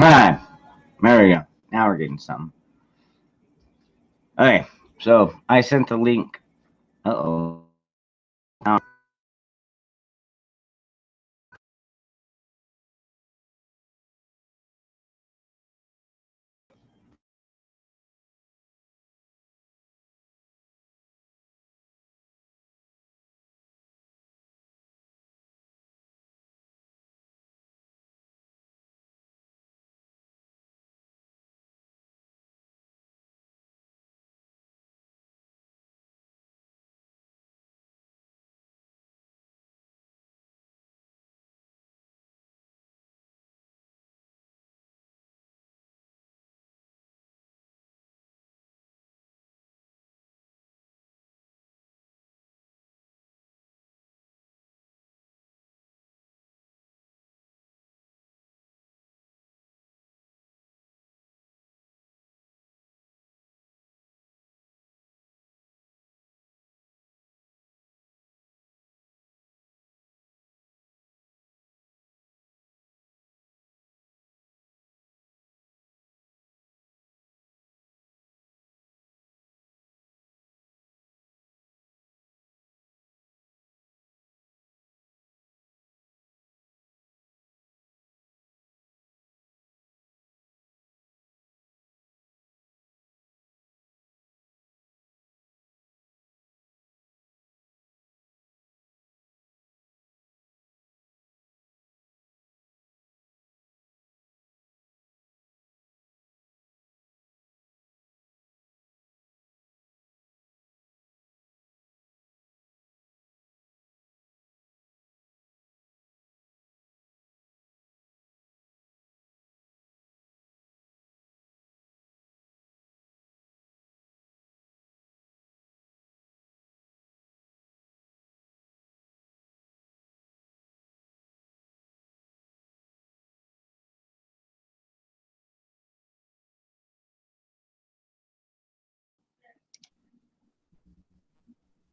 All right, there we go. Now we're getting something. Okay, so I sent the link. Uh-oh. Now,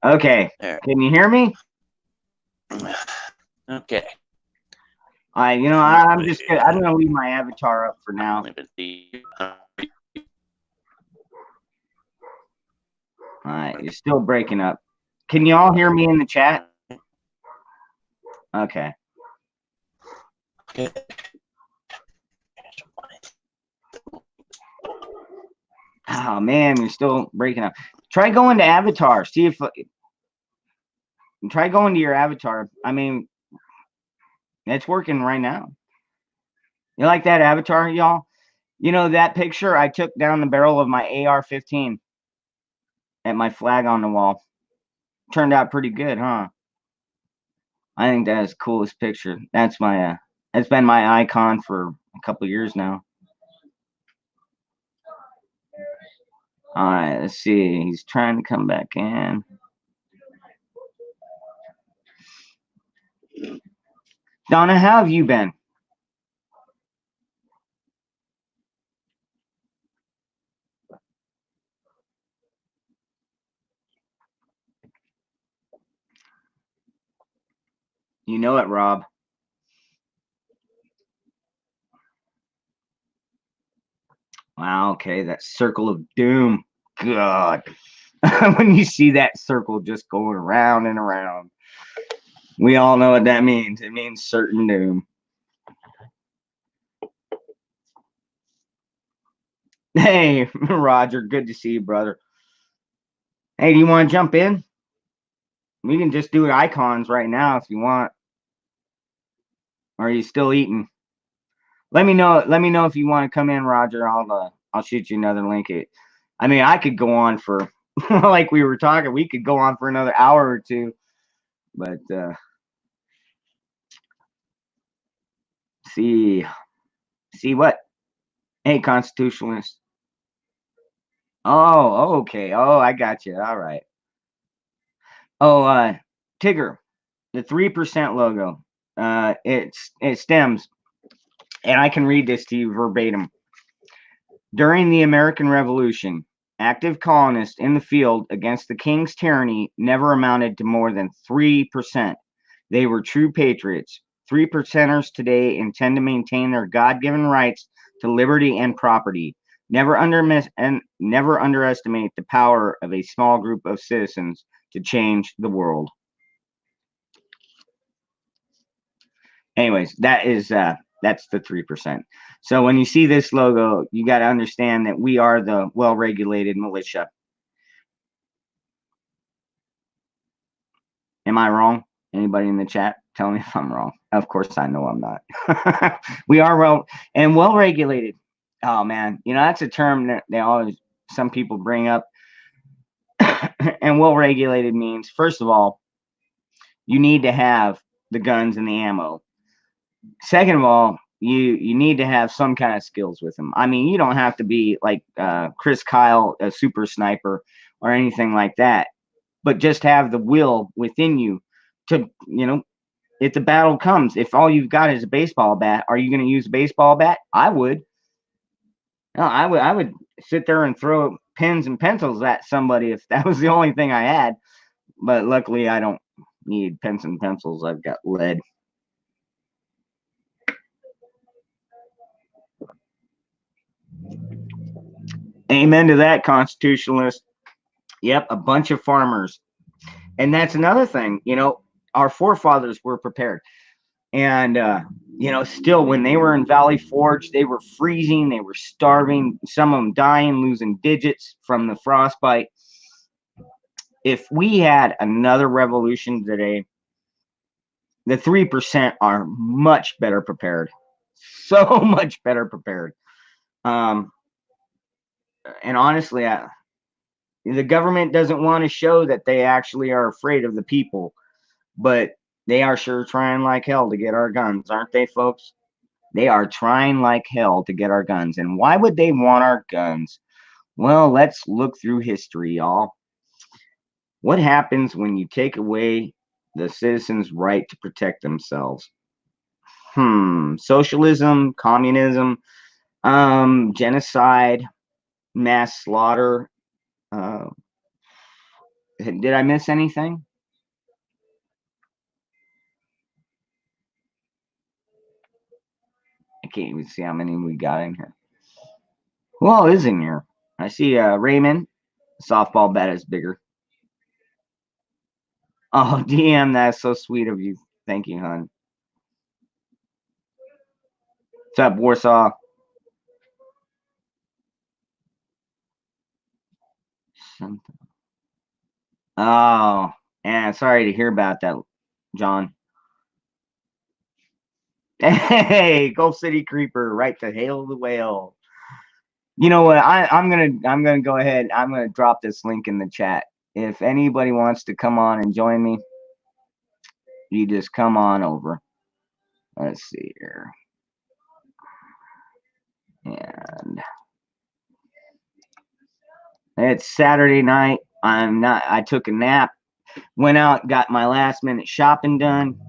okay, There. can you hear me? Okay. I'm just gonna. I'm gonna leave my avatar up for now. Let me see. All right, you're still breaking up. Can you all hear me in the chat? Okay. Okay. Oh man, you're still breaking up. Try going to avatar. See if try going to your avatar. I mean, it's working right now. You like that avatar, y'all? You know that picture I took down the barrel of my AR-15 at my flag on the wall. Turned out pretty good, huh? I think that is the coolest picture. That's been my icon for a couple years now. All right, let's see. He's trying to come back in. Donna, how have you been? You know it, Rob. Wow, okay, that circle of doom. God. When you see that circle just going around and around, we all know what that means. It means certain doom. Hey, Roger, good to see you, brother. Hey, do you want to jump in? We can just do icons right now if you want. Or are you still eating? Let me know. Let me know if you want to come in, Roger. I'll shoot you another link. I mean, I could go on for like we were talking. We could go on for another hour or two, but see, see what? Hey, constitutionalist. Oh, okay. Oh, I got you. All right. Oh, Tigger, the 3% logo. It stems, and I can read this to you verbatim. During the American Revolution, active colonists in the field against the king's tyranny never amounted to more than 3%. They were true patriots. 3%ers today intend to maintain their God given rights to liberty and property. Never underestimate the power of a small group of citizens to change the world. Anyways, that's the 3%. So when you see this logo, you got to understand that we are the well-regulated militia. Am I wrong? Anybody in the chat? Tell me if I'm wrong. Of course, I know I'm not. We are well-regulated. Oh man, that's a term that some people bring up. And well-regulated means, first of all, you need to have the guns and the ammo. Second of all, you need to have some kind of skills with them. I mean, you don't have to be like Chris Kyle, a super sniper, or anything like that, but just have the will within you to, if the battle comes, if all you've got is a baseball bat, are you going to use a baseball bat? I would. No, I would sit there and throw pens and pencils at somebody if that was the only thing I had. But luckily, I don't need pens and pencils. I've got lead. Amen to that, constitutionalist. Yep, a bunch of farmers. And that's another thing, our forefathers were prepared. And, still when they were in Valley Forge, they were freezing, they were starving, some of them dying, losing digits from the frostbite. If we had another revolution today, the 3% are much better prepared. So much better prepared. And honestly, the government doesn't want to show that they actually are afraid of the people, but they are sure trying like hell to get our guns, aren't they, folks? They are trying like hell to get our guns. And why would they want our guns? Well, let's look through history, y'all. What happens when you take away the citizens' right to protect themselves? Socialism, communism, genocide, mass slaughter. Did I miss anything? I can't even see how many we got in here. Who all is in here? I see Raymond. Softball bat is bigger. Oh, DM, that's so sweet of you. Thank you, hon. What's up, Warsaw? Something. Oh, and sorry to hear about that, John. Hey, Gulf City Creeper, right to hail the whale. You know what? I'm gonna go ahead. I'm gonna drop this link in the chat. If anybody wants to come on and join me, you just come on over. Let's see here. And it's Saturday night. I took a nap, went out, got my last minute shopping done.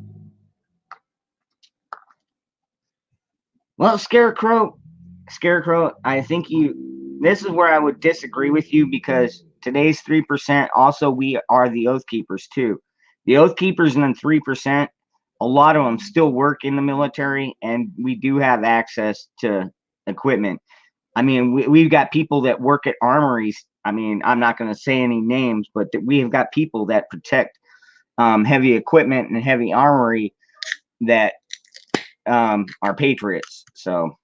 Well, Scarecrow, I think this is where I would disagree with you, because today's 3%, also we are the Oath Keepers too. The Oath Keepers and the 3%, a lot of them still work in the military, and we do have access to equipment. I mean, we've got people that work at armories. I mean, I'm not going to say any names, but we have got people that protect heavy equipment and heavy armory that are patriots. So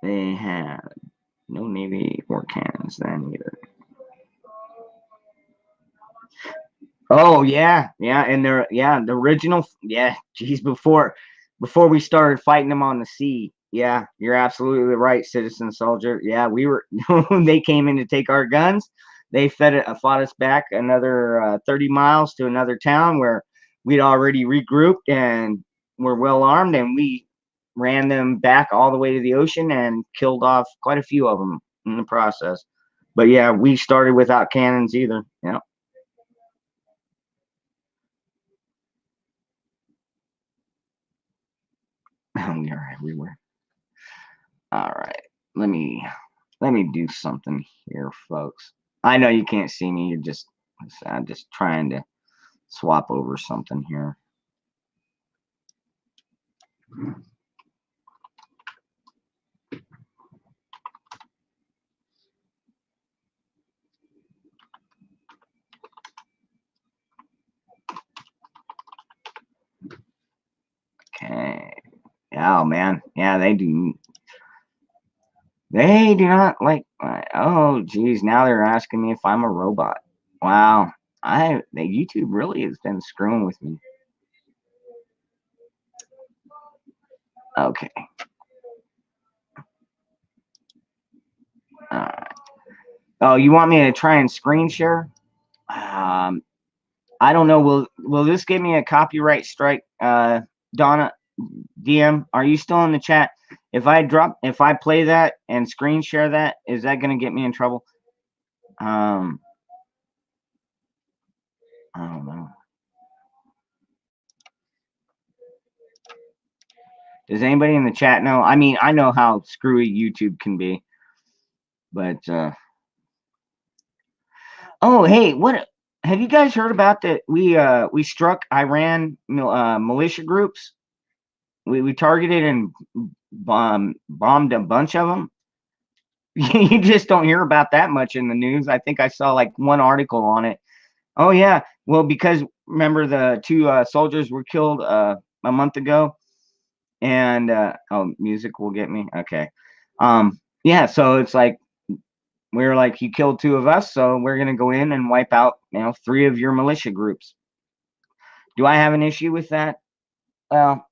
they had no Navy or cannons then either. Oh yeah, and the original, geez, before we started fighting them on the sea. Yeah, you're absolutely right, citizen soldier. Yeah, we were. They came in to take our guns. They fought us back another 30 miles to another town where we'd already regrouped and were well armed, and we ran them back all the way to the ocean and killed off quite a few of them in the process. But yeah, we started without cannons either. Yeah. We are everywhere. All right, let me do something here, folks. I know you can't see me. I'm just trying to swap over something here. Okay. Oh man, yeah, they do. They do not like. Oh, geez, now they're asking me if I'm a robot. Wow, the YouTube really has been screwing with me. Okay. Oh, you want me to try and screen share? I don't know. Will this give me a copyright strike? Donna DM, are you still in the chat? If I play that and screen share that, is that going to get me in trouble? I don't know. Does anybody in the chat know? I mean, I know how screwy YouTube can be, but oh, hey, what have you guys heard about that? We struck Iran militia groups. We targeted and bombed a bunch of them. You just don't hear about that much in the news. I think I saw like one article on it. Oh yeah, well, because remember the two soldiers were killed a month ago, and oh, music will get me. Okay, yeah, so it's like we were like, you killed two of us, so we're gonna go in and wipe out, three of your militia groups. Do I have an issue with that? Well,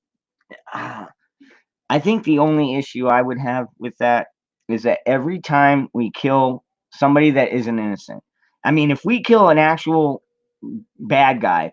I think the only issue I would have with that is that every time we kill somebody that isn't innocent, I mean, if we kill an actual bad guy,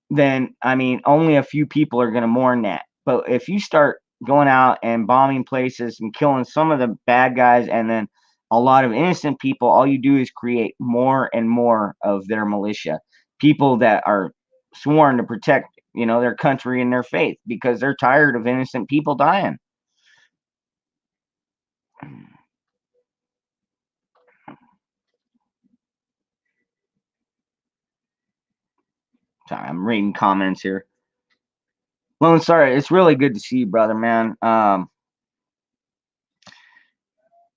then I mean, only a few people are going to mourn that. But if you start going out and bombing places and killing some of the bad guys and then a lot of innocent people, all you do is create more and more of their militia, people that are sworn to protect, their country and their faith because they're tired of innocent people dying. Sorry, I'm reading comments here. Lone Star, it's really good to see you, brother, man. Yeah,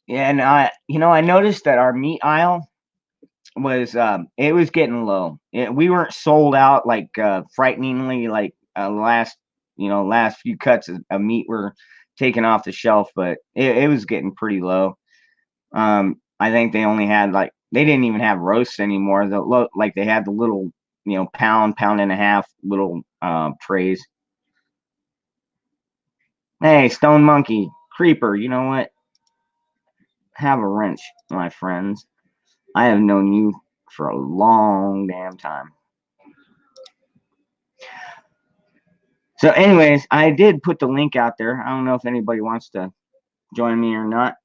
and I noticed that our meat aisle was it was getting low. We weren't sold out like frighteningly like last few cuts of meat were taken off the shelf, but it was getting pretty low. I think they only had they didn't even have roasts anymore. Like they had the little pound and a half little trays. Hey, Stone Monkey, Creeper, you know what? Have a wrench, my friends. I have known you for a long damn time. So anyways, I did put the link out there. I don't know if anybody wants to join me or not.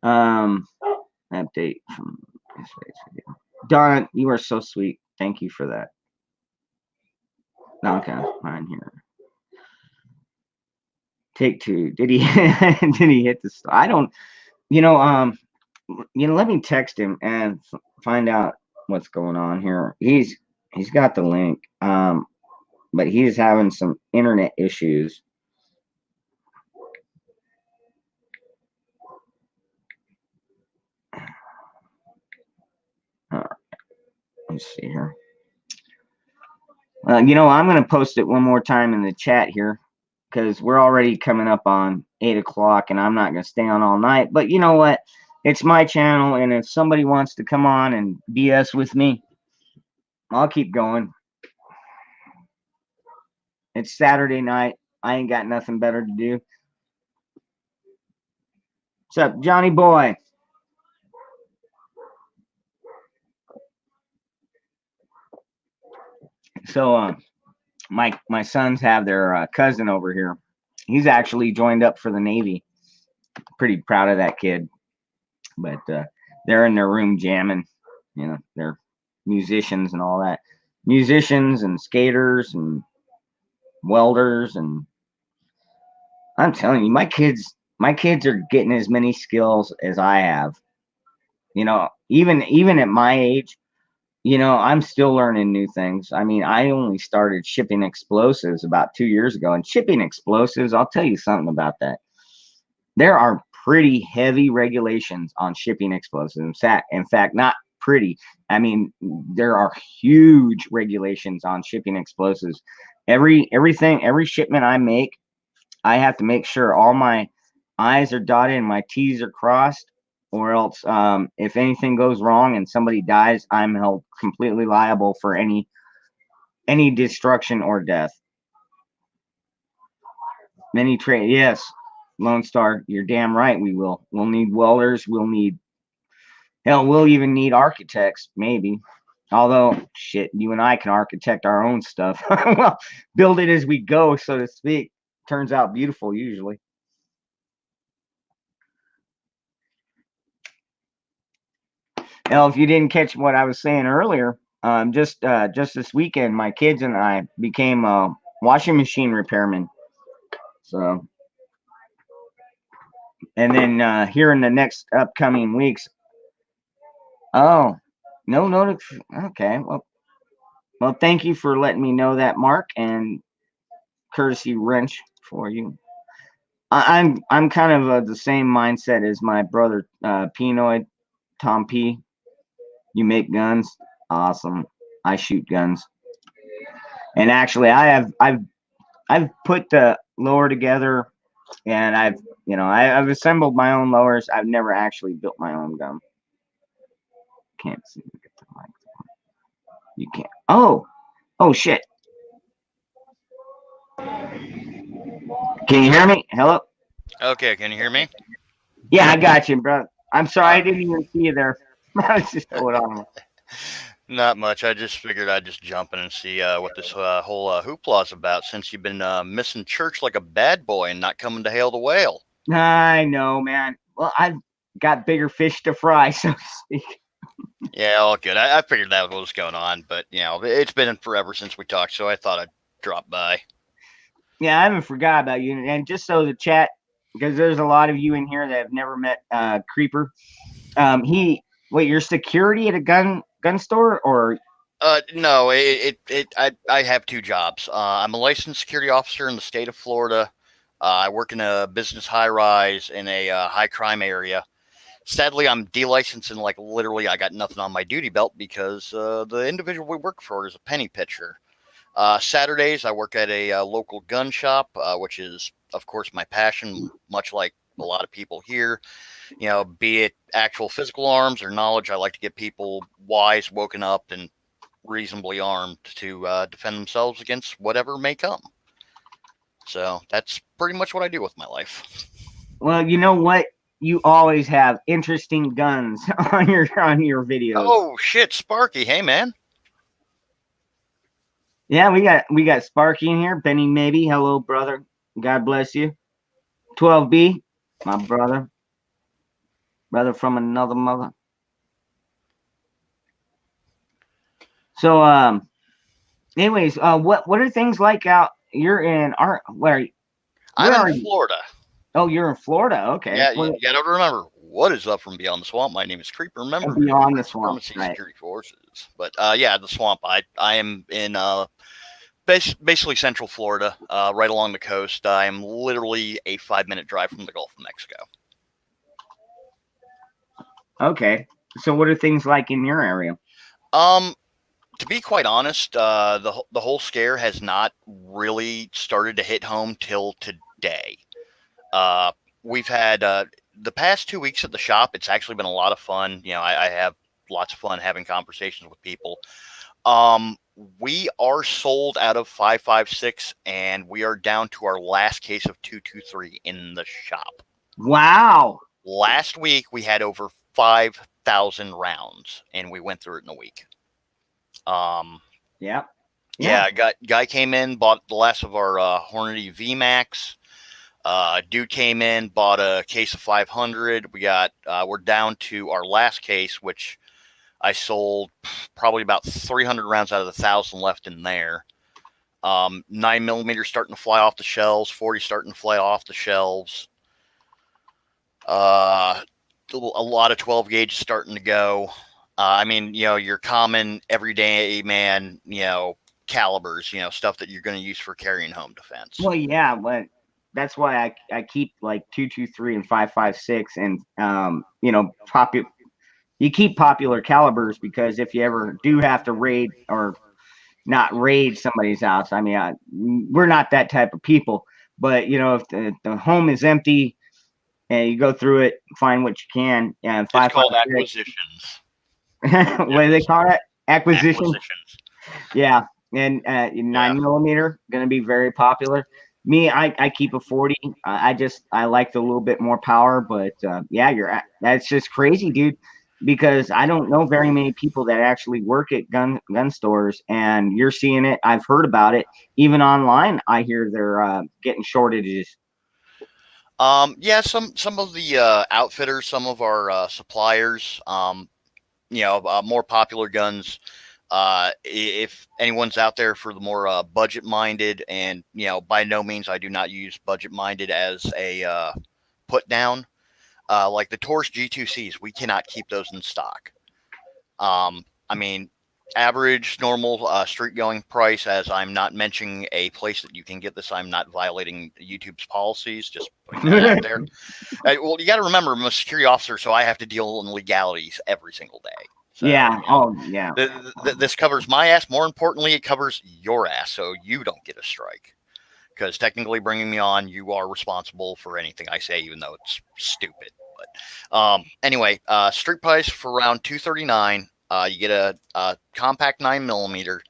Update from yesterday's video. Don, you are so sweet. Thank you for that. Okay, fine here. Take two. Did he did he hit the I don't let me text him and find out what's going on here. He's got the link. But he's having some internet issues. Let's see here. I'm going to post it one more time in the chat here because we're already coming up on 8 o'clock and I'm not going to stay on all night. But you know what? It's my channel, and if somebody wants to come on and BS with me, I'll keep going. It's Saturday night. I ain't got nothing better to do. What's up, Johnny boy? So, my sons have their cousin over here. He's actually joined up for the Navy. Pretty proud of that kid. But they're in their room jamming. They're musicians and all that. Musicians and skaters and welders, and I'm telling you, my kids are getting as many skills as I have. Even at my age, I'm still learning new things. I mean, I only started shipping explosives about 2 years ago, and shipping explosives, I'll tell you something about that. There are pretty heavy regulations on shipping explosives. In fact, not pretty. I mean, there are huge regulations on shipping explosives. Every shipment I make, I have to make sure all my I's are dotted and my T's are crossed, or else if anything goes wrong and somebody dies, I'm held completely liable for any destruction or death. Many trade, yes, Lone Star, you're damn right. We will. We'll need welders. We'll even need architects, maybe. Although, shit, you and I can architect our own stuff. Well, build it as we go, so to speak. Turns out beautiful usually. Now, if you didn't catch what I was saying earlier, just this weekend, my kids and I became washing machine repairmen. So, and then here in the next upcoming weeks. Oh, no, no. Okay, well, thank you for letting me know that, Mark, and courtesy wrench for you. I'm kind of the same mindset as my brother Pinoid, Tom P. You make guns, awesome. I shoot guns, and actually, I've put the lower together, and I've assembled my own lowers. I've never actually built my own gun. Can't see. Get the mic. You can't. Oh shit. Can you hear me? Hello. Okay, can you hear me? Yeah, I got you, bro. I'm sorry, I Uh, didn't even see you there. I was just going on. Not much. I just figured I'd just jump in and see what this whole hoopla's about since you've been missing church like a bad boy and not coming to hail the whale. I know, man. Well, I've got bigger fish to fry, so to speak. Yeah, all good. I figured that was what was going on, but it's been forever since we talked, so I thought I'd drop by. Yeah, I haven't forgot about you. And just so the chat, because there's a lot of you in here that have never met Creeper. You're security at a gun store, or No, I have two jobs. I'm a licensed security officer in the state of Florida. I work in a business high rise in a high crime area. Sadly, I'm delicensed and like literally I got nothing on my duty belt because the individual we work for is a penny pitcher. Saturdays, I work at a local gun shop, which is, of course, my passion, much like a lot of people here. Be it actual physical arms or knowledge, I like to get people wise, woken up, and reasonably armed to defend themselves against whatever may come. So that's pretty much what I do with my life. well, you know what? You always have interesting guns on your videos. Oh shit, Sparky! Hey man. Yeah, we got Sparky in here. Benny, maybe. Hello, brother. God bless you. 12B, my brother from another mother. So, anyways, what are things like out? You're in where I'm are in you? Florida. Oh, you're in Florida. Okay. Yeah, you got to remember what is up from beyond the swamp. My name is Creeper, member of Beyond the the swamp, Supremacy right? Security Forces. But yeah, the swamp. I am in basically Central Florida, right along the coast. I am literally a 5-minute drive from the Gulf of Mexico. Okay. So, what are things like in your area? To be quite honest, the whole scare has not really started to hit home till today. We've had the past 2 weeks at the shop. It's actually been a lot of fun. I have lots of fun having conversations with people. We are sold out of 5.56, and we are down to our last case of 2.23 in the shop. Wow. Last week we had over 5,000 rounds, and we went through it in a week. Yeah. Yeah, guy came in, bought the last of our Hornady VMAX. Dude came in, bought a case of 500. We're down to our last case, which I sold probably about 300 rounds out of the 1,000 left in there. 9mm starting to fly off the shelves, 40 starting to fly off the shelves. A lot of 12 gauge starting to go. I mean, your common everyday man, calibers, stuff that you're going to use for carrying home defense. Well, yeah, but that's why I keep like 223 and 556 and you keep popular calibers because if you ever do have to raid or not raid somebody's house, I mean, we're not that type of people. But if the home is empty and you go through it, find what you can. And It's called 556. acquisitions. What do they call it? Acquisition. Acquisitions. Yeah, and Yeah. 9mm going to be very popular. Me, I keep a 40. I like the little bit more power, but yeah, that's just crazy, dude. Because I don't know very many people that actually work at gun stores, and you're seeing it. I've heard about it even online. I hear they're getting shortages. Yeah, some of the outfitters, some of our suppliers, more popular guns. If anyone's out there for the more budget minded, and by no means I do not use budget minded as a put down. Like the Taurus G2Cs, we cannot keep those in stock. I mean, average normal street going price, as I'm not mentioning a place that you can get this, I'm not violating YouTube's policies, just putting that out there. Well, you got to remember, I'm a security officer, so I have to deal in legalities every single day. So, Yeah. Oh, yeah. This covers my ass. More importantly, it covers your ass, so you don't get a strike. Because technically, bringing me on, you are responsible for anything I say, even though it's stupid. But anyway, street price for around $239. You get a compact 9mm.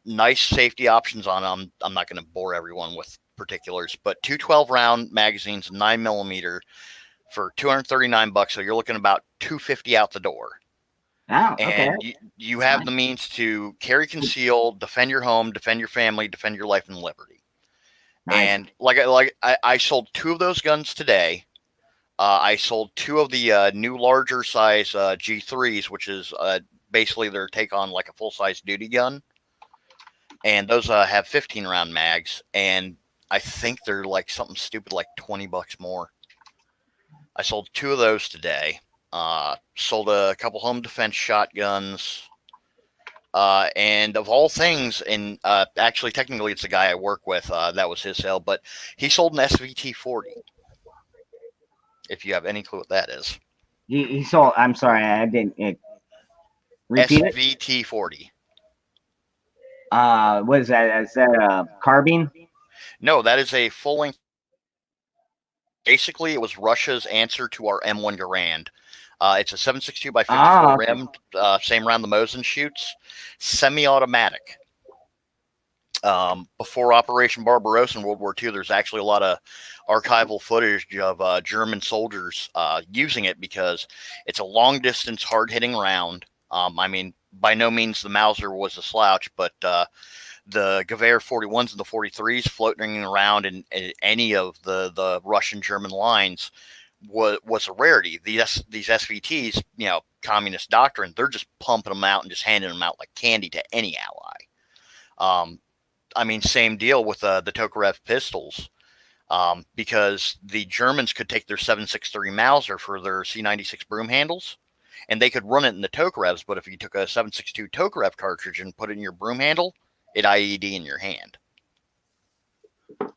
Nice safety options on them. I'm not going to bore everyone with particulars, but 212 round magazines, 9mm for $239. So you're looking about $250 out the door. Oh, okay. And you have the means to carry, conceal, defend your home, defend your family, defend your life and liberty. Nice. And I sold 2 of those guns today. I sold 2 of the new larger size G3s, which is basically their take on like a full size duty gun. And those have 15 round mags, and I think they're like something stupid like $20 more. I sold 2 of those today. Sold a couple home defense shotguns. And of all things, and actually, technically, it's the guy I work with. That was his sale, but he sold an SVT 40. If you have any clue what that is, He sold. I'm sorry, I didn't. Repeat it. SVT 40. What is that? Is that a carbine? No, that is a full length. Basically, it was Russia's answer to our M1 Garand. It's a 7.62 by 54 rim, same round the Mosin shoots, semi-automatic. Before Operation Barbarossa in World War II, there's actually a lot of archival footage of German soldiers using it because it's a long-distance, hard-hitting round. I mean, by no means the Mauser was a slouch, but the Gewehr 41s and the 43s floating around in any of the Russian-German lines was a rarity. These SVTs, communist doctrine, they're just pumping them out and just handing them out like candy to any ally. I mean, same deal with the Tokarev pistols, because the Germans could take their 7.63 Mauser for their C96 broom handles, and they could run it in the Tokarevs, but if you took a 7.62 Tokarev cartridge and put it in your broom handle, it IED in your hand.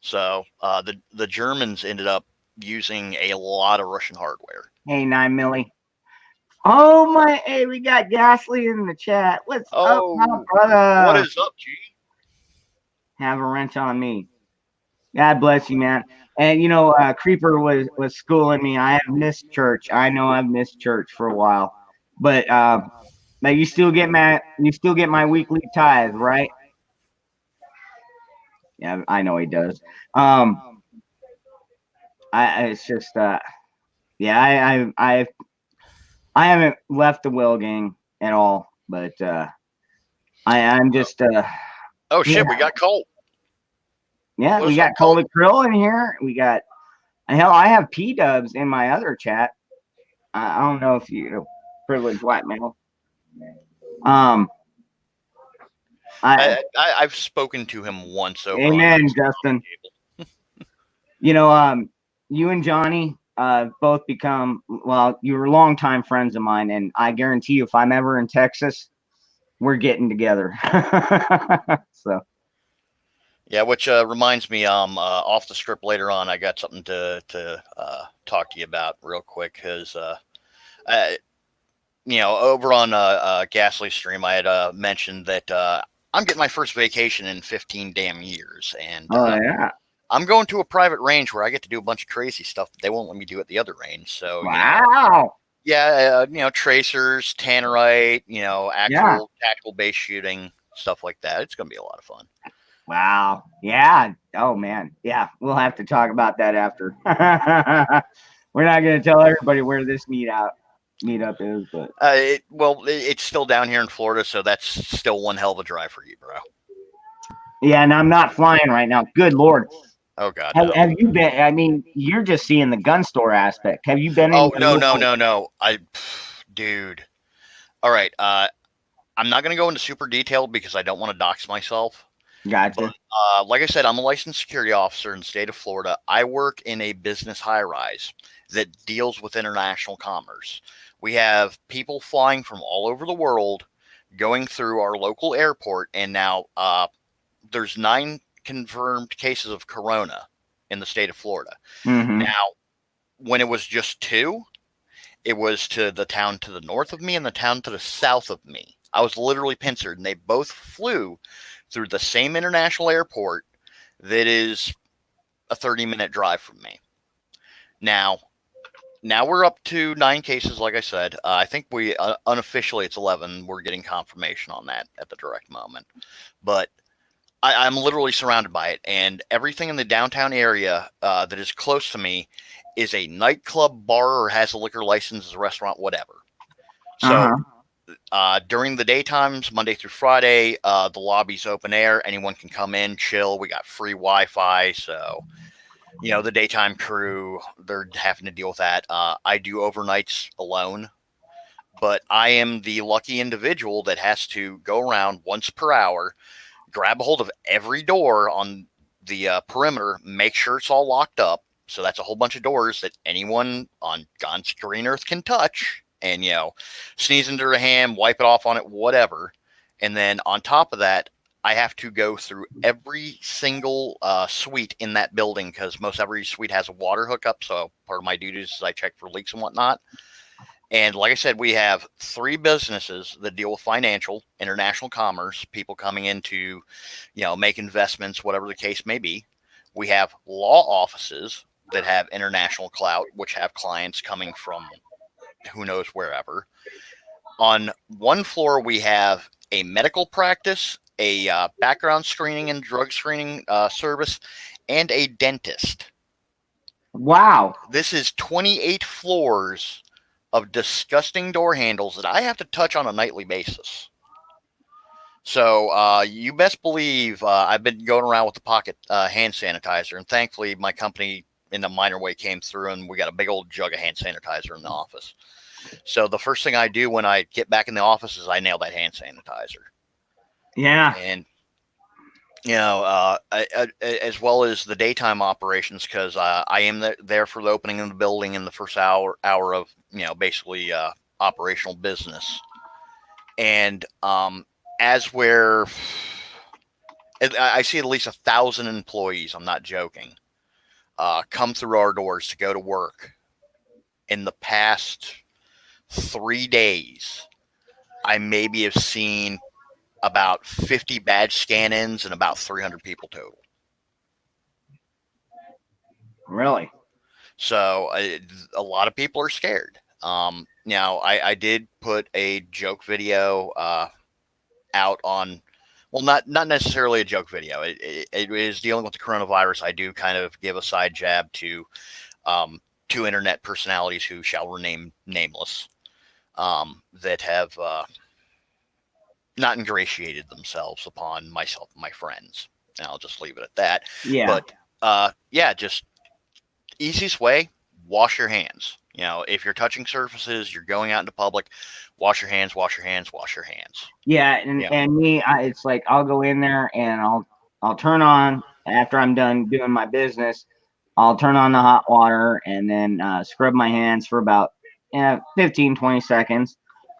So the Germans ended up using a lot of Russian hardware. Hey, 9mm. Oh my! Hey, we got Ghastly in the chat. What's up, my brother? What is up, G? Have a wrench on me. God bless you, man. And Creeper was schooling me. I have missed church. I know I've missed church for a while, but you still get my weekly tithe, right? Yeah, I know he does. It's just yeah, I haven't left the Will Gang at all, but I'm just oh shit, we got Colt. Yeah, we got Colt Krill in here. We got hell, I have P Dubs in my other chat. I don't know if you privileged white male. I've spoken to him once over. Amen, Justin. You and Johnny, both become, well, you were longtime friends of mine, and I guarantee you, if I'm ever in Texas, we're getting together. So Yeah, which reminds me, off the script later on, I got something to talk to you about real quick because, over on Gasly Stream, I had mentioned that I'm getting my first vacation in 15 damn years, and oh yeah, I'm going to a private range where I get to do a bunch of crazy stuff that they won't let me do at the other range. So, wow, tracers, tannerite, yeah, actual tactical base shooting, stuff like that. It's going to be a lot of fun. wow, yeah. Oh man, yeah. We'll have to talk about that after. We're not going to tell everybody where this meetup is, but It's still down here in Florida, so that's still one hell of a drive for you, bro. yeah, and I'm not flying right now. Good Lord. Oh God, Have, no. have you been? I mean, you're just seeing the gun store aspect. Have you been? Oh no. Dude. All right. I'm not gonna go into super detail because I don't want to dox myself. Gotcha. But like I said, I'm a licensed security officer in the state of Florida. I work in a business high rise that deals with international commerce. We have people flying from all over the world going through our local airport, and now there's 9 confirmed cases of corona in the state of Florida. Mm-hmm. Now, when it was just 2, it was to the town to the north of me and the town to the south of me. I was literally pincered, and they both flew through the same international airport that is a 30-minute drive from me. Now we're up to 9 cases, like I said. I think we unofficially it's 11. We're getting confirmation on that at the direct moment. But I'm literally surrounded by it, and everything in the downtown area that is close to me is a nightclub, bar, or has a liquor license, a restaurant, whatever. So during the daytimes, Monday through Friday, the lobby's open air. Anyone can come in, chill. We got free Wi-Fi, so the daytime crew, they're having to deal with that. I do overnights alone, but I am the lucky individual that has to go around once per hour, grab a hold of every door on the perimeter, make sure it's all locked up. So that's a whole bunch of doors that anyone on God's green earth can touch and, sneeze into their hand, wipe it off on it, whatever. And then on top of that, I have to go through every single suite in that building because most every suite has a water hookup. So part of my duties is I check for leaks and whatnot. And like I said, we have 3 businesses that deal with financial, international commerce, people coming in to, make investments, whatever the case may be. We have law offices that have international clout, which have clients coming from who knows wherever. On one floor, we have a medical practice, a background screening and drug screening service, and a dentist. Wow. This is 28 floors of disgusting door handles that I have to touch on a nightly basis. So you best believe I've been going around with the pocket hand sanitizer, and thankfully my company in a minor way came through, and we got a big old jug of hand sanitizer in the office. So the first thing I do when I get back in the office is I nail that hand sanitizer. Yeah. And as well as the daytime operations, because I am there for the opening of the building in the first hour of basically operational business. And as where I see at least 1,000 employees, I'm not joking, come through our doors to go to work. In the past 3 days, I maybe have seen about 50 badge scan-ins and about 300 people total. Really? So a lot of people are scared. Now, I did put a joke video out on, well, not necessarily a joke video. It is dealing with the coronavirus. I do kind of give a side jab to 2 internet personalities who shall remain nameless that have not ingratiated themselves upon myself and my friends. And I'll just leave it at that. Yeah. But just easiest way, wash your hands. If you're touching surfaces, you're going out into public, wash your hands, wash your hands, wash your hands. Yeah, and me, it's like I'll go in there and I'll turn on after I'm done doing my business. I'll turn on the hot water and then scrub my hands for about 15, 20 seconds.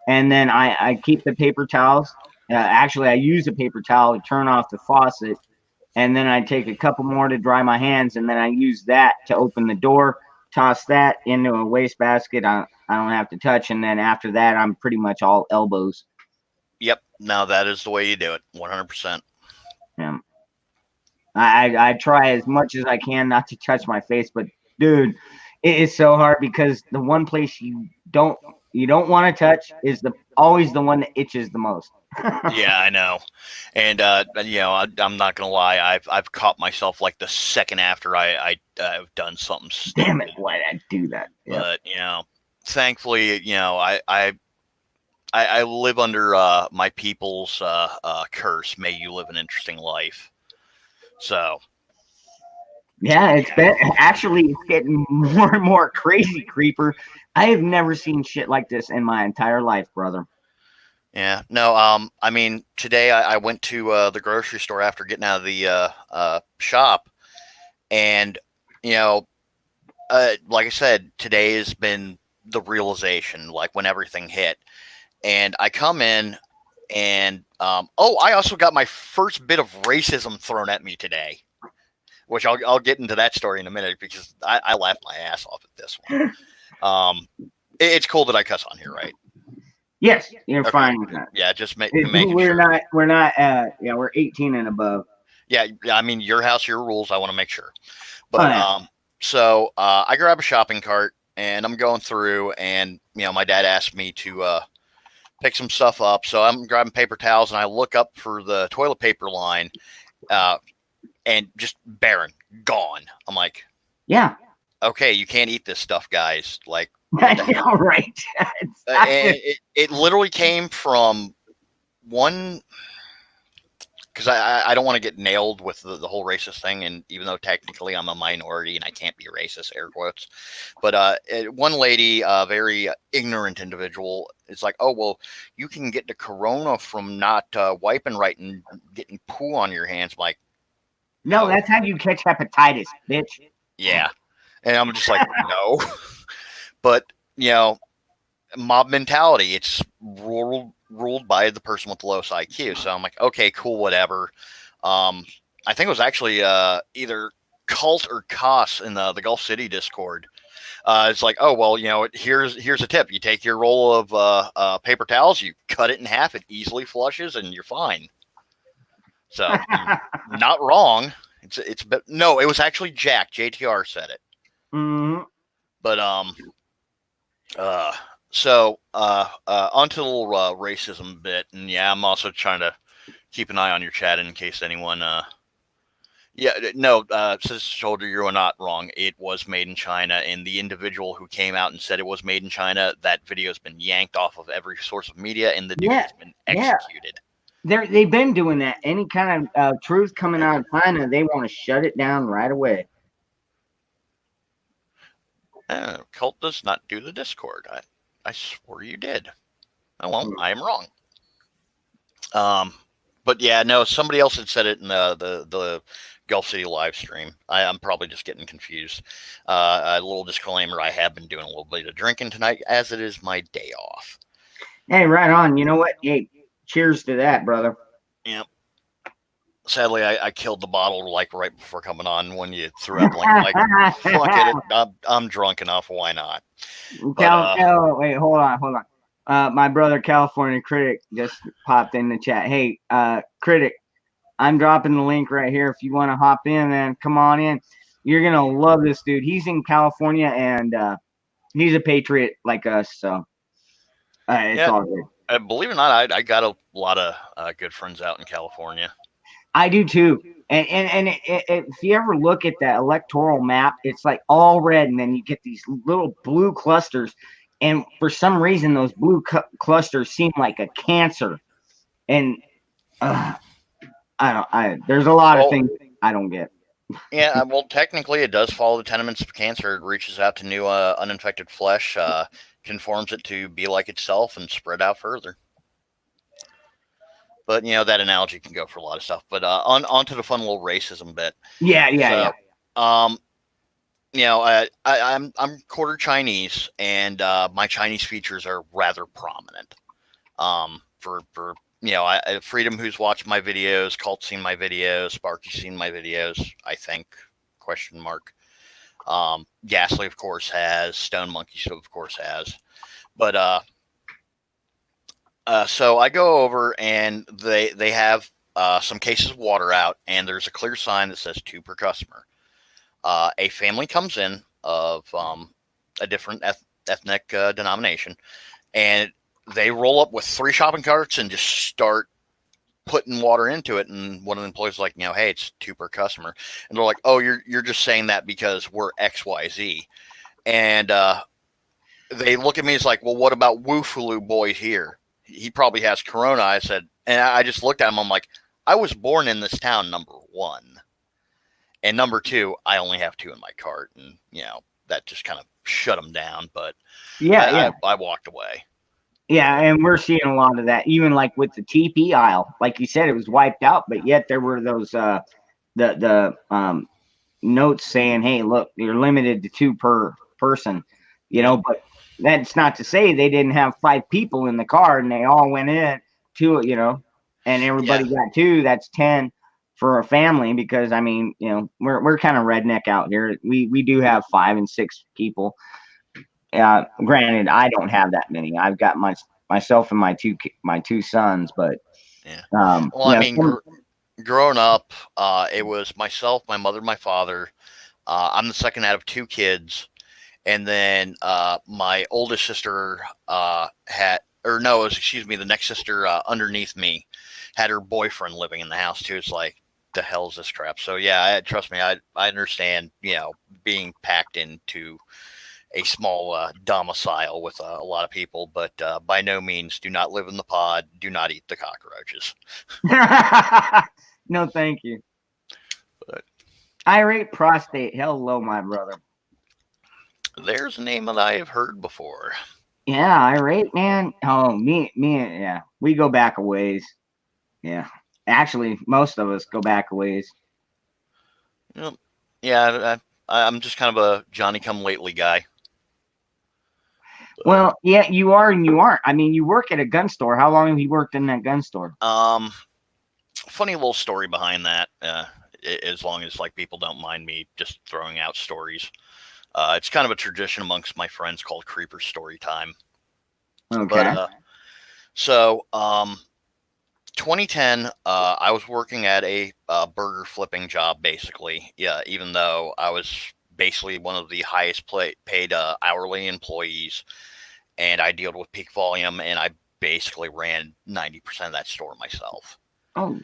And then I keep the paper towels. Actually, I use a paper towel to turn off the faucet. And then I take a couple more to dry my hands. And then I use that to open the door, toss that into a wastebasket. I don't have to touch. And then after that, I'm pretty much all elbows. Yep. Now that is the way you do it. 100%. Yeah. I try as much as I can not to touch my face, but dude, it is so hard because the one place you don't want to touch is always the one that itches the most. Yeah, I know. And I'm not gonna lie, I've caught myself like the second after I've done something stupid. Damn it, why did I do that? But thankfully, I live under my people's curse. May you live an interesting life. So yeah, it's getting more and more crazy, Creeper. I have never seen shit like this in my entire life, brother. Yeah, no, I mean, today I went to the grocery store after getting out of the shop, and like I said, today has been the realization, like when everything hit, and I come in, and I also got my first bit of racism thrown at me today, which I'll get into that story in a minute because I laughed my ass off at this one. It's cool that I cuss on here, right? Yes, you're fine with that. Yeah, just we're sure. We're 18 and above. Yeah, I mean, your house, your rules. I want to make sure. But so I grab a shopping cart and I'm going through, and my dad asked me to pick some stuff up. So I'm grabbing paper towels and I look up for the toilet paper line, and just barren, gone. I'm like, yeah, okay, you can't eat this stuff, guys. Like, all right. It literally came from one, because I don't want to get nailed with the whole racist thing, and even though technically I'm a minority and I can't be racist, air quotes, but one lady, a very ignorant individual, is like, oh, well, you can get the corona from not wiping right and getting poo on your hands. I'm like, no, that's how you catch hepatitis, bitch. Yeah. And I'm just like, no. But, mob mentality, it's ruled by the person with the lowest IQ. So I'm like, okay, cool, whatever. I think it was actually either Cult or Koss in the Gulf City Discord. It's like, oh, well, here's a tip. You take your roll of paper towels, you cut it in half, it easily flushes, and you're fine. So, not wrong. No, it was actually Jack. JTR said it. Mm-hmm. But so onto the little racism bit, and yeah, I'm also trying to keep an eye on your chat in case anyone. Sister Soldier, you're not wrong. It was made in China, and the individual who came out and said it was made in China, that video has been yanked off of every source of media, and the dude has been executed. They've been doing that. Any kind of truth coming out of China, they want to shut it down right away. Cult does not do the Discord. I swore you did. Oh, well, I am wrong. But yeah, no, somebody else had said it in the Gulf City live stream. I'm probably just getting confused. A little disclaimer, I have been doing a little bit of drinking tonight, as it is my day off. Hey, right on. You know what? Hey, cheers to that, brother. Yep. Sadly, I killed the bottle like right before coming on when you threw up. Like fuck it, I'm drunk enough. Why not? Wait, hold on. My brother, California Critic, just popped in the chat. Hey, Critic, I'm dropping the link right here. If you want to hop in, man, come on in. You're gonna love this dude. He's in California, and he's a patriot like us. So it's all good. Believe it or not, I got a lot of good friends out in California. I do too. And if you ever look at that electoral map, it's like all red, and then you get these little blue clusters. And for some reason, those blue clusters seem like a cancer. And there's a lot of things I don't get. Yeah, well, technically, it does follow the tenements of cancer. It reaches out to new uninfected flesh, conforms it to be like itself, and spread out further. But, that analogy can go for a lot of stuff. But on to the fun little racism bit. Yeah. I'm quarter Chinese, and my Chinese features are rather prominent. For Freedom, who's watched my videos, Cult seen my videos, Sparky's seen my videos, I think, question mark. Ghastly, of course, has. Stone Monkey, so of course, has. But so I go over, and they have some cases of water out, and there's a clear sign that says 2 per customer. A family comes in of a different ethnic denomination, and they roll up with 3 shopping carts and just start putting water into it. And one of the employees is like, hey, it's 2 per customer. And they're like, oh, you're just saying that because we're XYZ. And they look at me, it's like, well, what about Woofulu boy here? He probably has corona. I said, and I just looked at him. I'm like, I was born in this town, number 1. And number 2, I only have 2 in my cart. And, that just kind of shut them down. But I walked away. Yeah, and we're seeing a lot of that, even like with the TP aisle. Like you said, it was wiped out, but yet there were those the notes saying, "Hey, look, you're limited to 2 per person." But that's not to say they didn't have 5 people in the car and they all went in to it, and everybody got 2. That's 10 for a family, because I mean, we're kind of redneck out here. We do have 5 and 6 people. Granted, I don't have that many. I've got myself and my two sons, but growing up, it was myself, my mother, my father. I'm the second out of 2 kids, and then my oldest sister the next sister underneath me had her boyfriend living in the house too. It's like, the hell is this crap? So yeah, trust me, I understand, being packed into a small domicile with a lot of people, but by no means do not live in the pod. Do not eat the cockroaches. No, thank you. But irate prostate. Hello, my brother. There's a name that I have heard before. Yeah, irate man. Oh, me, yeah. We go back a ways. Yeah, actually, most of us go back a ways. Yeah, I'm just kind of a Johnny-come-lately guy. Well, yeah, you are and you aren't. I mean, you work at a gun store. How long have you worked in that gun store? Funny little story behind that. As long as people don't mind me just throwing out stories. It's kind of a tradition amongst my friends called Creeper Story Time. Okay. But 2010, I was working at a burger flipping job, basically. Yeah, even though I was basically one of the highest paid hourly employees, and I dealt with peak volume, and I basically ran 90% of that store myself. Oh.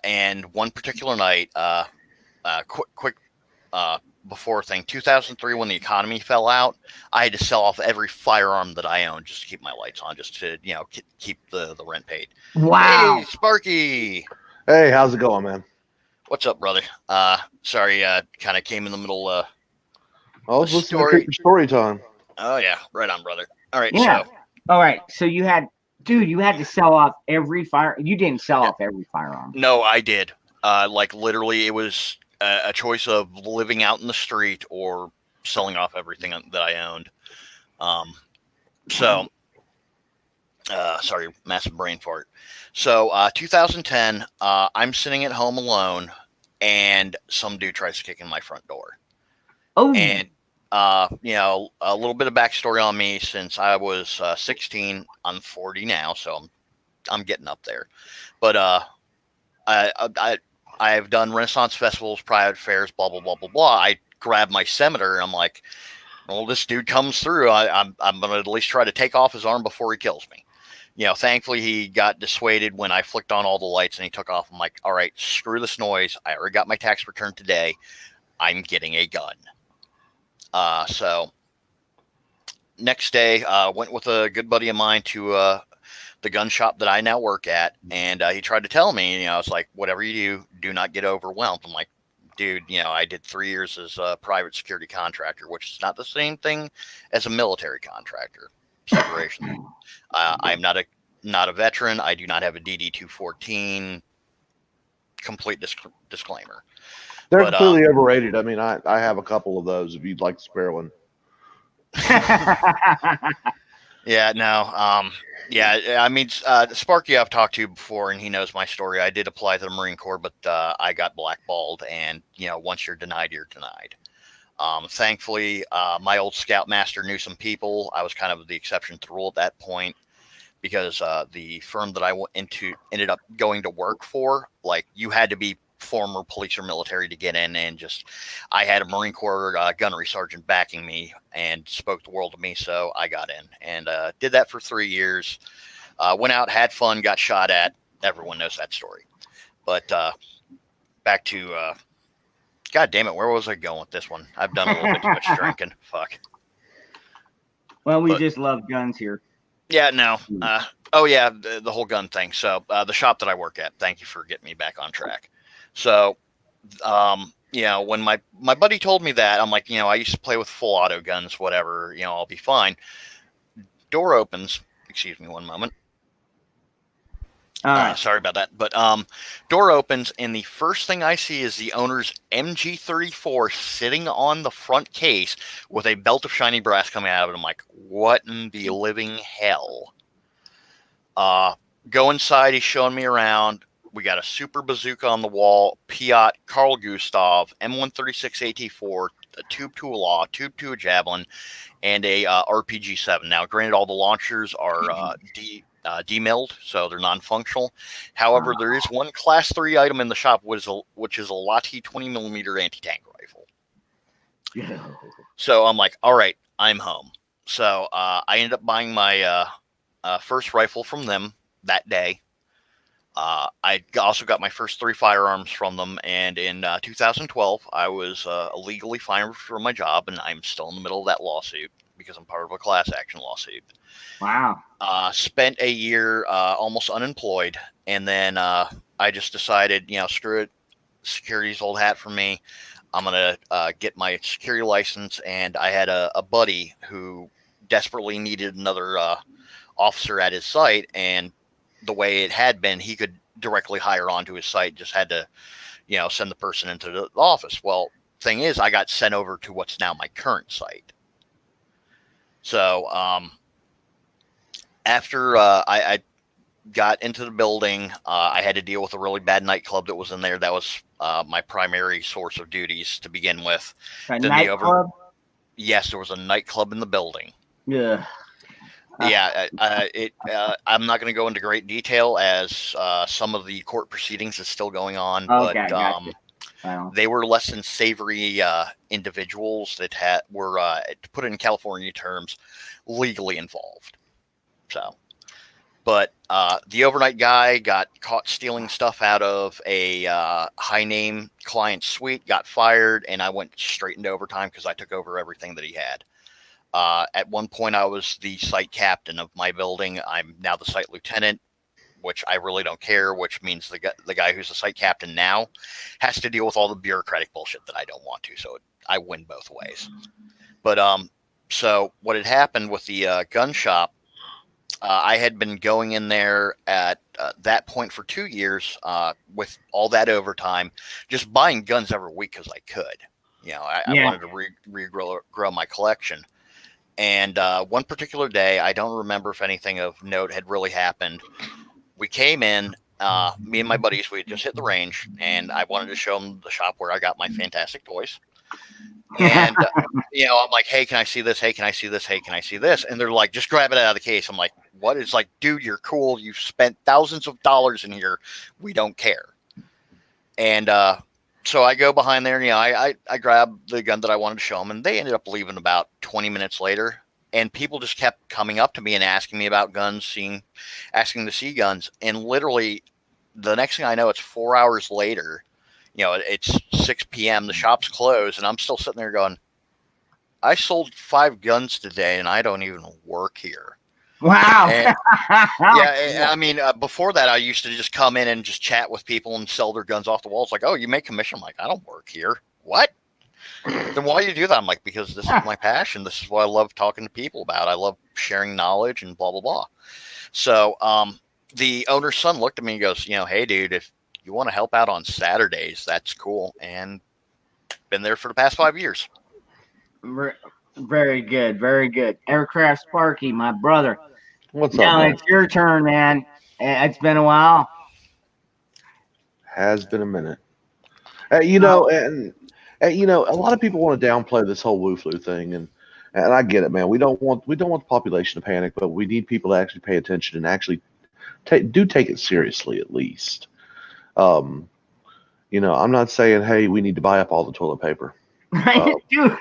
And one particular night, quick before thing, 2003, when the economy fell out, I had to sell off every firearm that I owned just to keep my lights on, just to keep the rent paid. Wow. Hey, Sparky. Hey, how's it going, man? What's up, brother? Sorry, kind of came in the middle. I was listening to Creeper Story Time. Oh yeah, right on, brother. All right, yeah. All right, so you had to sell off every fire. You didn't sell off every firearm. No, I did. Literally, it was a choice of living out in the street or selling off everything that I owned. Sorry, massive brain fart. So 2010, I'm sitting at home alone, and some dude tries to kick in my front door. Oh. And a little bit of backstory on me. Since I was 16, I'm 40 now, so I'm getting up there. But I've done Renaissance festivals, private fairs, blah blah blah blah blah. I grabbed my scimitar, and I'm like, well, this dude comes through. I'm gonna at least try to take off his arm before he kills me. Thankfully he got dissuaded when I flicked on all the lights and he took off. I'm like, all right, screw this noise. I already got my tax return today. I'm getting a gun. So next day, went with a good buddy of mine to the gun shop that I now work at, and he tried to tell me, I was like, whatever you do not get overwhelmed. I'm like, dude, I did 3 years as a private security contractor, which is not the same thing as a military contractor. Separation. I'm not a veteran. I do not have a DD-214. Complete disclaimer. They're But completely overrated. I mean, I have a couple of those if you'd like to spare one. yeah, no, yeah, I mean, Sparky I've talked to before, and he knows my story. I did apply to the Marine Corps, but I got blackballed, and once you're denied, you're denied. Thankfully, my old scoutmaster knew some people. I was kind of the exception to the rule at that point because the firm that I went into ended up going to work for, like, you had to be former police or military to get in, and I had a Marine Corps gunnery sergeant backing me and spoke the world to me, so I got in and did that for 3 years. Went out, had fun, got shot at. Everyone knows that story. But back to God damn it, where was I going with this one? I've done a little bit too much drinking. Fuck. Well, we just love guns here. Yeah, no. Oh yeah, the whole gun thing. So the shop that I work at, thank you for getting me back on track. So, when my buddy told me that, I'm like, I used to play with full auto guns, whatever, I'll be fine. Door opens. Excuse me one moment. Sorry about that. But door opens, and the first thing I see is the owner's MG34 sitting on the front case with a belt of shiny brass coming out of it. I'm like, what in the living hell? Go inside. He's showing me around. We got a super bazooka on the wall, Piat, Carl Gustav, M136 AT4, a Tube 2 Law, Tube 2 Javelin, and a RPG-7. Now, granted, all the launchers are demilled, so they're non-functional. However, there is one Class 3 item in the shop, which is a Lati 20mm anti-tank rifle. So I'm like, all right, I'm home. So I ended up buying my first rifle from them that day. I also got my first 3 firearms from them, and in 2012, I was illegally fired for my job, and I'm still in the middle of that lawsuit because I'm part of a class action lawsuit. Wow. Spent a year almost unemployed, and then I just decided, screw it, security's old hat for me. I'm going to get my security license, and I had a buddy who desperately needed another officer at his site, and the way it had been, he could directly hire onto his site, just had to, send the person into the office. Well, thing is, I got sent over to what's now my current site. So after I got into the building, I had to deal with a really bad nightclub that was in there. That was my primary source of duties to begin with. A nightclub? Yes, there was a nightclub in the building. Yeah. Yeah, I'm not going to go into great detail as some of the court proceedings is still going on, Okay, but gotcha. Wow. they were less than savory individuals that were, to put it in California terms, legally involved. So, but the overnight guy got caught stealing stuff out of a high-name client suite, got fired, and I went straight into overtime because I took over everything that he had. At one point, I was the site captain of my building. I'm now the site lieutenant, which I really don't care, which means the guy who's the site captain now has to deal with all the bureaucratic bullshit that I don't want to. So I win both ways. But so what had happened with the gun shop, I had been going in there at that point for 2 years with all that overtime, just buying guns every week because I could. I wanted to regrow my collection. And one particular day, I don't remember if anything of note had really happened. We came in, me and my buddies, we had just hit the range, and I wanted to show them the shop where I got my fantastic toys. And, I'm like, hey, can I see this? Hey, can I see this? Hey, can I see this? And they're like, just grab it out of the case. I'm like, what? It's like, dude, you're cool. You've spent thousands of dollars in here. We don't care. And so I go behind there, and I grab the gun that I wanted to show them, and they ended up leaving about 20 minutes later. And people just kept coming up to me and asking me about guns, asking to see guns. And literally, the next thing I know, it's 4 hours later. It's 6 p.m. The shop's closed, and I'm still sitting there going, I sold 5 guns today, and I don't even work here. Wow. And, yeah, I mean, before that, I used to just come in and just chat with people and sell their guns off the wall. It's like, oh, you make commission? I'm like, I don't work here. What? Then why do you do that? I'm like, because this is my passion. This is what I love talking to people about. I love sharing knowledge and blah, blah, blah. So the owner's son looked at me and goes, hey, dude, if you want to help out on Saturdays, that's cool. And Been there for the past 5 years. Very good, very good. Aircraft Sparky, my brother. What's up, Now man? it's your turn, man. It's been a while. Has been a minute. You know, and you know, a lot of people want to downplay this whole Wu flu thing, and I get it, man. We don't want the population to panic, but we need people to actually pay attention and actually take it seriously at least. You know, I'm not saying, hey, we need to buy up all the toilet paper. Dude,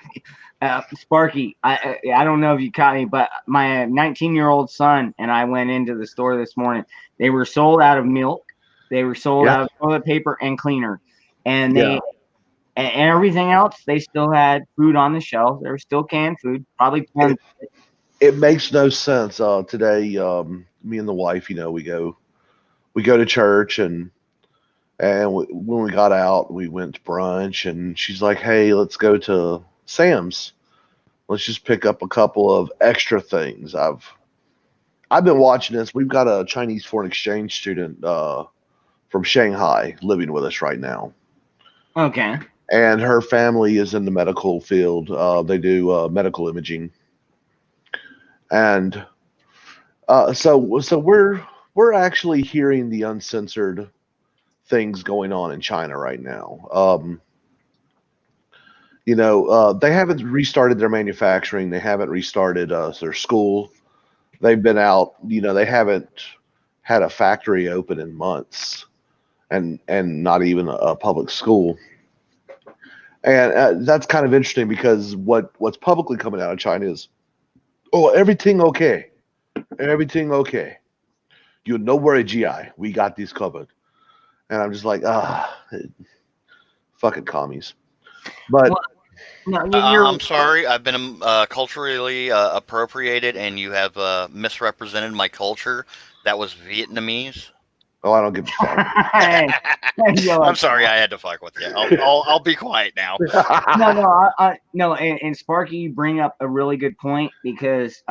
Sparky, I don't know if you caught me, but my 19-year-old son and I went into the store this morning. They were sold out of milk. They were sold out of toilet paper and cleaner. And and everything else, they still had food on the shelf. There was still canned food, probably. It makes no sense. Today, me and the wife, you know, we go to church, and when we got out, we went to brunch, and she's like, "Hey, let's go to Sam's. Let's just pick up a couple of extra things." I've been watching this. We've got a Chinese foreign exchange student from Shanghai living with us right now. Okay. And her family is in the medical field. They do medical imaging, and so we're actually hearing the uncensored things going on in China right now. You know, they haven't restarted their manufacturing. They haven't restarted their school. They've been out. You know, they haven't had a factory open in months, and not even a public school. And that's kind of interesting because what's publicly coming out of China is, oh, everything okay. You no worry, GI. We got these covered. And I'm just like, fucking commies. But I'm sorry. I've been culturally appropriated, and you have misrepresented my culture. That was Vietnamese. Oh, I don't give a fuck. I'm sorry, I had to fuck with you. I'll be quiet now. No. And Sparky, you bring up a really good point because,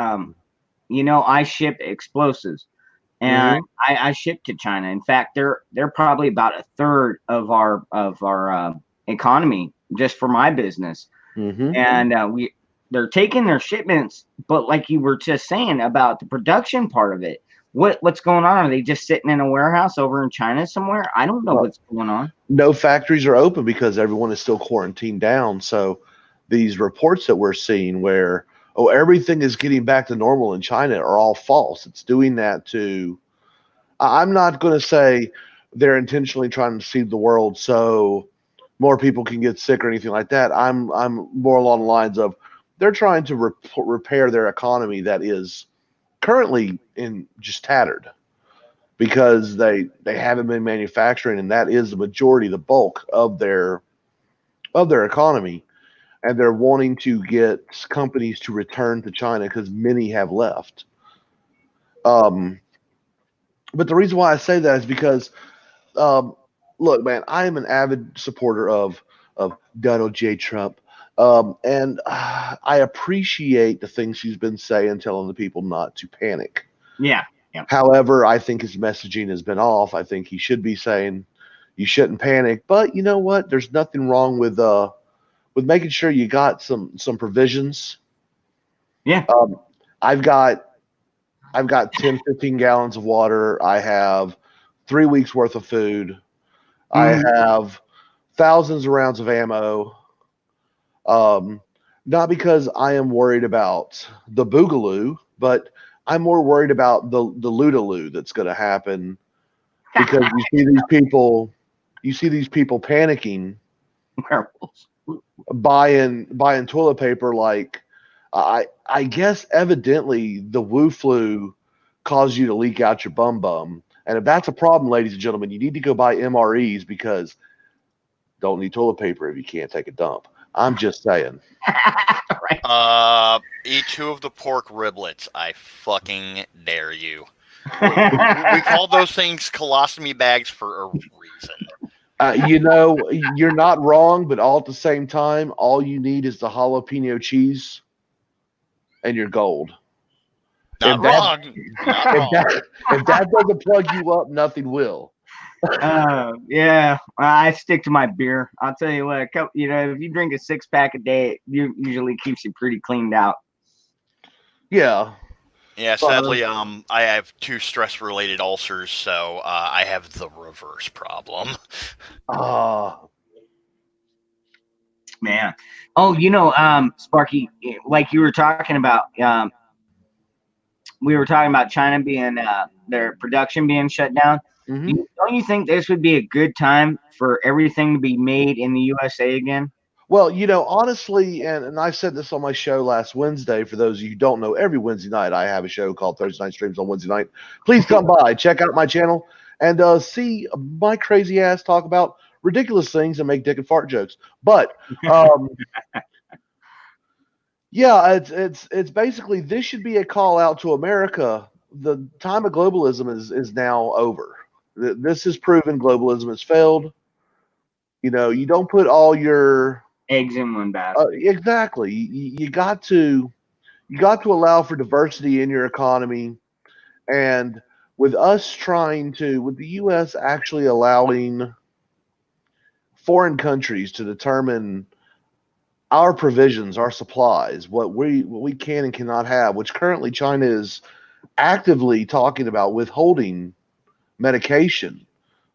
you know, I ship explosives, and I ship to China. In fact, they're probably about a third of our economy just for my business, and they're taking their shipments. But like you were just saying about the production part of it. What's going on? Are they just sitting in a warehouse over in China somewhere? I don't know what's going on. No factories are open because everyone is still quarantined down. So these reports that we're seeing where, oh, everything is getting back to normal in China are all false. It's doing that to, I'm not going to say they're intentionally trying to deceive the world so more people can get sick or anything like that. I'm more along the lines of they're trying to repair their economy that is currently in just tattered because they haven't been manufacturing, and that is the majority, the bulk of their economy, and they're wanting to get companies to return to China because many have left. But the reason why I say that is because look, man, I am an avid supporter of Donald J. Trump. And I appreciate the things he's been saying, telling the people not to panic. Yeah. However, I think his messaging has been off. I think he should be saying you shouldn't panic. But you know what? There's nothing wrong with making sure you got some provisions. Yeah. I've got 10, 15 gallons of water. I have 3 weeks worth of food. I have thousands of rounds of ammo. Not because I am worried about the boogaloo, but I'm more worried about the loodaloo that's going to happen because you see these people panicking, buying toilet paper. Like I guess evidently the Wu flu caused you to leak out your bum. And if that's a problem, ladies and gentlemen, you need to go buy MREs because don't need toilet paper if you can't take a dump. I'm just saying. Eat 2 of the pork riblets. I fucking dare you. We call those things colostomy bags for a reason. You know, you're not wrong, but all at the same time, all you need is the jalapeno cheese, and you're gold. Not wrong. If that doesn't plug you up, nothing will. Yeah, I stick to my beer. I'll tell you what, if you drink a 6-pack a day, it usually keeps you pretty cleaned out. Yeah. Yeah, sadly, I have 2 stress-related ulcers, so I have the reverse problem. Man. Oh, Sparky, like you were talking about, we were talking about China being their production being shut down. Mhm. Don't you think this would be a good time for everything to be made in the USA again? Well, honestly, and I said this on my show last Wednesday. For those of you who don't know, every Wednesday night I have a show called Thursday Night Streams on Wednesday night. Please come by, check out my channel, and see my crazy ass talk about ridiculous things and make dick and fart jokes. But yeah, it's basically, this should be a call out to America. The time of globalism is now over. This has proven globalism has failed. You don't put all your Eggs in one basket. exactly. You got to allow for diversity in your economy, and with the U.S. actually allowing foreign countries to determine our provisions, our supplies, what we can and cannot have, which currently China is actively talking about withholding medication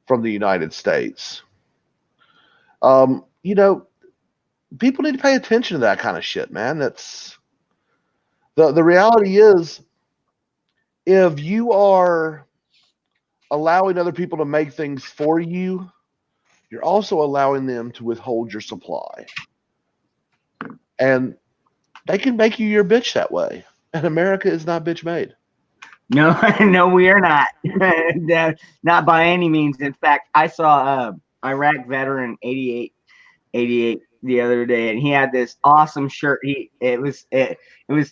from the United States. People need to pay attention to that kind of shit, man. That's the reality is, if you are allowing other people to make things for you, you're also allowing them to withhold your supply. And they can make you your bitch that way. And America is not bitch made. No, no, we are not. Not by any means. In fact, I saw Iraq veteran 88 the other day, and he had this awesome shirt. It was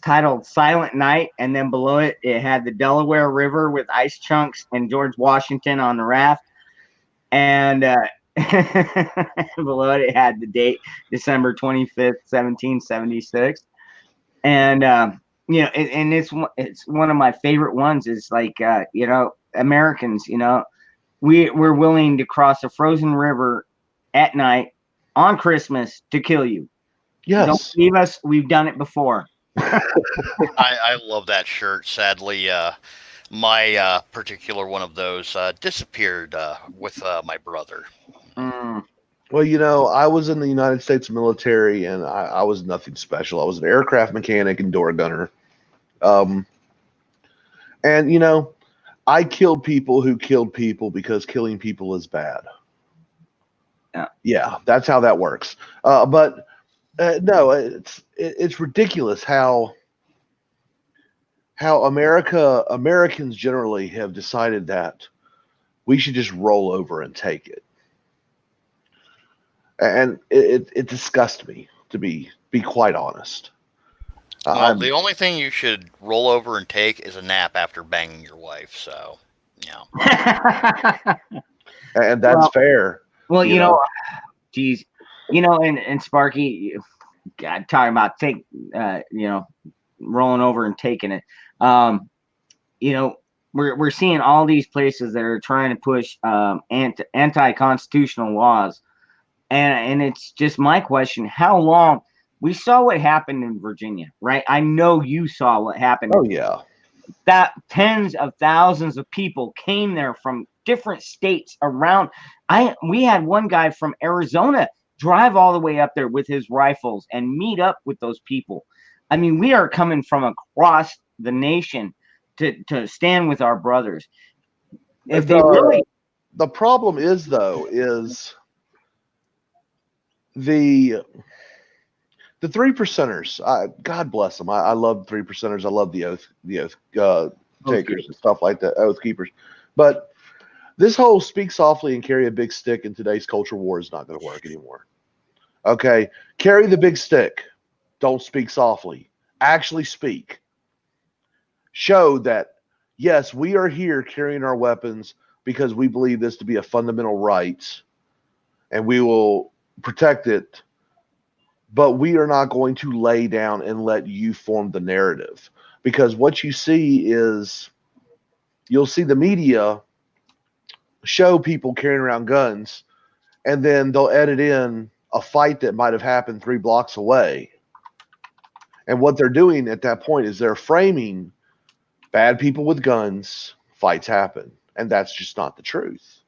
titled "Silent Night," and then below it had the Delaware River with ice chunks and George Washington on the raft, and below it had the date December 25th, 1776, and and it's one of my favorite ones. Is like Americans, we're willing to cross a frozen river at night on Christmas to kill you. Yes. Don't believe us. We've done it before. I love that shirt. Sadly, my particular one of those disappeared with my brother. Well, I was in the United States military, and I was nothing special. I was an aircraft mechanic and door gunner. And I killed people who killed people because killing people is bad. Yeah, that's how that works. But no, it's ridiculous how Americans generally have decided that we should just roll over and take it. And it disgusts me, to be quite honest. Well, the only thing you should roll over and take is a nap after banging your wife. So, and that's fair. Well, geez, and Sparky, God, talking about rolling over and taking it. We're seeing all these places that are trying to push anti-constitutional laws, and it's just my question: how long? We saw what happened in Virginia, right? I know you saw what happened. Oh yeah, that tens of thousands of people came there from different states around. We had one guy from Arizona drive all the way up there with his rifles and meet up with those people. I mean, we are coming from across the nation to stand with our brothers. If they really, the problem is the 3%ers. God bless them. I love 3%ers. I love the oath takers and stuff like that, oath keepers. But this whole speak softly and carry a big stick in today's culture war is not going to work anymore. Okay, carry the big stick. Don't speak softly. Actually speak. Show that, yes, we are here carrying our weapons because we believe this to be a fundamental right, and we will protect it. But we are not going to lay down and let you form the narrative, because what you see is, you'll see the media show people carrying around guns, and then they'll edit in a fight that might have happened 3 blocks away. And what they're doing at that point is they're framing bad people with guns, fights happen, and that's just not the truth.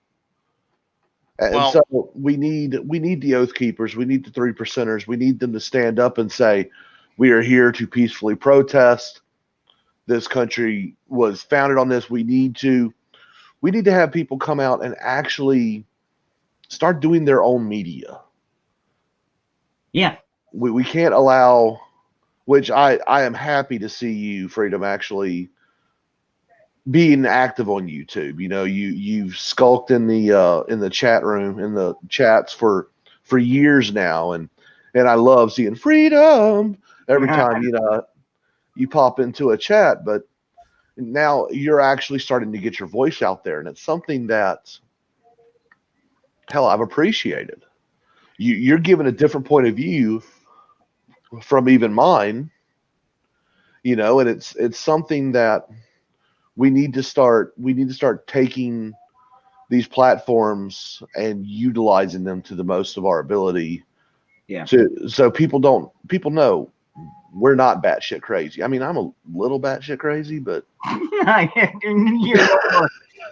And Well- so we need the Oath Keepers, we need the 3%ers, we need them to stand up and say, we are here to peacefully protest. This country was founded on this. We need to have people come out and actually start doing their own media. Yeah. We can't allow, which I am happy to see you, Freedom, actually being active on YouTube. You know, you've skulked in the chat room, in the chats for years now, and I love seeing Freedom every time you pop into a chat. But now you're actually starting to get your voice out there, and it's something that, hell, I've appreciated. You're giving a different point of view from even mine, you know, and it's something that we need to start taking these platforms and utilizing them to the most of our ability. Yeah. So people know we're not batshit crazy. I mean, I'm a little batshit crazy, but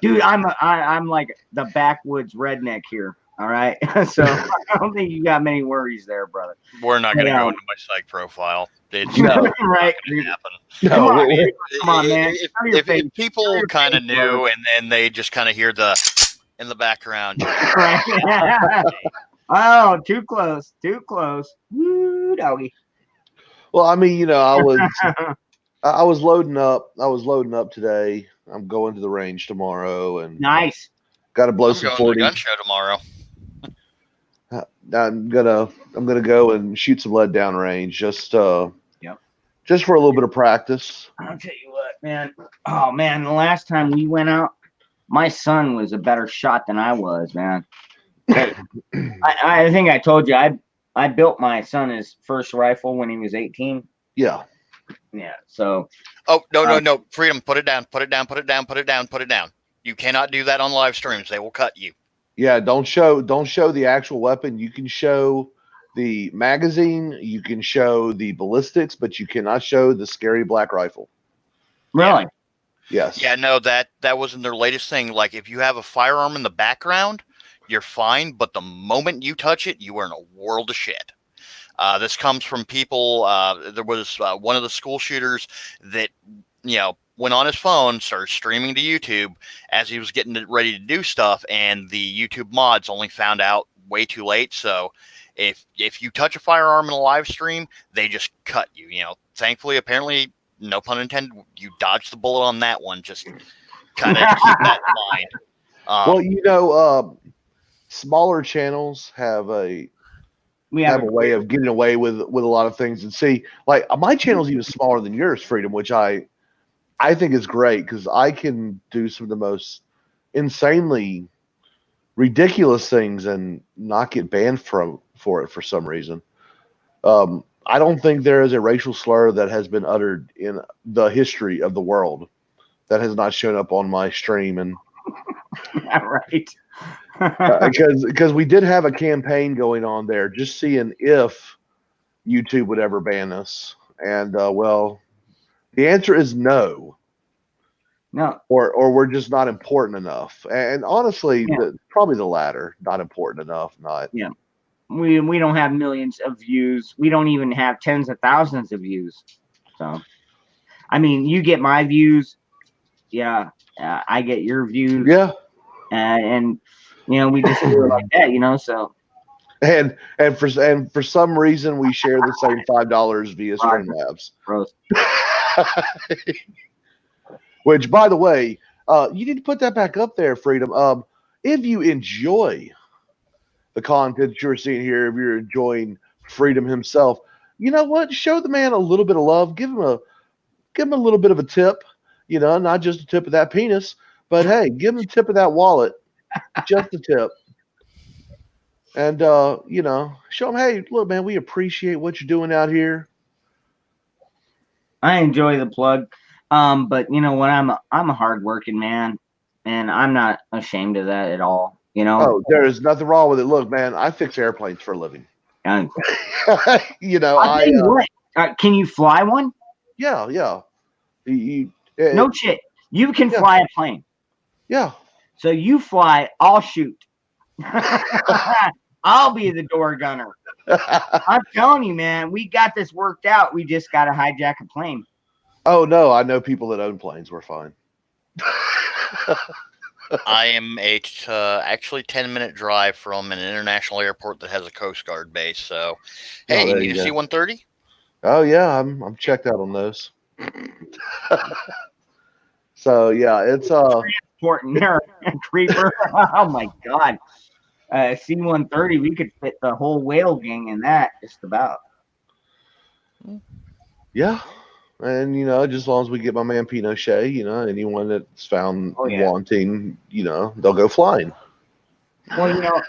dude, I'm like the backwoods redneck here. All right, so I don't think you got many worries there, brother. We're not going to Yeah. go into my psych profile. It's No. not Right. going to happen. no, Come on, we're- dude. Come on, man. If, Show your if, face. if people Show your kind of face, knew brother. and then they just kind of hear the in the background, Right. Oh, too close. Woo, doggy. well, I mean, you know, I was loading up today. I'm going to the range tomorrow, and Nice. got to blow I'm some going to the 40. gun show tomorrow. I'm gonna go and shoot some lead down range, just for a little bit of practice. I'll tell you what, man. Oh man, the last time we went out, my son was a better shot than I was, man. I think I told you I built my son his first rifle when he was 18. Yeah, Yeah, so Oh, no. Freedom, put it down. You cannot do that on live streams. They will cut you. yeah. Don't show the actual weapon. You can show the magazine, you can show the ballistics, but you cannot show the scary black rifle. really, Yes. Yeah, no, that wasn't their latest thing. Like, if you have a firearm in the background, you're fine. But the moment you touch it, you are in a world of shit. This comes from people. There was one of the school shooters that, went on his phone, started streaming to YouTube as he was getting ready to do stuff, and the YouTube mods only found out way too late. So if you touch a firearm in a live stream, they just cut you. Thankfully, apparently, no pun intended, you dodged the bullet on that one. Just kind of keep that in mind. Well, smaller channels have a we have way of getting away with a lot of things. And see, like my channel's even smaller than yours, Freedom, which I think is great because I can do some of the most insanely ridiculous things and not get banned for it for some reason. I don't think there is a racial slur that has been uttered in the history of the world that has not shown up on my stream, and right. because we did have a campaign going on there, just seeing if YouTube would ever ban us, and well, the answer is no. No, Or we're just not important enough. And honestly, Yeah. probably the latter, not important enough. Not. we don't have millions of views. We don't even have tens of thousands of views. So, I mean, you get my views. Yeah, I get your views. Yeah. And we just do it like that. So And for some reason we share the same $5 via Streamlabs. gross. Which, by the way, you need to put that back up there, Freedom. If you enjoy the content you're seeing here, if you're enjoying Freedom himself, you know what? Show the man a little bit of love. Give him a little bit of a tip. Not just a tip of that penis, but hey, give him a tip of that wallet. Just a tip. And show him, hey, look, man, we appreciate what you're doing out here. I enjoy the plug. But you know what? I'm a hardworking man, and I'm not ashamed of that at all. You know, Oh, there is nothing wrong with it. Look, man, I fix airplanes for a living. And You know, I'll tell you what. Can you fly one? yeah. No shit. You can Yeah. fly a plane. Yeah. So you fly, I'll shoot. I'll be the door gunner. I'm telling you, man, we got this worked out. We just got to hijack a plane. Oh no, I know people that own planes. We're fine. I am actually 10-minute drive from an international airport that has a Coast Guard base. So, hey, you there need you a go. C-130? Oh yeah, I'm checked out on those. So yeah, it's Important there, creeper. Oh my god. C-130, we could fit the whole whale gang in that, just about. yeah. And you know, just as long as we get my man Pinochet, you know, anyone that's found wanting, you know, they'll go flying. Well, you know,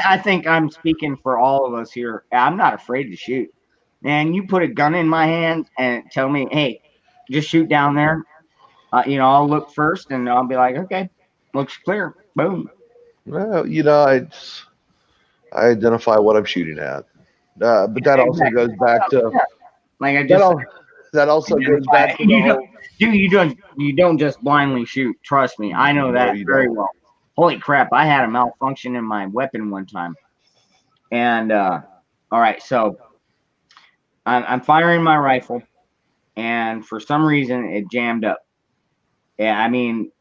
I think I'm speaking for all of us here. I'm not afraid to shoot. Man, you put a gun in my hand and tell me, hey, just shoot down there. You know, I'll look first and I'll be like, okay, looks clear. Boom. Well, you know, I identify what I'm shooting at. But that also goes back to like I just that also goes back to the whole. Dude, you don't just blindly shoot. Trust me, I know that very well. Holy crap, I had a malfunction in my weapon one time. And all right, so I'm firing my rifle, and for some reason it jammed up. Yeah, I mean,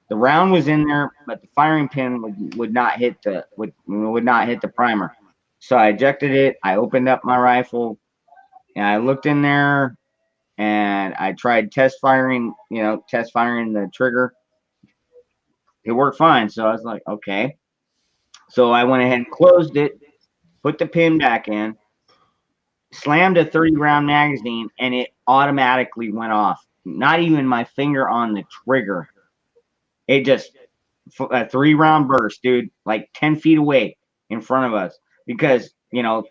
the round was in there, but the firing pin would not hit the primer. So I ejected it. I opened up my rifle, and I looked in there, and I tried test firing the trigger. It worked fine. So I was like, okay. So I went ahead and closed it, put the pin back in, slammed a 30-round magazine, and it automatically went off. Not even my finger on the trigger. It just a 3-round burst, dude, like 10 feet away in front of us. Because, you know,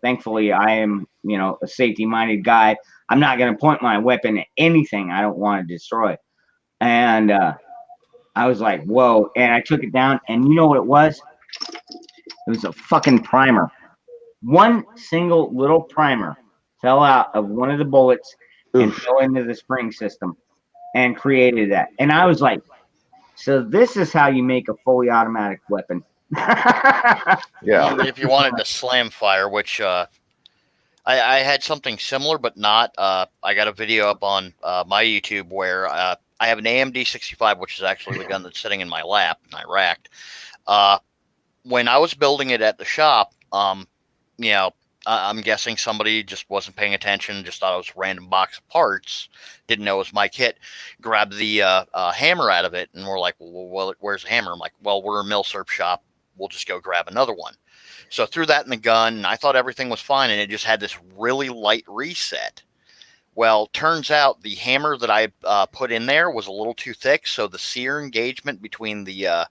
thankfully I am, you know, a safety-minded guy. I'm not going to point my weapon at anything I don't want to destroy. And I was like, whoa. And I took it down, and you know what it was? It was a fucking primer. One single little primer fell out of one of the bullets and fell into the spring system and created that. And I was like, so this is how you make a fully automatic weapon. Yeah. If you wanted to slam fire, which I had something similar, but not. I got a video up on my YouTube where I have an AMD 65, which is actually the gun that's sitting in my lap, and I racked. When I was building it at the shop, you know, I'm guessing somebody just wasn't paying attention, just thought it was a random box of parts, didn't know it was my kit, grabbed the hammer out of it, and we're like, well, where's the hammer? I'm like, well, we're a Milsurp shop. We'll just go grab another one. So I threw that in the gun, and I thought everything was fine, and it just had this really light reset. Well, turns out the hammer that I put in there was a little too thick, so the sear engagement between the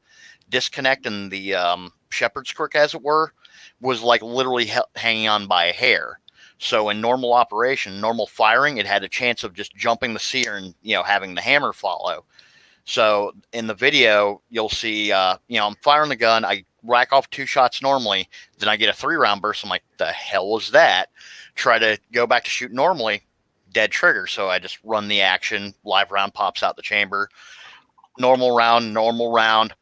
disconnect and the shepherd's crook, as it were, was like literally hanging on by a hair. So in normal operation, normal firing, it had a chance of just jumping the sear and, you know, having the hammer follow. So in the video, you'll see, you know, I'm firing the gun. I rack off 2 shots normally. Then I get a 3-round burst. I'm like, the hell was that? Try to go back to shoot normally, dead trigger. So I just run the action. Live round pops out the chamber. Normal round,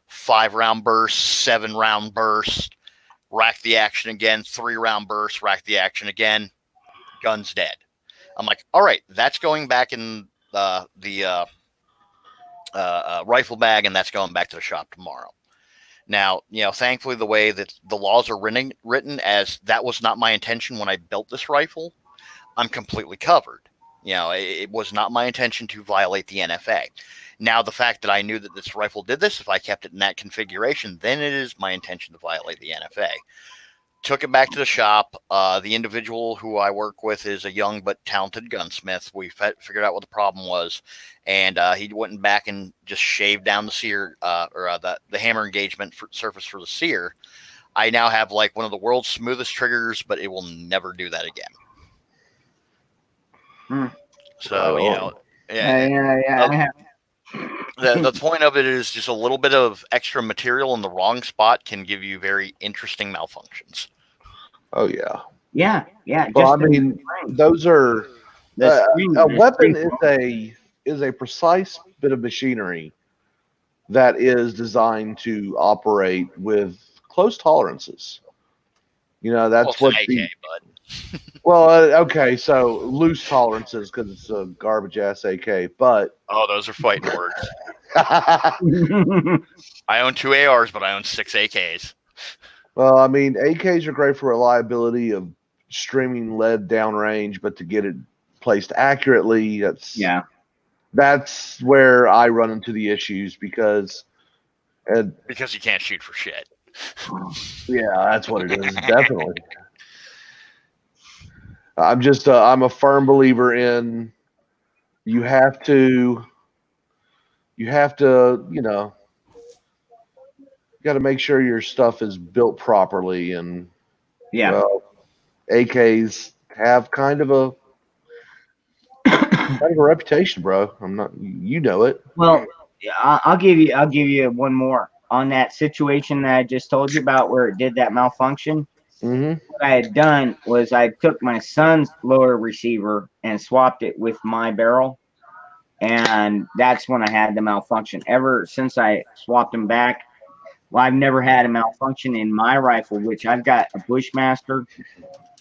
5-round burst, 7-round burst. Rack the action again, 3-round burst, rack the action again, gun's dead. I'm like, all right, that's going back in the rifle bag, and that's going back to the shop tomorrow. Now, you know, thankfully, the way that the laws are written as that was not my intention when I built this rifle, I'm completely covered. You know, it was not my intention to violate the NFA. Now, the fact that I knew that this rifle did this, if I kept it in that configuration, then it is my intention to violate the NFA. Took it back to the shop. The individual who I work with is a young but talented gunsmith. We figured out what the problem was, and he went back and just shaved down the sear, the hammer engagement surface for the sear. I now have like one of the world's smoothest triggers, but it will never do that again. So, you know, yeah. The point of it is just a little bit of extra material in the wrong spot can give you very interesting malfunctions. Oh yeah. Yeah, yeah. Well, I the mean, spring. those are The spring, a the weapon spring- is a precise bit of machinery that is designed to operate with close tolerances. You know, Well, that's it's an what AK, the but well, okay, so loose tolerances because it's a garbage ass AK, but oh, those are fighting words. I own 2 ARs, but I own 6 AKs. well, I mean, AKs are great for reliability of streaming lead downrange, but to get it placed accurately, yeah. that's where I run into the issues because, Because you can't shoot for shit. yeah, that's what it is, definitely. I'm a firm believer in you have to, you know, you got to make sure your stuff is built properly, and Yeah. well, AKs have kind of a reputation, bro. I'm not, you know it. Well, yeah, I'll give you one more on that situation that I just told you about where it did that malfunction. Hmm. What I had done was I took my son's lower receiver and swapped it with my barrel, and that's when I had the malfunction. Ever since I swapped them back, well, I've never had a malfunction in my rifle, which I've got a Bushmaster.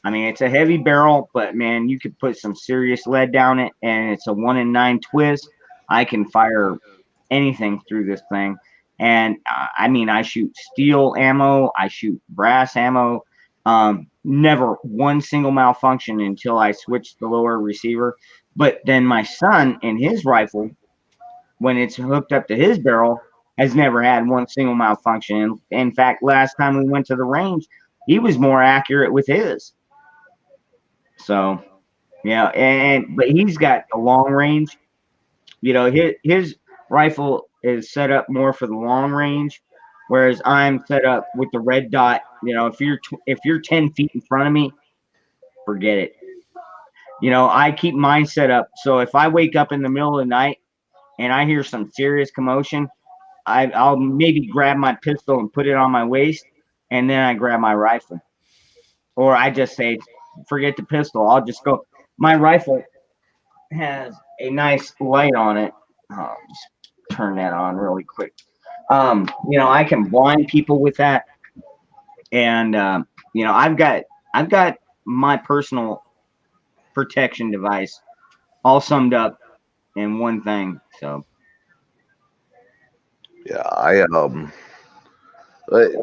I mean, it's a heavy barrel, but man, you could put some serious lead down it, and it's a 1 in 9 twist. I can fire anything through this thing. And I mean, I shoot steel ammo, I shoot brass ammo. Never one single malfunction until I switched the lower receiver. But then my son and his rifle, when it's hooked up to his barrel, has never had one single malfunction. In fact, last time we went to the range, he was more accurate with his. So, yeah, and but he's got a long range. You know, his rifle is set up more for the long range, whereas I'm set up with the red dot. You know, if you're 10 feet in front of me, forget it. You know, I keep mine set up so if I wake up in the middle of the night and I hear some serious commotion, I'll maybe grab my pistol and put it on my waist, and then I grab my rifle, or I just say, forget the pistol. I'll just go. My rifle has a nice light on it. Just turn that on really quick. You know, I can blind people with that, and you know, I've got my personal protection device all summed up in one thing. So Yeah,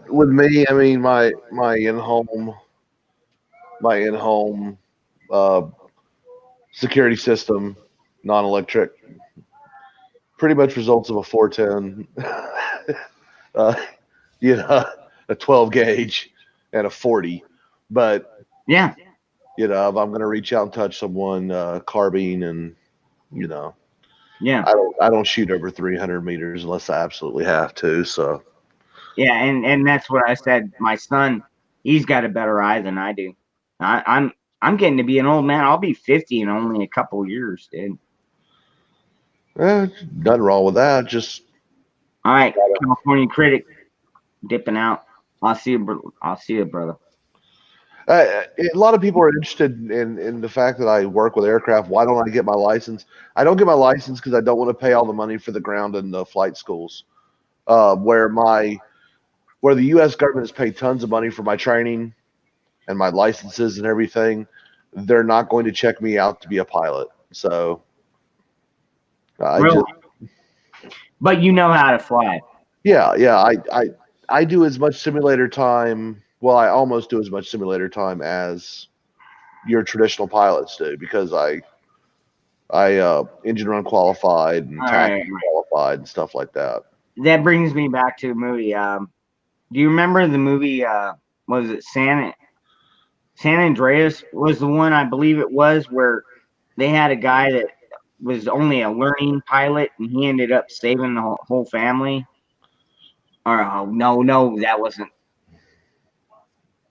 with me, I mean, my in home uh, security system, non electric, pretty much results of a 410, uh, you know, a 12 gauge and a 40. But yeah, you know, if I'm going to reach out and touch someone, carbine, and you know, yeah, I don't shoot over 300 meters unless I absolutely have to. So yeah, and that's what I said. My son, he's got a better eye than I do. I'm getting to be an old man. I'll be 50 in only a couple years, dude. nothing wrong with that. Just All right, California Critic, dipping out. I'll see you. I'll see you, brother. a lot of people are interested in the fact that I work with aircraft. Why don't I get my license? I don't get my license because I don't want to pay all the money for the ground and the flight schools. Where the U.S. government has paid tons of money for my training and my licenses and everything, they're not going to check me out to be a pilot. So Really? But you know how to fly. yeah, I do as much simulator time. Well, I almost do as much simulator time as your traditional pilots do because I engine run qualified and All tax right. qualified and stuff like that. That brings me back to a movie. Do you remember the movie? Was it San Andreas? Was the one I believe it was where they had a guy that was only a learning pilot and he ended up saving the whole family. Or oh, no, that wasn't.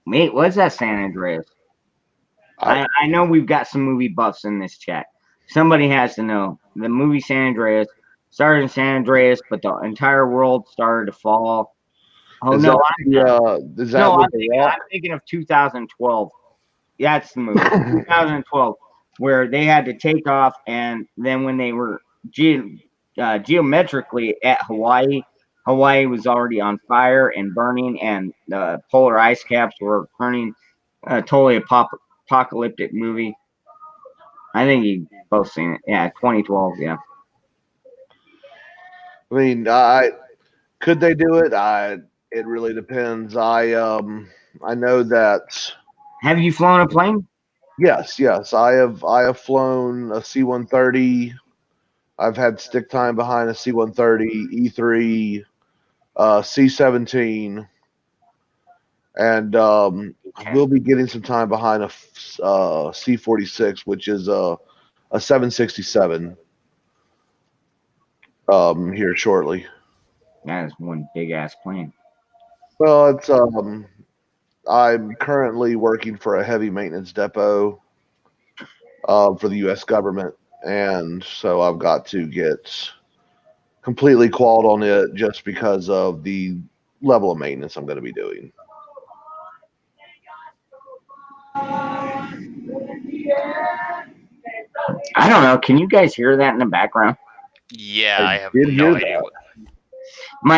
Wait, was that San Andreas? I know we've got some movie buffs in this chat. Somebody has to know the movie San Andreas. Started in San Andreas, but the entire world started to fall. Oh Is no, is that with The Rock? I'm thinking of 2012. That's the movie, 2012, where they had to take off, and then when they were geometrically at Hawaii, Hawaii was already on fire and burning, and the polar ice caps were burning. Totally apocalyptic movie. I think you both seen it. Yeah, 2012. Yeah. I mean, could they do it? It really depends. I know that. Have you flown a plane? Yes, I have flown a C-130. I've had stick time behind a C-130, E3, C-17, and we'll be getting some time behind a C-46, which is a 767 here shortly. That is one big ass plane. Well, it's I'm currently working for a heavy maintenance depot for the U.S. government, and so I've got to get completely qualled on it just because of the level of maintenance I'm going to be doing. I don't know. Can you guys hear that in the background? Yeah, I I have did no hear idea. that.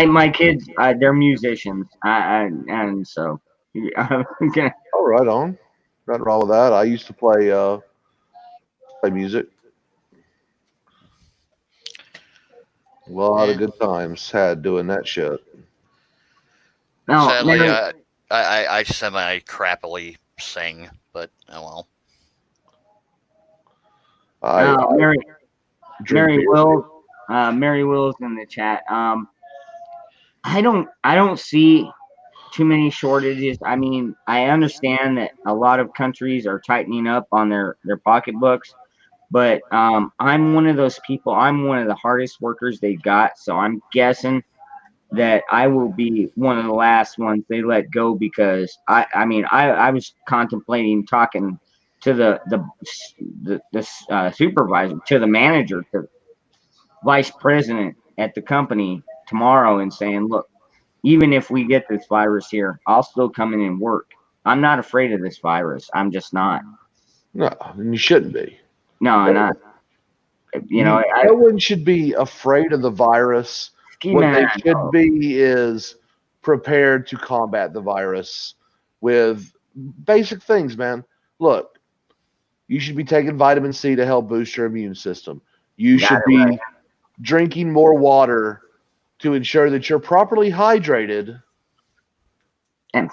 My kids, they're musicians, and so okay. Oh, right on. Nothing wrong with that. I used to play music. A lot of Yeah. good times had doing that shit. No, Sadly, Mary, I semi crappily sing, but oh well. I Mary, drink beer. Mary Will's in the chat. I don't see too many shortages. I mean, I understand that a lot of countries are tightening up on their pocketbooks, but I'm one of those people. I'm one of the hardest workers they got, so I'm guessing that I will be one of the last ones they let go, because I mean I was contemplating talking to the supervisor, to the manager, to vice president at the company tomorrow, and saying, look, even if we get this virus here, I'll still come in and work. I'm not afraid of this virus. I'm just not. No, and you shouldn't be. No, and I, No one should be afraid of the virus. What they should be is prepared to combat the virus with basic things, man. Look, you should be taking vitamin C to help boost your immune system. You should be drinking more water to ensure that you're properly hydrated. And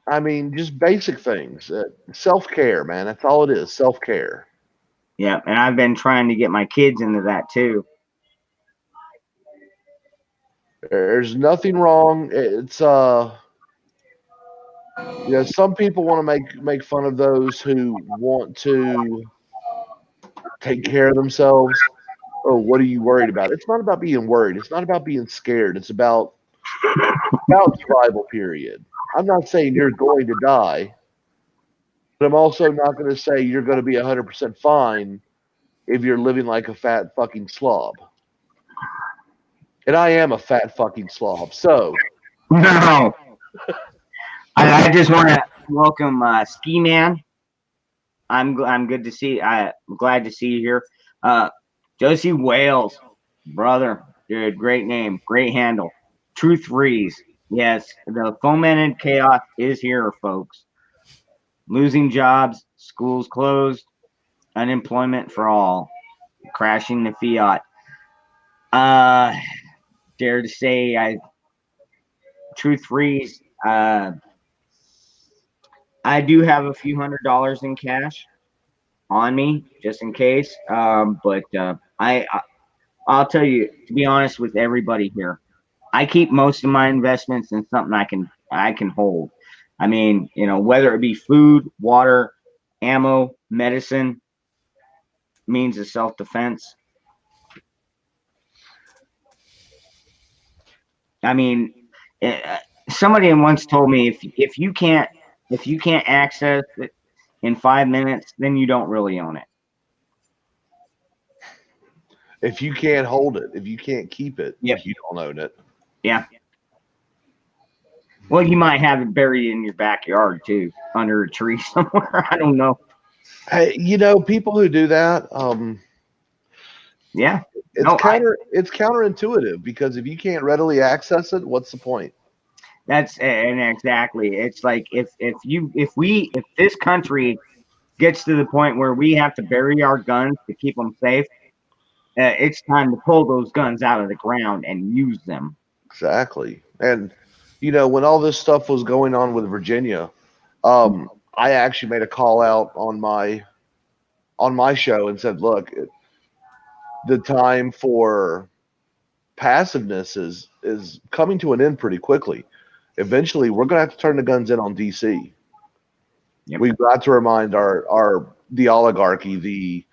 I mean, just basic things. Self-care, man. That's all it is, self-care. Yeah, and I've been trying to get my kids into that too. There's nothing wrong. It's some people want to make fun of those who want to take care of themselves. Oh, what are you worried about? It's not about being worried. It's not about being scared. It's about survival period. I'm not saying you're going to die, but I'm also not going to say you're going to be 100% fine if you're living like a fat fucking slob. And I am a fat fucking slob. So no, I just want to welcome Ski Man. I'm good to see. I'm glad to see you here. Josie Wales, brother, dude, great name, great handle. Truth Rees. Yes, the fomented chaos is here, folks. Losing jobs, schools closed, unemployment for all, crashing the fiat. Dare to say, Truth Rees. I do have a few $100s in cash on me, just in case. But I'll tell you, to be honest with everybody here, I keep most of my investments in something I can hold. I mean, whether it be food, water, ammo, medicine, means of self-defense. I mean, somebody once told me, if you can't access it in 5 minutes, then you don't really own it. If you can't hold it, if you can't keep it, Yep. you don't own it. Yeah. Well, you might have it buried in your backyard too, under a tree somewhere. I don't know. Hey, people who do that, Yeah. it's No, it's counterintuitive because if you can't readily access it, what's the point? and exactly. It's like if this country gets to the point where we have to bury our guns to keep them safe, it's time to pull those guns out of the ground and use them. Exactly. And when all this stuff was going on with Virginia, I actually made a call out on my show and said, look, the time for passiveness is coming to an end pretty quickly. Eventually, we're going to have to turn the guns in on DC. Yep. We've got to remind the oligarchy,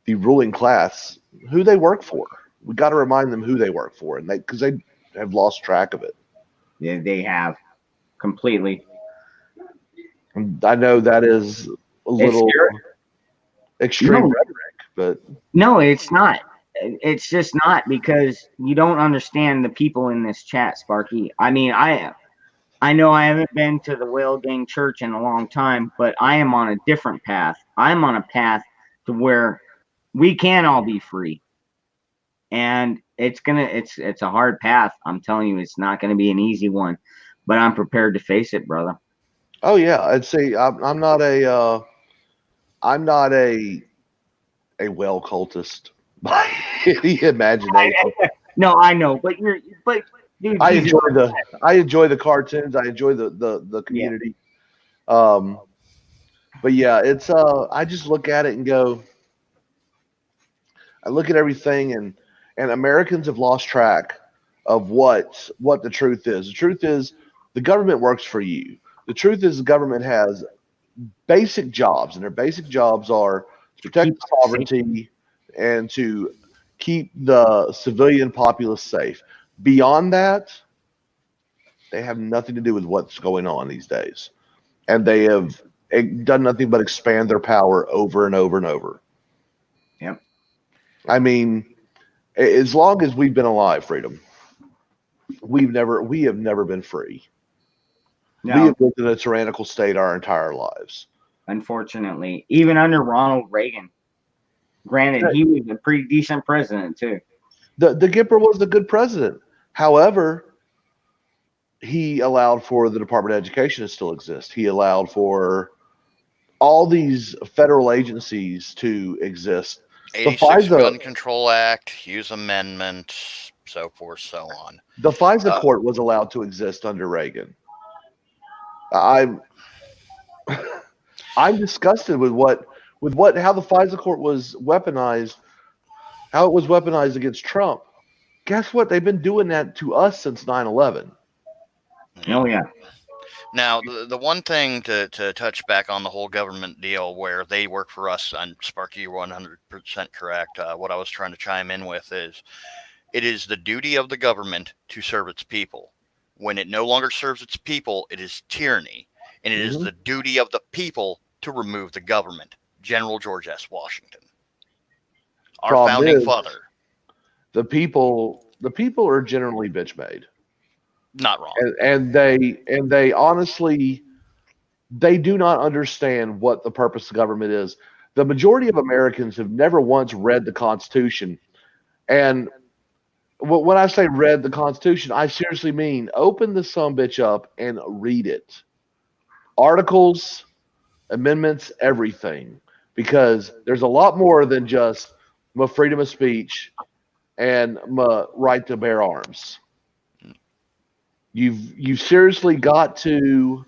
the ruling class, who they work for. We got to remind them who they work for, and because they have lost track of it. Yeah, they have completely. And I know that is a little extreme rhetoric, but no, it's not. It's just not, because you don't understand the people in this chat, Sparky. I mean, I know I haven't been to the Whale Gang Church in a long time, but I am on a different path. I'm on a path to where we can all be free. And it's a hard path. I'm telling you, it's not gonna be an easy one, but I'm prepared to face it, brother. Oh yeah, I'd say I'm not a whale cultist by any imagination. No, I know, but dude, I enjoy the cartoons. I enjoy the community. Yeah. But yeah, it's I just look at it and go. I look at everything, and Americans have lost track of what the truth is. The truth is the government works for you. The truth is the government has basic jobs, and their basic jobs are to protect sovereignty and to keep the civilian populace safe. Beyond that, they have nothing to do with what's going on these days. And they have done nothing but expand their power over and over and over. Yep. I mean, as long as we've been alive, Freedom, we have never been free. No. We have lived in a tyrannical state our entire lives. Unfortunately, even under Ronald Reagan. Granted, he was a pretty decent president too. The Gipper was a good president. However, he allowed for the Department of Education to still exist. He allowed for all these federal agencies to exist. 86 Gun Control Act, Hughes Amendment, so forth, so on. The FISA court was allowed to exist under Reagan. I'm disgusted with how the FISA court was weaponized, how it was weaponized against Trump. Guess what? They've been doing that to us since 9/11. Oh yeah. Now, the one thing to touch back on the whole government deal where they work for us, and Sparky, you're 100% correct. What I was trying to chime in with is it is the duty of the government to serve its people. When it no longer serves its people, it is tyranny. And it is the duty of the people to remove the government. General George S. Washington. Our founding father. The people are generally bitch made. Not wrong. And they honestly, they do not understand what the purpose of government is. The majority of Americans have never once read the Constitution. And when I say read the Constitution, I seriously mean open the sumbitch up and read it. Articles, amendments, everything. Because there's a lot more than just my freedom of speech and my right to bear arms. You've seriously got to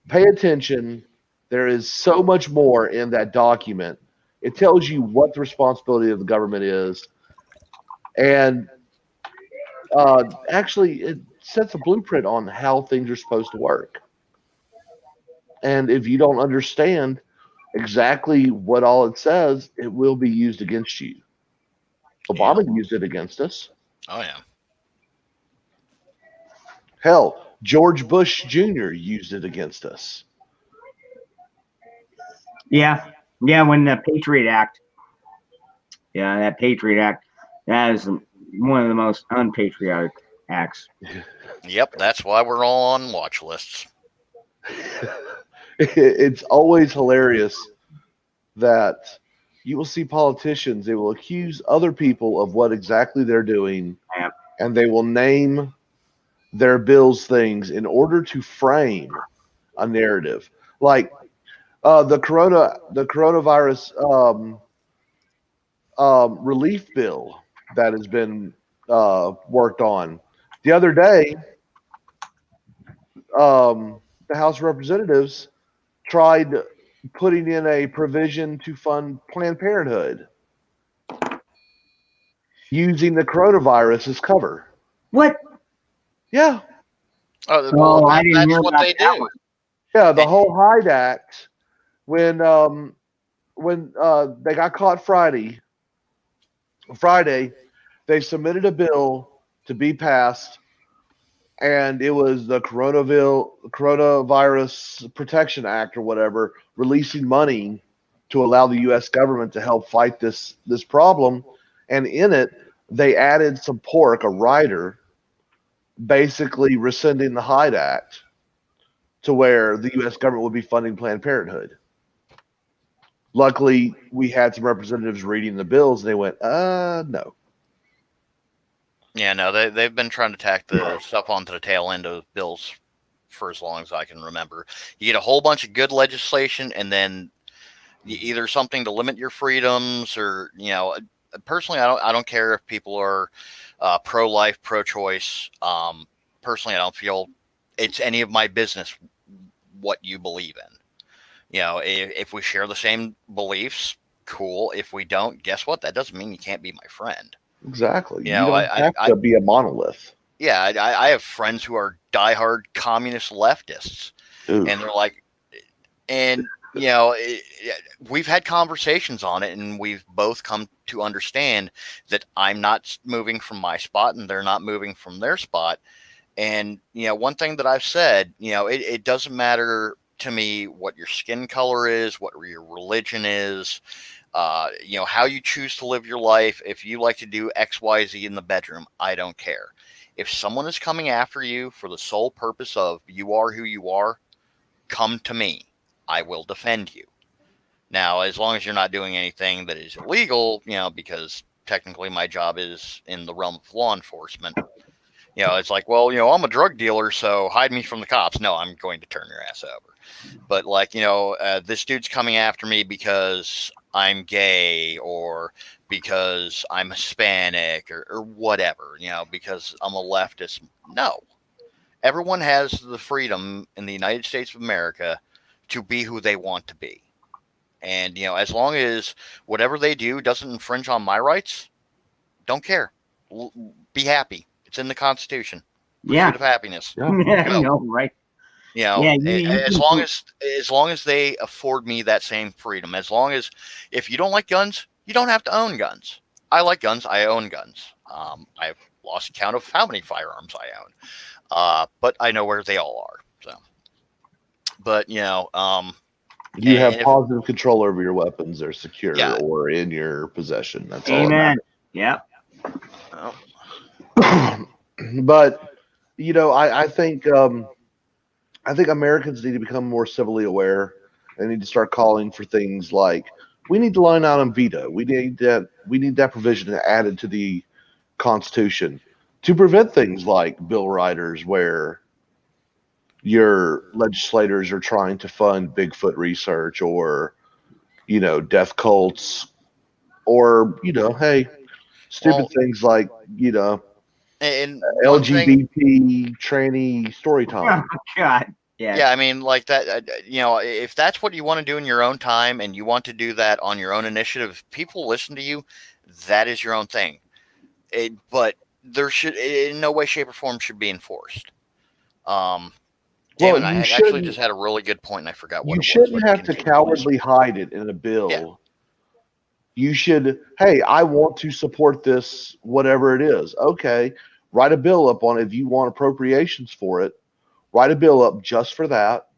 pay attention. There is so much more in that document. It tells you what the responsibility of the government is. And actually, it sets a blueprint on how things are supposed to work. And if you don't understand exactly what all it says, it will be used against you. Obama used it against us. Oh, yeah. Hell, George Bush Jr. used it against us. Yeah. Yeah, when the Patriot Act. Yeah, that Patriot Act. That is one of the most unpatriotic acts. Yep, that's why we're all on watch lists. It's always hilarious that you will see politicians, they will accuse other people of what exactly they're doing, Yep. and they will name their bills things in order to frame a narrative. Like the coronavirus relief bill that has been worked on. The other day, the House of Representatives tried putting in a provision to fund Planned Parenthood using the coronavirus as cover. What? Yeah, Well, I didn't that's hear what about they that do. one. yeah. The whole Hyde Act, when they got caught Friday, they submitted a bill to be passed, and it was the Coronavirus Protection Act or whatever, releasing money to allow the U.S. government to help fight this problem. And in it, they added some pork, a rider, basically rescinding the Hyde Act to where the U.S. government would be funding Planned Parenthood. Luckily, we had some representatives reading the bills, and they went, no. Yeah, no, they've been trying to tack the stuff onto the tail end of bills for as long as I can remember. You get a whole bunch of good legislation, and then either something to limit your freedoms, or personally, I don't care if people are pro-life, pro-choice. Personally, I don't feel it's any of my business what you believe in. If we share the same beliefs, cool. If we don't, guess what? That doesn't mean you can't be my friend. Exactly. You You know, don't have to be a monolith. Yeah, I have friends who are diehard communist leftists, Oof. and they're like, and we've had conversations on it, and we've both come to understand that I'm not moving from my spot, and they're not moving from their spot. And one thing that I've said, it doesn't matter to me what your skin color is, what your religion is, how you choose to live your life. If you like to do X, Y, Z in the bedroom, I don't care. If someone is coming after you for the sole purpose of you are who you are, come to me. I will defend you. Now, as long as you're not doing anything that is illegal, because technically my job is in the realm of law enforcement. It's like, well, I'm a drug dealer, so hide me from the cops. No, I'm going to turn your ass over. But this dude's coming after me because I'm gay, or because I'm Hispanic, or whatever, because I'm a leftist. No. Everyone has the freedom in the United States of America to be who they want to be. And, as long as whatever they do doesn't infringe on my rights, don't care. Be happy. It's in the Constitution. Pursuit of happiness. Yeah. I know, right? As long as they afford me that same freedom, as long as if you don't like guns, you don't have to own guns. I like guns. I own guns. I've lost count of how many firearms I own, but I know where they all are. So, but you have if- positive control over your weapons. They're secure Yeah. or in your possession. That's all. Amen. Yep. But I think Americans need to become more civilly aware. They need to start calling for things like, we need to line out on veto. We need that provision added to the Constitution to prevent things like bill riders, where your legislators are trying to fund Bigfoot research, or death cults, or hey, stupid things like and LGBT tranny story time. Oh, God. Yeah, I mean, like that. If that's what you want to do in your own time, and you want to do that on your own initiative, if people listen to you, that is your own thing. But there should, in no way, shape, or form, should be enforced. Damn it, I actually just had a really good point, and I forgot what it was. You shouldn't have to cowardly hide it in a bill. Yeah. You should, hey, I want to support this, whatever it is. Okay, write a bill up on it. If you want appropriations for it, write a bill up just for that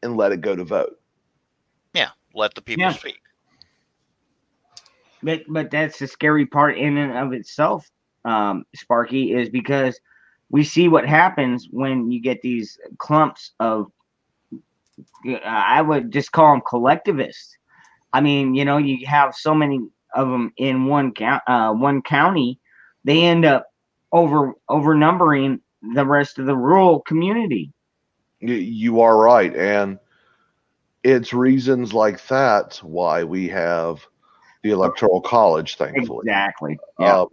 and let it go to vote. Yeah, let the people speak. but that's the scary part in and of itself, Sparky, is because we see what happens when you get these clumps of, I would just call them collectivists. I mean, you have so many of them in one county, they end up overnumbering the rest of the rural community. You are right, and it's reasons like that why we have the Electoral College, thankfully. Exactly. Yeah.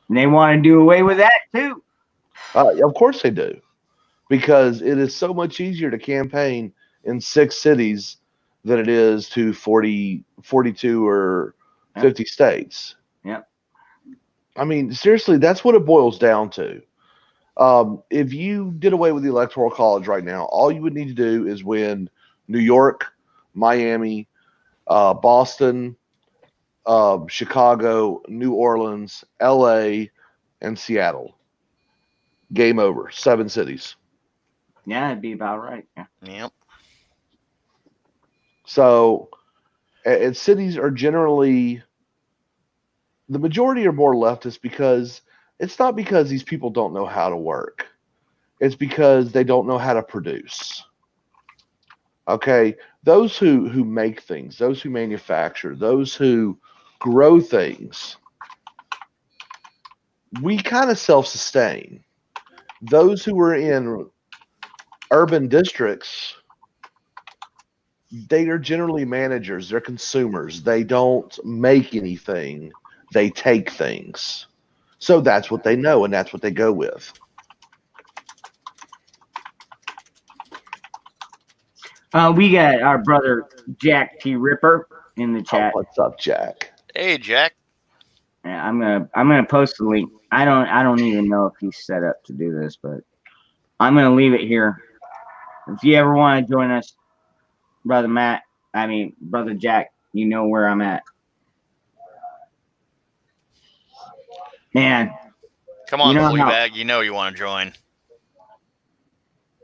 And they want to do away with that too. Of course they do, because it is so much easier to campaign in 6 cities than it is to 40, 42 or 50 states. Yep. I mean, seriously, that's what it boils down to. If you did away with the Electoral College right now, all you would need to do is win New York, Miami, Boston, Chicago, New Orleans, LA, and Seattle. Game over. 7 cities. Yeah, it'd be about right. Yeah. Yep. So, and cities are generally, the majority are more leftist because it's not because these people don't know how to work. It's because they don't know how to produce. Okay, those who make things, those who manufacture, those who grow things, we kind of self-sustain. Those who are in urban districts, they are generally managers, they're consumers. They don't make anything, they take things. So that's what they know, and that's what they go with. We got our brother Jack T. Ripper in the chat. Oh, what's up, Jack? Hey, Jack. Yeah, I'm gonna post the link. I don't even know if he's set up to do this, but I'm gonna leave it here. If you ever want to join us, brother Jack, you know where I'm at. Man, come on, Fleabag. You know you want to join.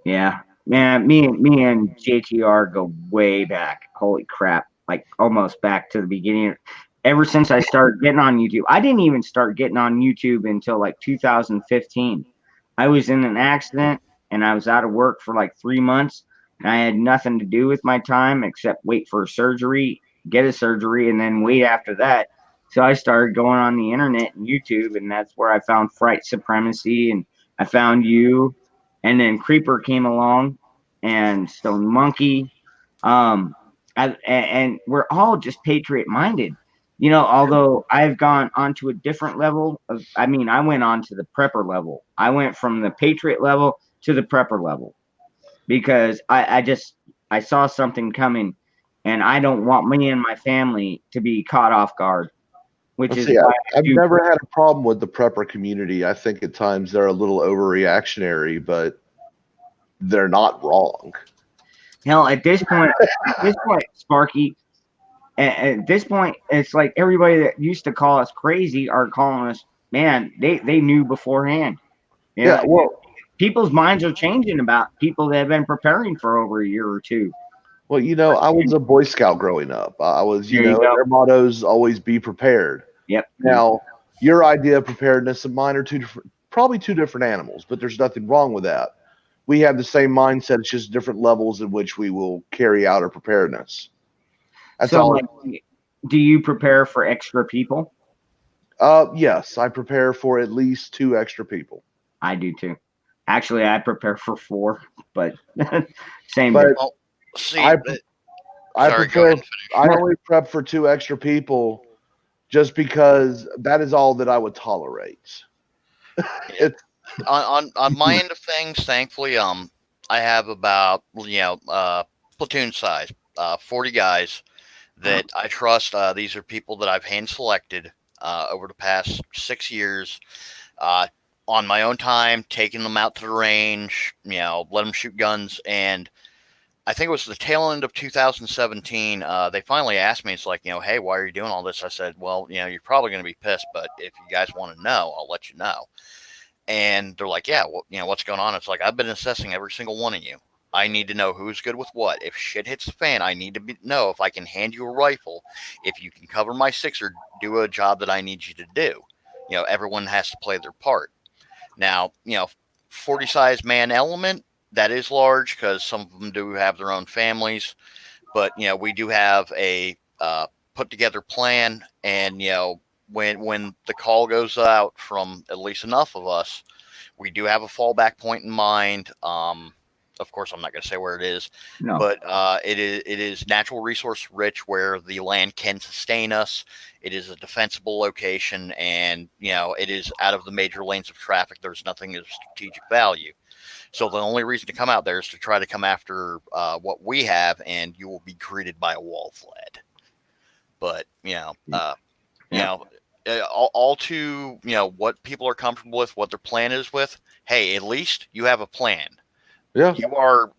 Yeah, man. Me and JTR go way back. Holy crap! Like almost back to the beginning. Ever since I started getting on YouTube, I didn't even start getting on YouTube until like 2015. I was in an accident and I was out of work for like 3 months, and I had nothing to do with my time except wait for surgery, get a surgery, and then wait after that. So I started going on the internet and YouTube, and that's where I found Fright Supremacy, and I found you, and then Creeper came along, and Stone Monkey, and we're all just patriot minded. Although I've gone onto a different level I went on to the prepper level. I went from the patriot level to the prepper level because I saw something coming, and I don't want me and my family to be caught off guard. I've never had a problem with the prepper community. I think at times they're a little overreactionary, but they're not wrong. Hell, at this point, Sparky, at this point, it's like everybody that used to call us crazy are calling us, man, they knew beforehand. Yeah, well, people's minds are changing about people that have been preparing for over a year or two. Well, I was a Boy Scout growing up. I was, their motto's always be prepared. Yep. Now, your idea of preparedness and mine are probably two different animals, but there's nothing wrong with that. We have the same mindset. It's just different levels in which we will carry out our preparedness. That's all. Do you prepare for extra people? Yes, I prepare for at least 2 extra people. I do too. Actually, I prepare for 4, but same. But see, I sorry, I only prep for 2 extra people just because that is all that I would tolerate. On my end of things, thankfully, I have about platoon size, 40 guys that I trust. These are people that I've hand selected over the past 6 years. On my own time, taking them out to the range, let them shoot guns. And I think it was the tail end of 2017. They finally asked me, it's like, hey, why are you doing all this? I said, well, you're probably going to be pissed, but if you guys want to know, I'll let you know. And they're like, yeah, well, what's going on? It's like, I've been assessing every single one of you. I need to know who's good with what. If shit hits the fan, I need to know if I can hand you a rifle, if you can cover my six or do a job that I need you to do. Everyone has to play their part. Now, 40 size man element, that is large because some of them do have their own families. But, we do have a put together plan. And, when the call goes out from at least enough of us, we do have a fallback point in mind. Of course, I'm not going to say where it is, No. but it is natural resource rich where the land can sustain us. It is a defensible location, and it is out of the major lanes of traffic. There's nothing of strategic value. So the only reason to come out there is to try to come after what we have, and you will be greeted by a wall of lead. But all to what people are comfortable with, what their plan is with. Hey, at least you have a plan. Yeah. You are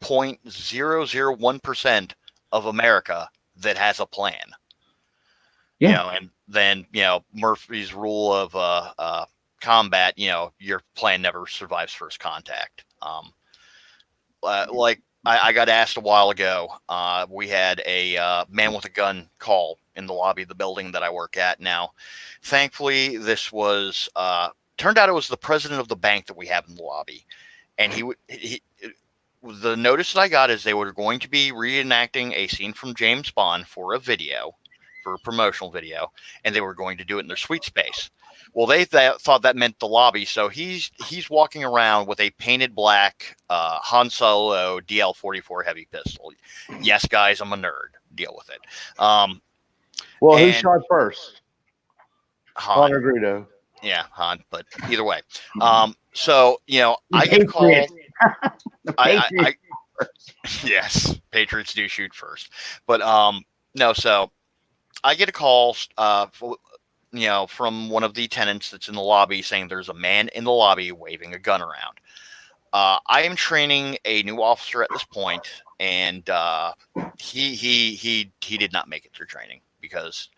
0.001% of America that has a plan. Yeah. And then Murphy's rule of combat. Your plan never survives first contact. Like I got asked a while ago. We had a man with a gun call in the lobby of the building that I work at now. Thankfully, this was turned out it was the president of the bank that we have in the lobby. And the notice that I got is they were going to be reenacting a scene from James Bond for a promotional video, and they were going to do it in their suite space. Well, they thought that meant the lobby, so he's walking around with a painted black Han Solo DL-44 heavy pistol. Yes, guys, I'm a nerd. Deal with it. Well, who shot first? Han or Greedo? Yeah, Han. But either way, so I get a call. Yes, Patriots do shoot first, but no. So I get a call, from one of the tenants that's in the lobby saying there's a man in the lobby waving a gun around. I am training a new officer at this point, and he did not make it through training because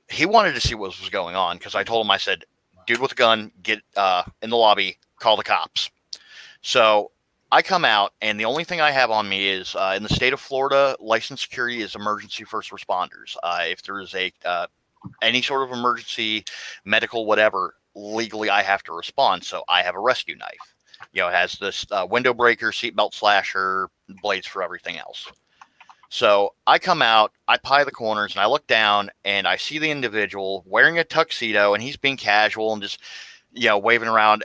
he wanted to see what was going on. Because I told him, I said, dude with a gun, get in the lobby, call the cops. So I come out, and the only thing I have on me is in the state of Florida, licensed security is emergency first responders. If there is any sort of emergency, medical, whatever, legally I have to respond. So I have a rescue knife. It has this window breaker, seatbelt slasher, blades for everything else. So I come out, I pie the corners, and I look down, and I see the individual wearing a tuxedo, and he's being casual and just, waving around.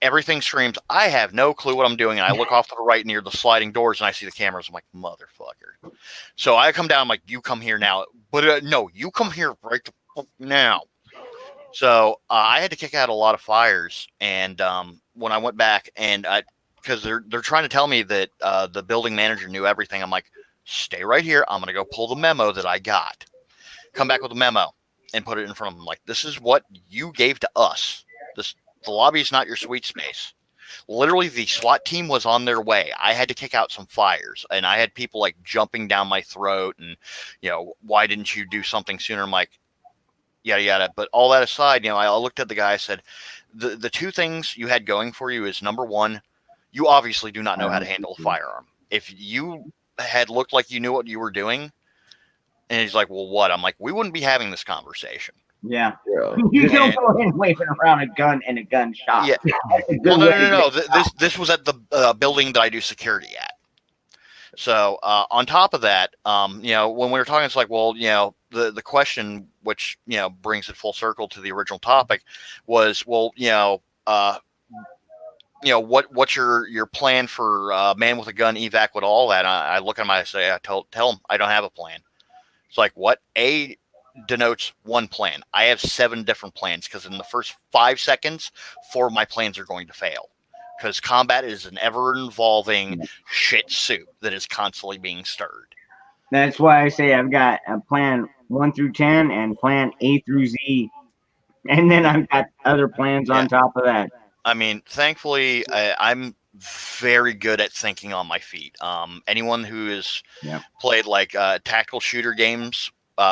Everything screams, I have no clue what I'm doing. And I look off to the right near the sliding doors, and I see the cameras. I'm like, motherfucker. So I come down, I'm like, you come here now. But no, you come here right now. So I had to kick out a lot of fires. And when I went back, and because they're trying to tell me that the building manager knew everything, I'm like, stay right here. I'm going to go pull the memo that I got. Come back with a memo and put it in front of them. Like, this is what you gave to us. The lobby is not your suite space. Literally, the SWAT team was on their way. I had to kick out some fires, and I had people like jumping down my throat and, why didn't you do something sooner? I'm like, yada, yada. But all that aside, I looked at the guy, I said, the two things you had going for you is, number one, you obviously do not know how to handle a firearm. If you had looked like you knew what you were doing, and he's like, well, what? I'm like, we wouldn't be having this conversation. Yeah. You don't go in waving around a gun in a gunshot. Yeah. Well, no. This was at the building that I do security at. So on top of that, when we were talking, it's like, well, the question, which brings it full circle to the original topic, was, well, what's your plan for man with a gun evac with all that? I look at him, I say, I tell him I don't have a plan. It's like, what? A denotes one plan. I have 7 different plans because in the first 5 seconds, 4 of my plans are going to fail. Because combat is an ever-evolving shit soup that is constantly being stirred. That's why I say I've got a plan 1 through 10 and plan A through Z. And then I've got other plans on top of that. I mean, thankfully, I'm very good at thinking on my feet. Anyone who has played like tactical shooter games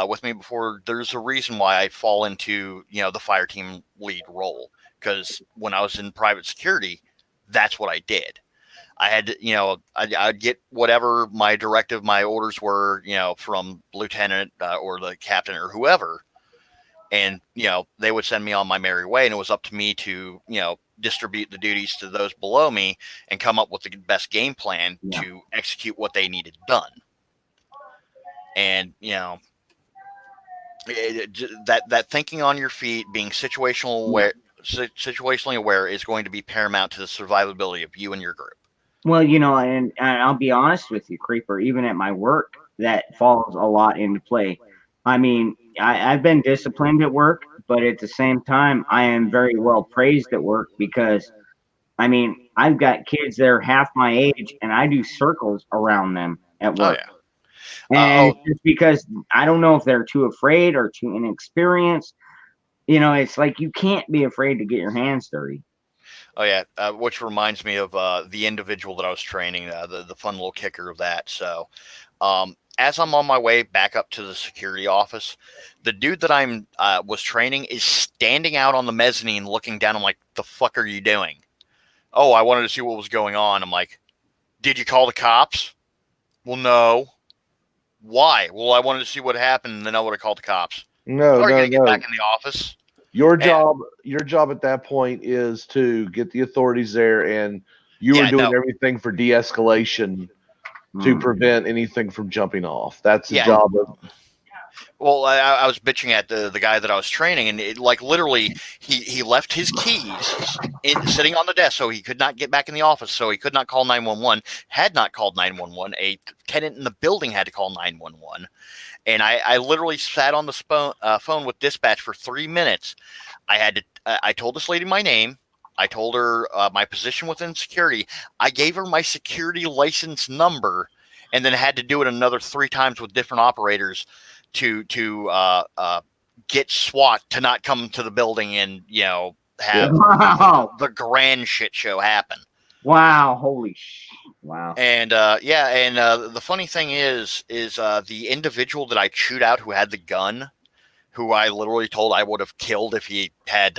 with me before, there's a reason why I fall into, the fire team lead role. Because when I was in private security, that's what I did. I had to, I'd get whatever my directive, my orders were, from lieutenant or the captain or whoever. And, they would send me on my merry way, and it was up to me to, distribute the duties to those below me and come up with the best game plan to execute what they needed done. And, that thinking on your feet, being situationally aware is going to be paramount to the survivability of you and your group. Well, and I'll be honest with you, Creeper, even at my work, that falls a lot into play. I mean, I've been disciplined at work, but at the same time, I am very well praised at work because, I mean, I've got kids that are half my age, and I do circles around them at work. Oh, yeah. And just because I don't know if they're too afraid or too inexperienced, it's like you can't be afraid to get your hands dirty. Oh, yeah, which reminds me of the individual that I was training, the fun little kicker of that. So as I'm on my way back up to the security office, the dude that I'm was training is standing out on the mezzanine looking down. I'm like, the fuck are you doing? Oh, I wanted to see what was going on. I'm like, did you call the cops? Well, no. Why? Well, I wanted to see what happened, and then I would have called the cops. No, Are you no, going to get no. back in the office? Your job at that point is to get the authorities there, and you are doing everything for de-escalation to prevent anything from jumping off. That's the job of. Well, I was bitching at the guy that I was training, and literally he left his keys sitting on the desk, so he could not get back in the office, so he could not call 911. Had not called 911. A tenant in the building had to call 911. And I literally sat on the phone with dispatch for 3 minutes. I told this lady my name. I told her my position within security. I gave her my security license number, and then had to do it another 3 times with different operators to get SWAT to not come to the building and have the grand shit show happen. Wow! Holy shit! Wow. And the funny thing is the individual that I chewed out who had the gun, who I literally told I would have killed if he had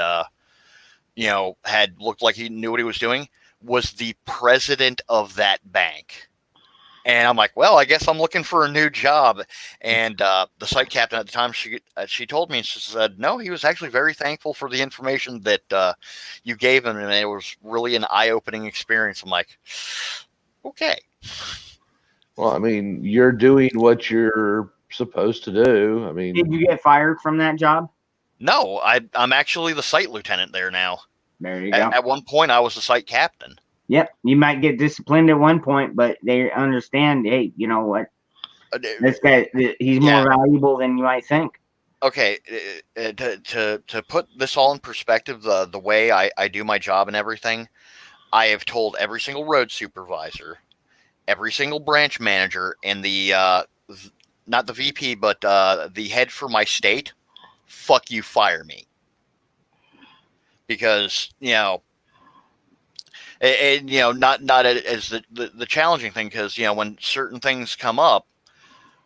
had looked like he knew what he was doing, was the president of that bank. And I'm like, well, I guess I'm looking for a new job. And the site captain at the time, she told me, she said, no, he was actually very thankful for the information that you gave him, and it was really an eye-opening experience. I'm like, okay. Well, I mean, you're doing what you're supposed to do. I mean, did you get fired from that job? No, I'm actually the site lieutenant there now. There you go. At one point, I was the site captain. Yep, you might get disciplined at one point, but they understand. Hey, you know what? This guy, he's more valuable than you might think. Okay, to put this all in perspective, the way I do my job and everything, I have told every single road supervisor, every single branch manager, and the not the VP, but the head for my state, fuck you, fire me. Because not as the challenging thing, because when certain things come up,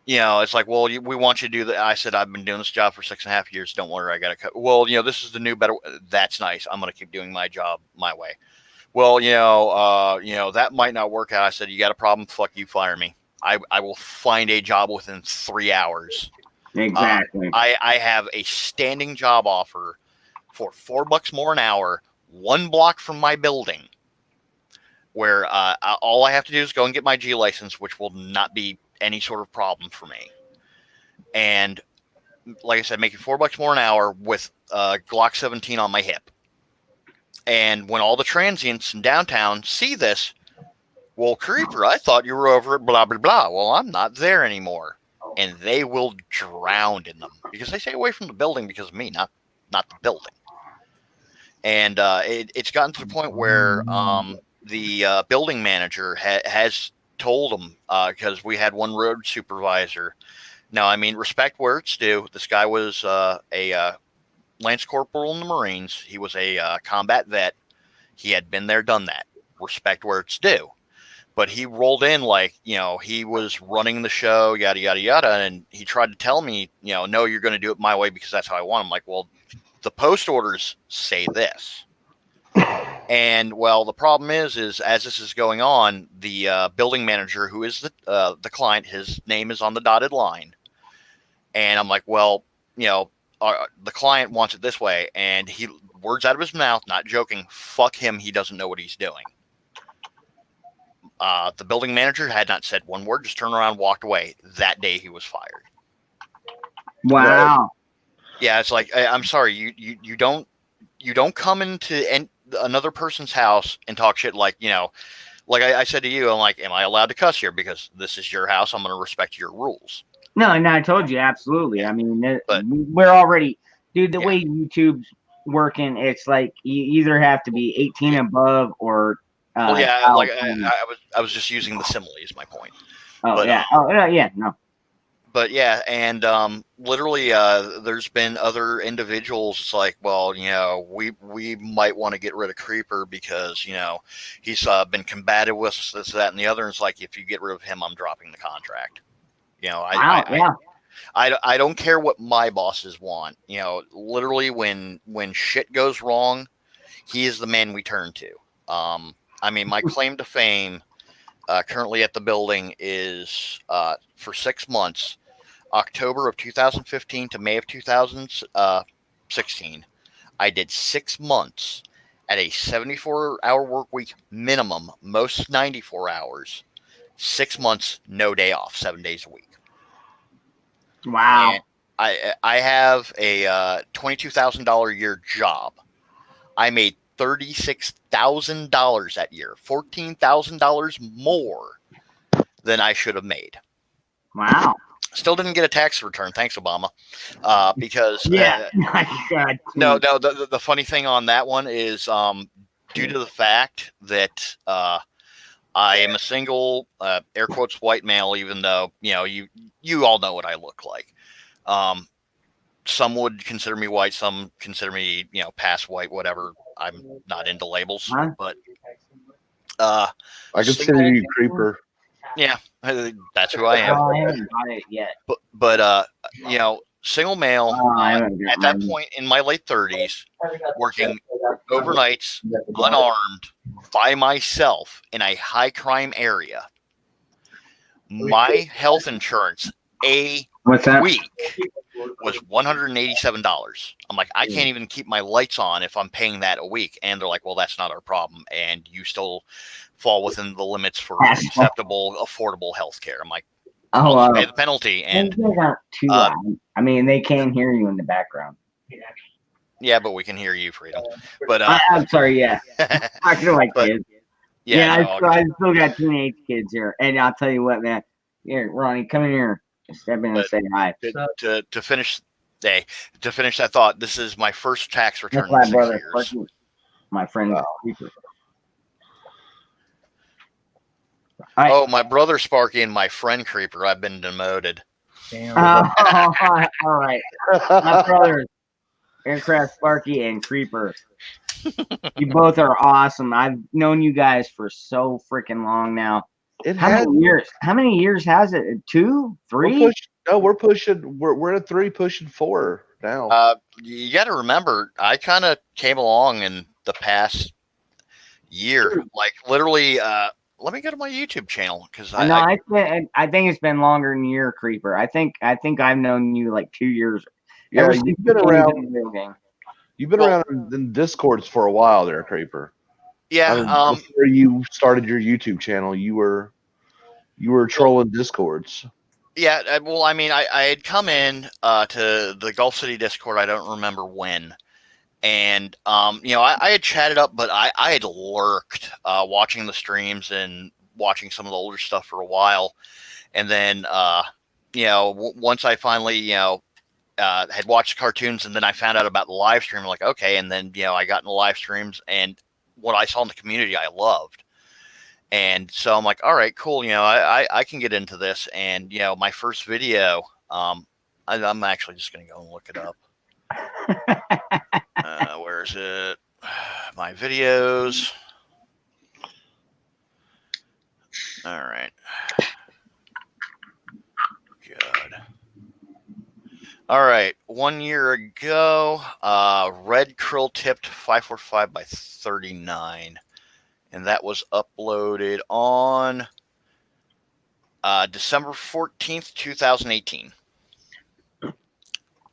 it's like, well, we want you to do that. I said, I've been doing this job for 6.5 years. Don't worry, I got to cut. Well, this is the new better. That's nice. I'm going to keep doing my job my way. Well, that might not work out. I said, you got a problem? Fuck you, fire me. I will find a job within 3 hours. Exactly. I have a standing job offer for $4 more an hour, 1 block from my building, where all I have to do is go and get my G license, which will not be any sort of problem for me. And like I said, making $4 more an hour with Glock 17 on my hip. And when all the transients in downtown see this, well, Creeper, I thought you were over at blah, blah, blah. Well, I'm not there anymore. And they will drown in them because they stay away from the building because of me, not the building. And it's gotten to the point where the building manager has told them, because we had one road supervisor. Now, I mean, respect where it's due. This guy was a Lance Corporal in the Marines. He was a combat vet. He had been there, done that. Respect where it's due. But he rolled in like, he was running the show, yada, yada, yada. And he tried to tell me, no, you're going to do it my way because that's how I want. I'm like, well, the post orders say this. And well, the problem is as this is going on, the building manager, who is the client, his name is on the dotted line, and I'm like, well, the client wants it this way, and he words out of his mouth, not joking. Fuck him, he doesn't know what he's doing. The building manager had not said one word, just turned around, walked away. That day, he was fired. Wow. Yeah, it's like I'm sorry, you don't come into another person's house and talk shit like like I said to you. I'm like, am I allowed to cuss here because this is your house? I'm going to respect your rules. No, I told you absolutely. Yeah. I mean, But we're already, dude. The Yeah. way YouTube's working, it's like you either have to be 18 above or. well, yeah, child like friendly. I was just using the simile is my point. Oh but, yeah. Oh yeah. No. But yeah, and literally, there's been other individuals. It's like, well, we might want to get rid of Creeper because he's been combative with us, this, that, and the other. And it's like, if you get rid of him, I'm dropping the contract. Wow. I don't care what my bosses want. Literally, when shit goes wrong, he is the man we turn to. I mean, my claim to fame currently at the building is for 6 months. October of 2015 to May of 2016, I did 6 months at a 74-hour work week minimum, most 94 hours, 6 months, no day off, 7 days a week. Wow. And I have a $22,000 a year job. I made $36,000 that year, $14,000 more than I should have made. Wow. Still didn't get a tax return. Thanks, Obama. Because God, no. The funny thing on that one is due to the fact that I am a single, air quotes, white male. Even though you all know what I look like. Some would consider me white. Some consider me past white. Whatever. I'm not into labels, Huh? but I consider single- you Creeper. yeah, that's who I am. Oh, I haven't got it yet. But single male. Oh, I haven't got At that mine. point in my late 30s, working overnights, unarmed, by myself in a high crime area, my health insurance What's that? week was $187. I'm like, I can't even keep my lights on if I'm paying that a week. And they're like, well, that's not our problem. And you still fall within the limits for acceptable, affordable health care. I'm like, Oh, I'll pay the penalty. And they're not too loud. I mean, they can hear you in the background. yeah, but we can hear you, Freedom. But I'm sorry. Yeah, I feel like But- kids. yeah, Yeah, I still got teenage kids here, and I'll tell you what, man. Here, Ronnie, come in here. Step in and But- say hi. to finish that thought, this is my first tax return That's in my 6 brother, years. Sparky, my friend. Wow. Creeper. Oh, my brother Sparky and my friend Creeper. I've been demoted. Damn. All right. My brothers, Aircraft Sparky and Creeper. You both are awesome. I've known you guys for so freaking long now. It How has. many years? How many years has it? 2, 3? We're pushing. We're at 3, pushing 4 now. You got to remember, I kind of came along in the past year. Like literally, let me go to my YouTube channel because No, I think it's been longer than a year, Creeper. I think I've known you like 2 years. Yeah, Ever you've since been you came around. into the video game. You've been Well- around in Discords for a while, there, Creeper. yeah. I mean, before you started your YouTube channel, you were trolling Discords. Yeah, well, I mean, I had come in to the Gulf City Discord. I don't remember when, and I had chatted up, but I had lurked watching the streams and watching some of the older stuff for a while, and then once I finally had watched cartoons, and then I found out about the live stream. I'm like, okay, and then I got in the live streams, and what I saw in the community, I loved. And so I'm like, all right, cool. I can get into this. And, my first video, I'm actually just going to go and look it up. Where is it? My videos. All right. Good. All right. 1 year ago, Red Krill tipped 545 by 39. And that was uploaded on December 14th, 2018.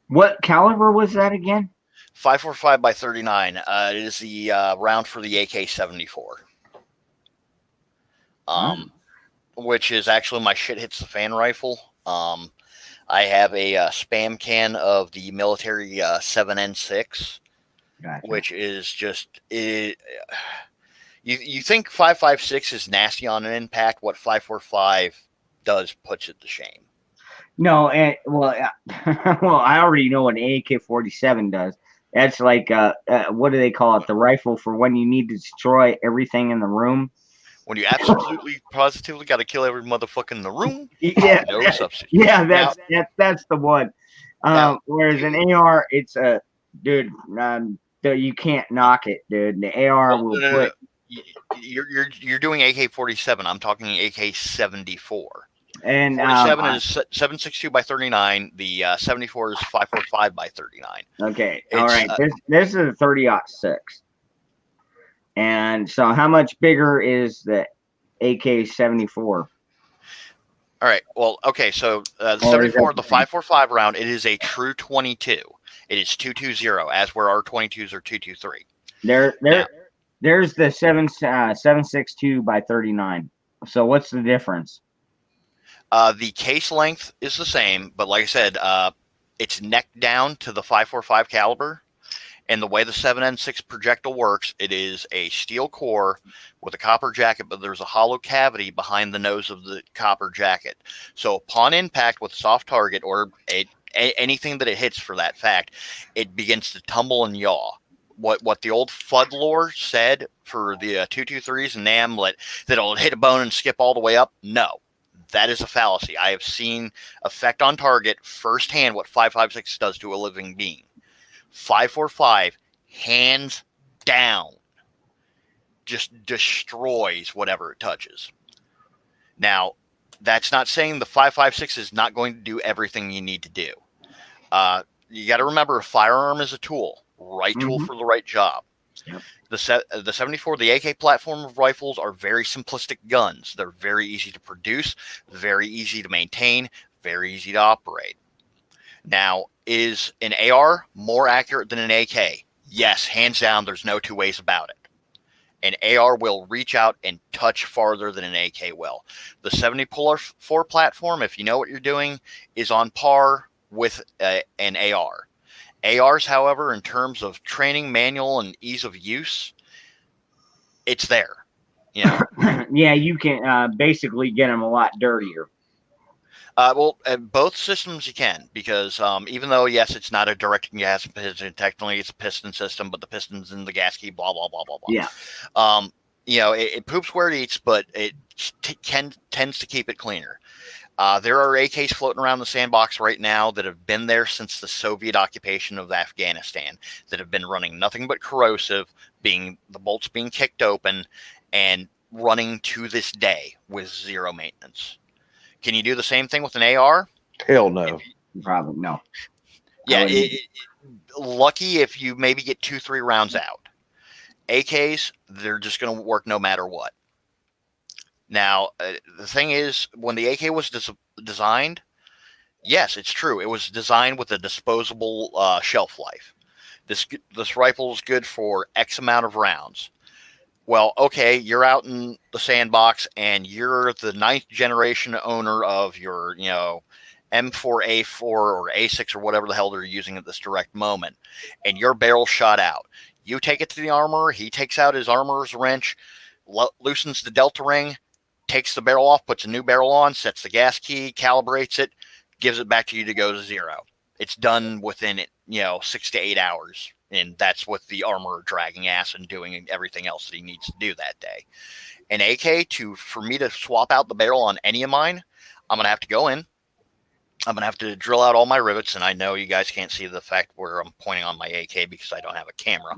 What caliber was that again? 545 by 39. It is the round for the AK-74. Which is actually my shit hits the fan rifle. I have a spam can of the military 7N6, Gotcha. which is just it. You think 5.56 is nasty on an impact? What 5.45 does puts it to shame. No, well, well, I already know what an AK-47 does. That's like what do they call it? The rifle for when you need to destroy everything in the room. When you absolutely, positively got to kill every motherfucker in the room, Yeah, no substitute. yeah, that's the one. Now, Whereas an AR, it's a dude. You can't knock it, dude. The AR will put. You're doing AK-47. I'm talking AK-74. And 47 is 7.62 by 39. The 74 is 5.45 by 39. Okay, all right. This is a 30-06. And so, how much bigger is the AK-74? All right. Well, okay. So the 74, the 5.45 round, it is a true 22. It is 220, as where our 22s are 223. There's the 7.62 by 39. So what's the difference? The case length is the same, but like I said, it's neck down to the 5.45 caliber. And the way the 7N6 projectile works, it is a steel core with a copper jacket, but there's a hollow cavity behind the nose of the copper jacket. So upon impact with a soft target or anything that it hits for that fact, it begins to tumble and yaw. What the old FUD lore said for the 223s and NAM, that it'll hit a bone and skip all the way up, no. That is a fallacy. I have seen effect on target firsthand what 5.56 does to a living being. 5.45, hands down, just destroys whatever it touches. Now, that's not saying the 5.56 is not going to do everything you need to do. You got to remember, a firearm is a tool, tool for the right job. Yep. The 74, the AK platform of rifles are very simplistic guns. They're very easy to produce, very easy to maintain, very easy to operate. Now, is an AR more accurate than an AK? Yes, hands down, there's no two ways about it. An AR will reach out and touch farther than an AK will. The 74 platform, if you know what you're doing, is on par with an AR. ARs, however, in terms of training, manual, and ease of use, it's there. You know? Yeah, you can basically get them a lot dirtier. Well, both systems you can, because even though, yes, it's not a direct gas piston, technically it's a piston system, but the piston's in the gas key, blah, blah, blah, blah, blah. Yeah. You know, it poops where it eats, but it tends to keep it cleaner. There are AKs floating around the sandbox right now that have been there since the Soviet occupation of Afghanistan, that have been running nothing but corrosive, the bolts being kicked open, and running to this day with zero maintenance. Can you do the same thing with an AR? Hell no. Probably no. Yeah, lucky if you maybe get 2-3 rounds out. AKs, they're just going to work no matter what. Now, the thing is, when the AK was designed, yes, it's true. It was designed with a disposable shelf life. This rifle is good for X amount of rounds. Well, okay, you're out in the sandbox and you're the 9th generation owner of your, M4A4 or A6 or whatever the hell they're using at this direct moment, and your barrel shot out. You take it to the armorer, he takes out his armorer's wrench, loosens the delta ring, takes the barrel off, puts a new barrel on, sets the gas key, calibrates it, gives it back to you to go to zero. It's done within 6 to 8 hours. And that's with the armorer dragging ass and doing everything else that he needs to do that day. An AK, for me to swap out the barrel on any of mine, I'm going to have to go in. I'm going to have to drill out all my rivets. And I know you guys can't see the fact where I'm pointing on my AK because I don't have a camera.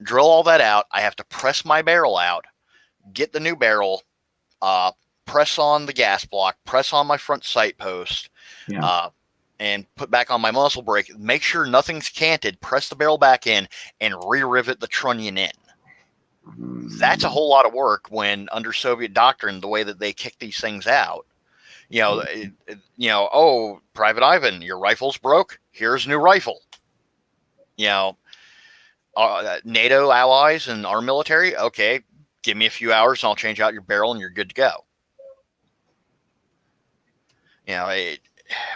Drill all that out. I have to press my barrel out, get the new barrel, press on the gas block, press on my front sight post, and put back on my muzzle brake, make sure nothing's canted, press the barrel back in, and re-rivet the trunnion in. That's a whole lot of work when under Soviet doctrine, the way that they kick these things out. Oh, Private Ivan, your rifle's broke. Here's a new rifle. NATO allies and our military, okay, give me a few hours and I'll change out your barrel and you're good to go.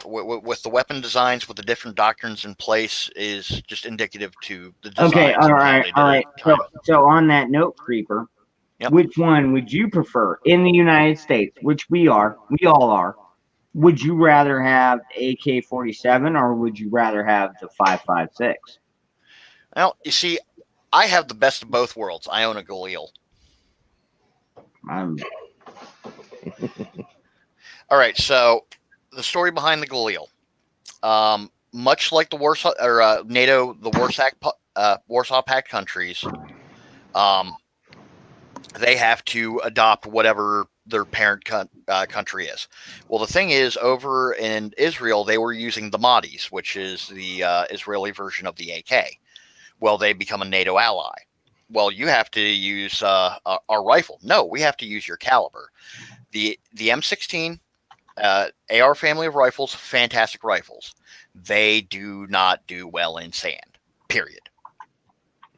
With the weapon designs, with the different doctrines in place, is just indicative to the designs. Okay, all right. So on that note, Creeper, yep. Which one would you prefer in the United States, which we all are? Would you rather have AK-47 or would you rather have the 5.56? Well, you see, I have the best of both worlds. I own a Galil. All right, so the story behind the Galil, much like the Warsaw or NATO, the Warsaw Pact countries, they have to adopt whatever their parent country is. Well, the thing is, over in Israel, they were using the Mahdi's, which is the Israeli version of the AK. Well, they become a NATO ally. Well, you have to use our rifle. No, we have to use your caliber. The M16 AR family of rifles, fantastic rifles. They do not do well in sand. Period.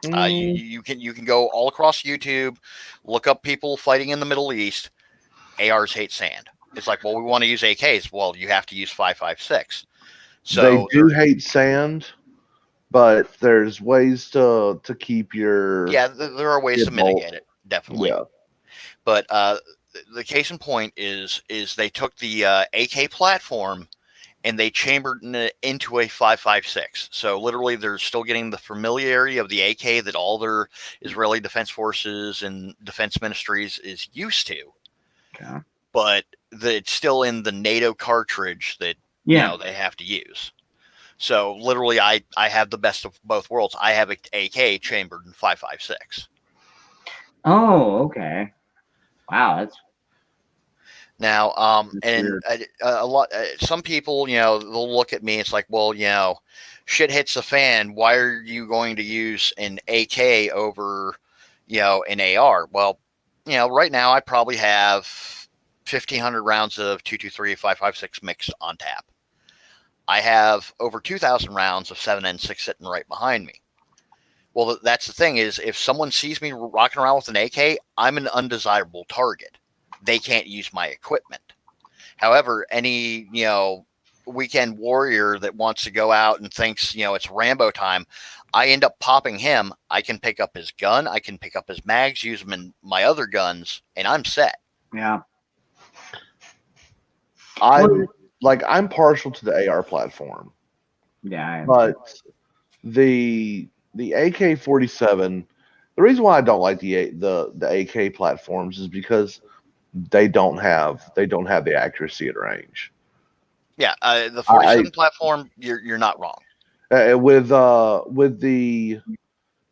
You can go all across YouTube, look up people fighting in the Middle East. ARs hate sand. It's like, well, we want to use AKs. Well, you have to use 5.56. So they do hate sand, but there's ways to keep your there are ways to mitigate it, definitely. Yeah. But the case in point is they took the AK platform and they chambered it into a 5.56. So literally, they're still getting the familiarity of the AK that all their Israeli defense forces and defense ministries is used to. Okay. But it's still in the NATO cartridge that they have to use. So literally, I have the best of both worlds. I have an AK chambered in 5.56. Oh, okay. Wow, that's now. And a lot. Some people, they'll look at me. It's like, well, shit hits the fan. Why are you going to use an AK over, an AR? Well, right now I probably have 1,500 rounds of 223 5.56 mixed on tap. I have over 2,000 rounds of 7.6 sitting right behind me. Well, that's the thing is, if someone sees me rocking around with an AK, I'm an undesirable target. They can't use my equipment. However, any, weekend warrior that wants to go out and thinks, it's Rambo time, I end up popping him. I can pick up his gun. I can pick up his mags, use them in my other guns, and I'm set. Yeah. I'm partial to the AR platform. Yeah. But the AK-47, the reason why I don't like the AK platforms is because they don't have the accuracy at range. Yeah, the 47 platform, you're not wrong. With the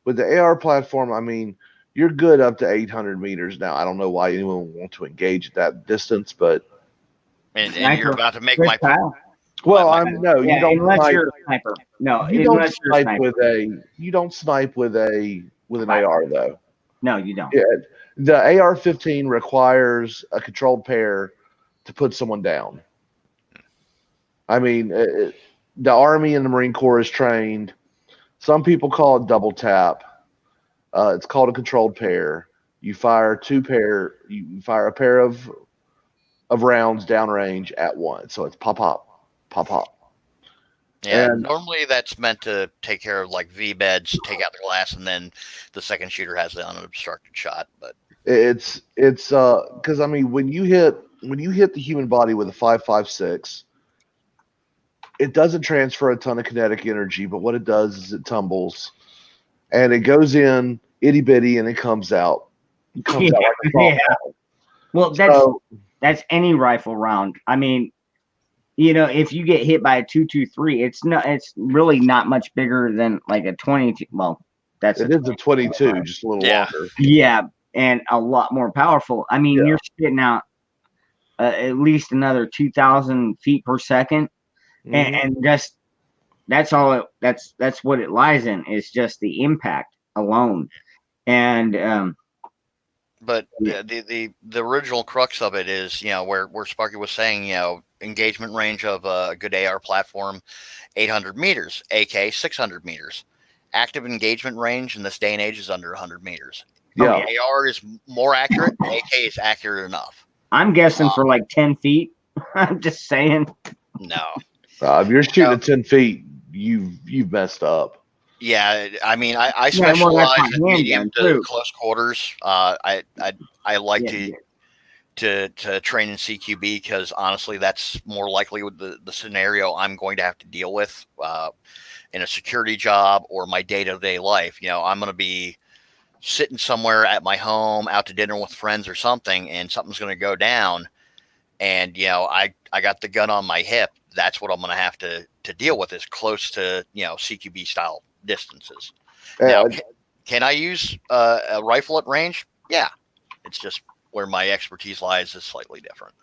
AR platform, I mean, you're good up to 800 meters now. I don't know why anyone would want to engage at that distance, but and you're about to make my point. Well, you don't unless you're a sniper. No, you don't snipe with an AR though. No, you don't. Yeah, the AR-15 requires a controlled pair to put someone down. I mean, the Army and the Marine Corps is trained. Some people call it double tap. It's called a controlled pair. You fire You fire a pair of rounds downrange at once. So it's pop, pop, pop, pop. Yeah, and normally that's meant to take care of like V-beds, take out the glass, and then the second shooter has the unobstructed shot. But it's because I mean when you hit the human body with a 5.56, it doesn't transfer a ton of kinetic energy, but what it does is it tumbles, and it goes in itty bitty, and it comes out. It comes out like a ball. Yeah. Well, that's any rifle round. I mean, if you get hit by a 223, it's really not much bigger than like a 22. Well, it is a 22, just a little longer. Yeah, and a lot more powerful. I mean, you're spitting out at least another 2,000 feet per second. Mhm. and just that's all. That's what it lies in. Is just the impact alone. And But yeah, the original crux of it is, where Sparky was saying, engagement range of a good AR platform, 800 meters, AK 600 meters. Active engagement range in this day and age is under 100 meters. oh Yeah. yeah, AR is more accurate. AK is accurate enough. I'm guessing Uh, for like 10 feet. I'm just saying. no. If you're shooting No. at 10 feet, you've messed up. Yeah, I mean, I Yeah, well, that's specialize my in medium handgun to too. close quarters. I like Yeah, to train in CQB because honestly, that's more likely with the scenario I'm going to have to deal with in a security job or my day to day life. I'm going to be sitting somewhere at my home, out to dinner with friends or something, and something's going to go down, and I got the gun on my hip. That's what I'm going to have to deal with, is close to CQB style distances. Now, And can I use a rifle at range? Yeah, it's just where my expertise lies is slightly different.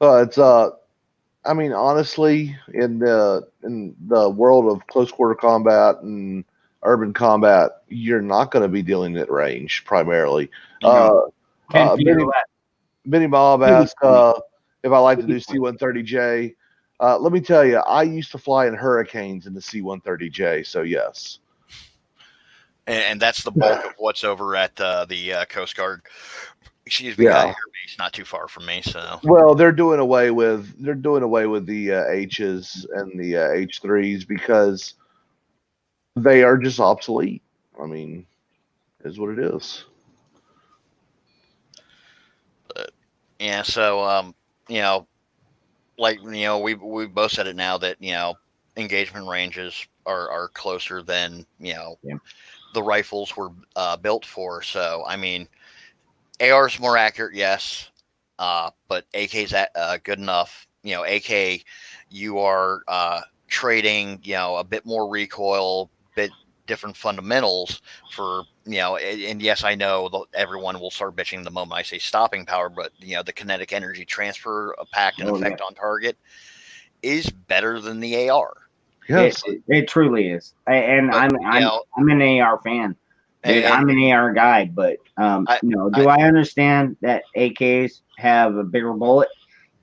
it's I mean, honestly, in the world of close quarter combat and urban combat, you're not going to be dealing at range primarily. no, Uh, 10 feet or Benny less. Benny Bob Maybe asked 20. if I like to Maybe do 20. C-130J. Let me tell you, I used to fly in Hurricanes in the C-130J, so yes. And that's the bulk of what's over at the Coast Guard. Excuse me, Yeah. Air Base, not too far from me. So Well, they're doing away with the H's and the H3s because they are just obsolete. I mean, is what it is. yeah, so you know, like we both said it now that engagement ranges are closer than Yeah. the rifles were built for. So I mean, AR is more accurate, yes, but AK's good enough. AK, you are trading, a bit more recoil, bit different fundamentals for, and yes, I know everyone will start bitching the moment I say stopping power, but the kinetic energy transfer, impact, and Oh yeah, effect on target is better than the AR. Yes. it truly is. And But I'm an AR fan. Dude, and I'm an AR guy, but I, do I understand that AKs have a bigger bullet?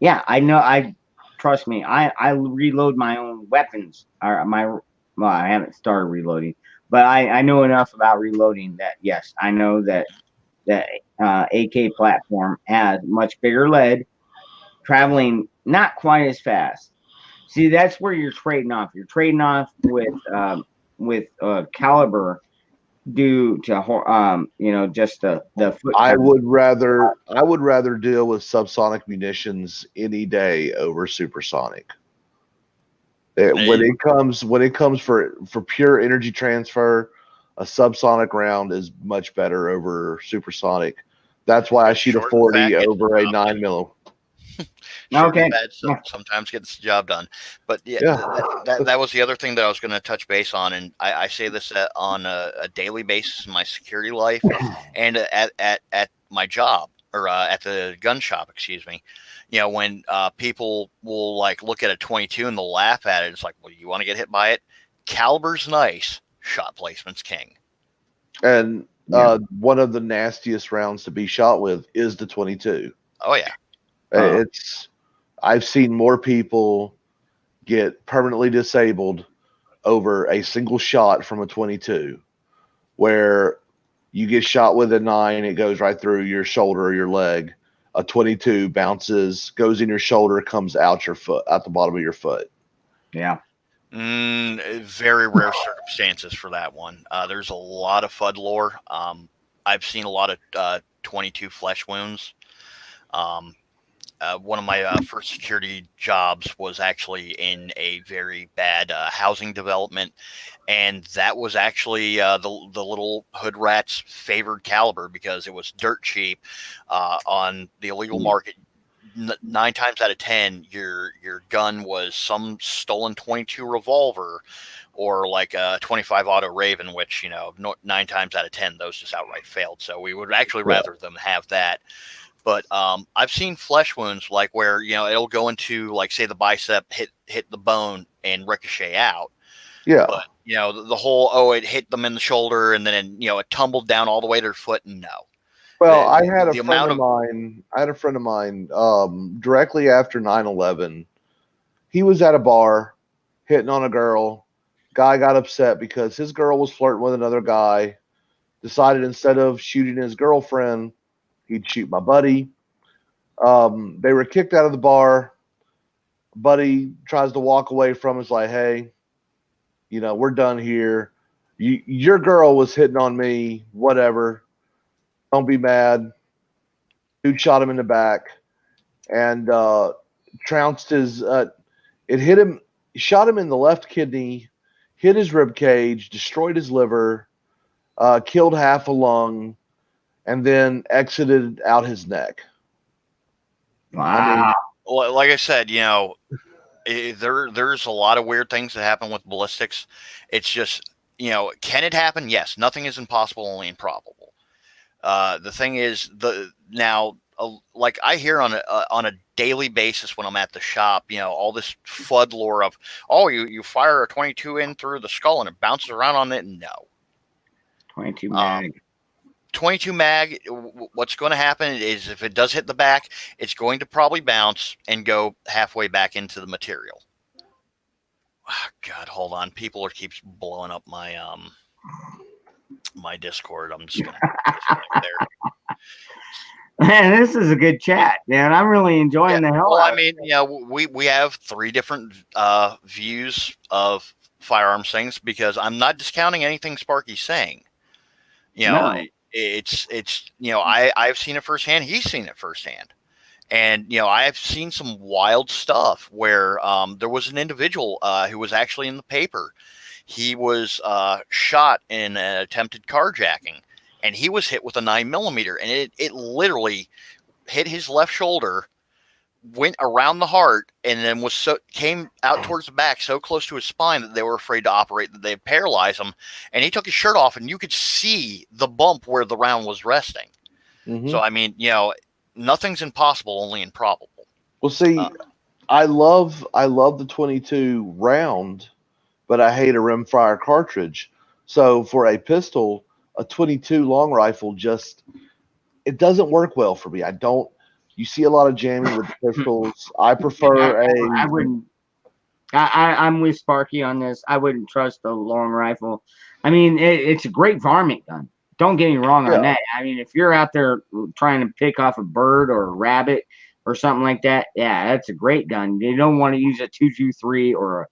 Yeah, I know. I trust me. I reload my own weapons. Or well, I haven't started reloading, but I know enough about reloading that yes, I know that AK platform has much bigger lead, traveling not quite as fast. See, that's where you're trading off. You're trading off with caliber due to just the foot I count. would rather deal with subsonic munitions any day over supersonic. When it comes for pure energy transfer, a subsonic round is much better over supersonic. That's why I it's shoot a short and fat, 40 gets the over a job done. 9 mm. Short and Okay, fat yeah, sometimes gets the job done. But yeah, Yeah. that was the other thing that I was going to touch base on, and I say this on a daily basis in my security life, and at my job, or at the gun shop. Excuse me. When people will like look at a 22 and they'll laugh at it, it's like, well, you want to get hit by it? Caliber's nice, shot placement's king. And yeah. one of the nastiest rounds to be shot with is the 22. Oh yeah. It's I've seen more people get permanently disabled over a single shot from a 22, where you get shot with a 9, it goes right through your shoulder or your leg. A 22 bounces, goes in your shoulder, comes out your foot, out the bottom of your foot. Yeah. Very rare circumstances for that one. There's a lot of FUD lore. I've seen a lot of 22 flesh wounds. One of my first security jobs was actually in a very bad housing development, and that was actually the little hood rat's favored caliber because it was dirt cheap on the illegal market. 9 times out of 10, your gun was some stolen 22 revolver or like a 25 auto Raven, which 9 times out of 10 those just outright failed. So we would actually Yeah. rather them have that But I've seen flesh wounds like where, it'll go into, like, say the bicep hit the bone and ricochet out. Yeah. But, the whole, it hit them in the shoulder and then, it tumbled down all the way to their foot. And no. Well, I The had a amount friend of mine directly after 9/11. He was at a bar hitting on a girl. Guy got upset because his girl was flirting with another guy. Decided instead of shooting his girlfriend, he'd shoot my buddy. They were kicked out of the bar. Buddy tries to walk away from us like, hey, we're done here. Your girl was hitting on me, whatever. Don't be mad. Dude shot him in the back and trounced his. It hit him, shot him in the left kidney, hit his rib cage, destroyed his liver, killed half a lung, and then exited out his neck. Wow. Like I said, there's a lot of weird things that happen with ballistics. It's just, can it happen? Yes. Nothing is impossible, only improbable. The thing is, like I hear on a daily basis when I'm at the shop, all this FUD lore of, you fire a 22 in through the skull and it bounces around on it. No. 22 mag. 22 mag, what's going to happen is if it does hit the back, it's going to probably bounce and go halfway back into the material. Oh, God, hold on. People keeps blowing up my my Discord. I'm just going to there. Man, this is a good chat, man. I'm really enjoying the hell out of it. I mean, we have 3 different views of firearms things because I'm not discounting anything Sparky's saying. No. It's I've seen it firsthand. He's seen it firsthand. And, I've seen some wild stuff where there was an individual who was actually in the paper. He was shot in an attempted carjacking, and he was hit with a 9mm, and it literally hit his left shoulder, went around the heart, and then came out towards the back so close to his spine that they were afraid to operate, that they paralyzed him. And he took his shirt off, and you could see the bump where the round was resting. Mm-hmm. So, I mean, nothing's impossible, only improbable. Well, see, I love the 22 round, but I hate a rimfire cartridge. So for a pistol, a 22 long rifle it doesn't work well for me. You see a lot of jamming with pistols. I prefer I wouldn't. I'm with Sparky on this. I wouldn't trust a long rifle. I mean, it's a great varmint gun. Don't get me wrong on that. I mean, if you're out there trying to pick off a bird or a rabbit or something like that, yeah, that's a great gun. You don't want to use a 223 or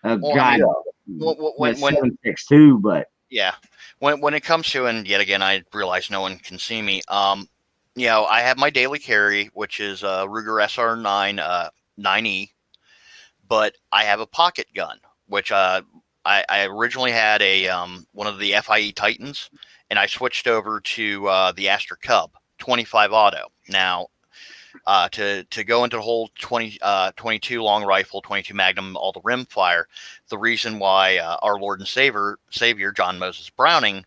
a guy 7.62, but yeah, when it comes to, and yet again, I realize no one can see me. I have my daily carry, which is a Ruger SR9 9E, but I have a pocket gun, which I originally had one of the FIE Titans, and I switched over to the Astra Cub 25 auto. Now, to go into the whole 22 long rifle, 22 Magnum, all the rim fire, the reason why our Lord and Savior John Moses Browning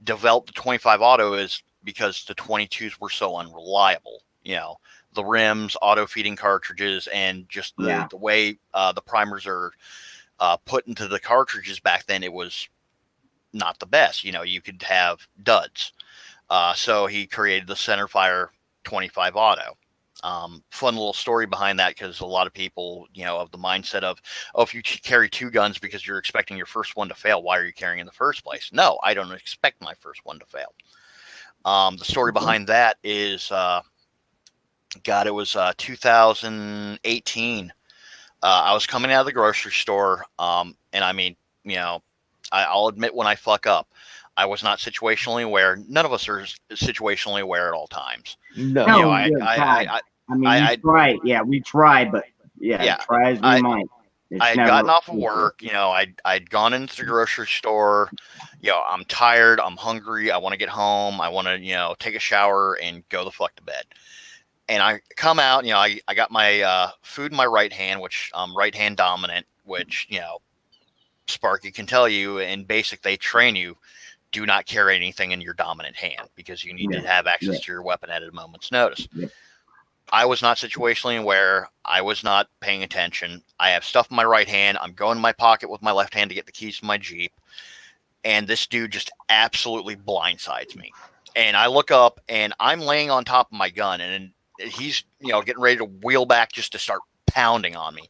developed the 25 auto is because the 22s were so unreliable. The rims, auto feeding cartridges, and just the way the primers are put into the cartridges back then, it was not the best. You could have duds. So he created the centerfire 25 auto. Fun little story behind that, because a lot of people, of the mindset of, if you carry 2 guns because you're expecting your first one to fail, why are you carrying in the first place? No, I don't expect my first one to fail. The story behind that is, it was 2018. I was coming out of the grocery store, and I mean, I'll admit when I fuck up. I was not situationally aware. None of us are situationally aware at all times. No. I mean, we tried. Yeah, we tried, but try as we might. I had gotten off of work. I'd gone into the grocery store. I'm tired. I'm hungry. I want to get home. I want to, take a shower and go the fuck to bed. And I come out, I got my food in my right hand, which I'm right hand dominant, which, Sparky can tell you in basic, they train you, do not carry anything in your dominant hand because you need to have access to your weapon at a moment's notice. I was not situationally aware. I was not paying attention. I have stuff in my right hand. I'm going in my pocket with my left hand to get the keys to my Jeep. And this dude just absolutely blindsides me. And I look up and I'm laying on top of my gun and he's, getting ready to wheel back just to start pounding on me.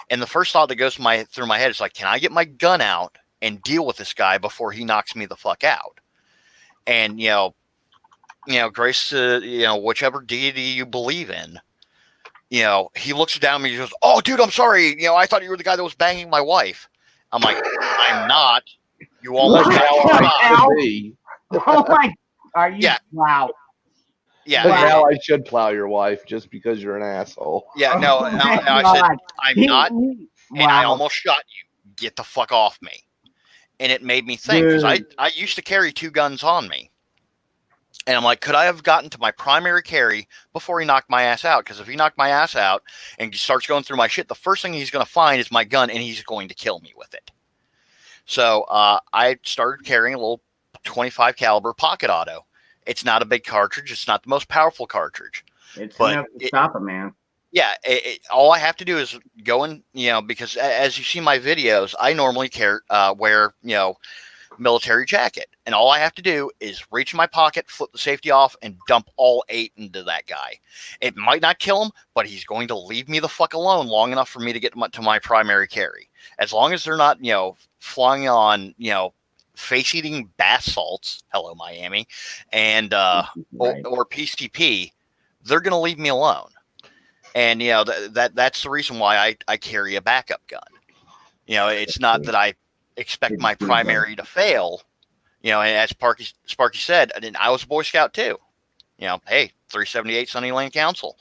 And the first thought that goes through my head is like, can I get my gun out and deal with this guy before he knocks me the fuck out? And, grace to, whichever deity you believe in, he looks down at me and goes, "Oh, dude, I'm sorry. I thought you were the guy that was banging my wife." I'm like, "I'm not. You almost What got the shot." hell? Be. Oh my! Are you? Yeah. Wow. Yeah. But Wow. now I should plow your wife just because you're an asshole. Yeah. No, Oh no, my no, I said, God. I'm not. Wow. And I almost shot you. Get the fuck off me. And it made me think because Dude. I used to carry 2 guns on me. And I'm like, could I have gotten to my primary carry before he knocked my ass out? Because if he knocked my ass out and starts going through my shit, the first thing he's going to find is my gun and he's going to kill me with it. So I started carrying a little 25 caliber pocket auto. It's not a big cartridge. It's not the most powerful cartridge. It's but enough to stop a man. Yeah, all I have to do is go in, because as you see my videos, I normally wear, military jacket. And all I have to do is reach in my pocket, flip the safety off, and dump all 8 into that guy. It might not kill him, but he's going to leave me the fuck alone long enough for me to get to my primary carry. As long as they're not, flying on, face-eating bath salts, hello Miami, and Right. or PCP, they're going to leave me alone. And that's the reason why I carry a backup gun. It's not that I expect my primary to fail. And as Sparky said, I was a Boy Scout too. Hey, 378 Sunny Lane Council.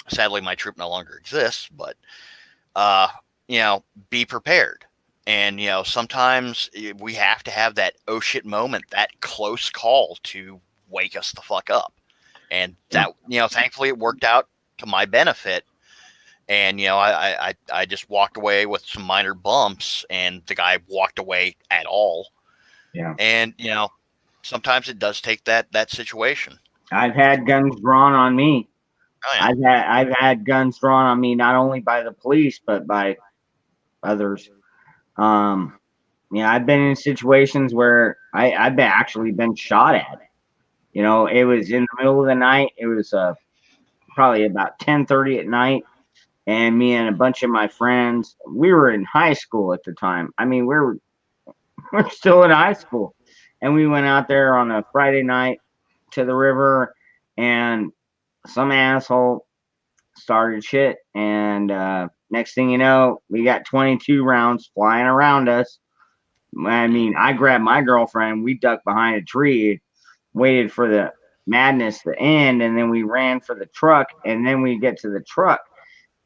Sadly, my troop no longer exists, but be prepared. And sometimes we have to have that oh shit moment, that close call to wake us the fuck up. And that, thankfully it worked out to my benefit. And, I just walked away with some minor bumps and the guy walked away at all. Yeah. And, sometimes it does take that situation. I've had guns drawn on me. Oh, yeah. I've had guns drawn on me not only by the police but by others. I've been in situations where I've actually been shot at. It was in the middle of the night. It was probably about 10:30 at night, and me and a bunch of my friends, we were in high school at the time. I mean, we're still in high school, and we went out there on a Friday night to the river, and some asshole started shit, and next thing you know, we got 22 rounds flying around us. I mean, I grabbed my girlfriend, we ducked behind a tree, waited for the madness to end, and then we ran for the truck, and then we get to the truck,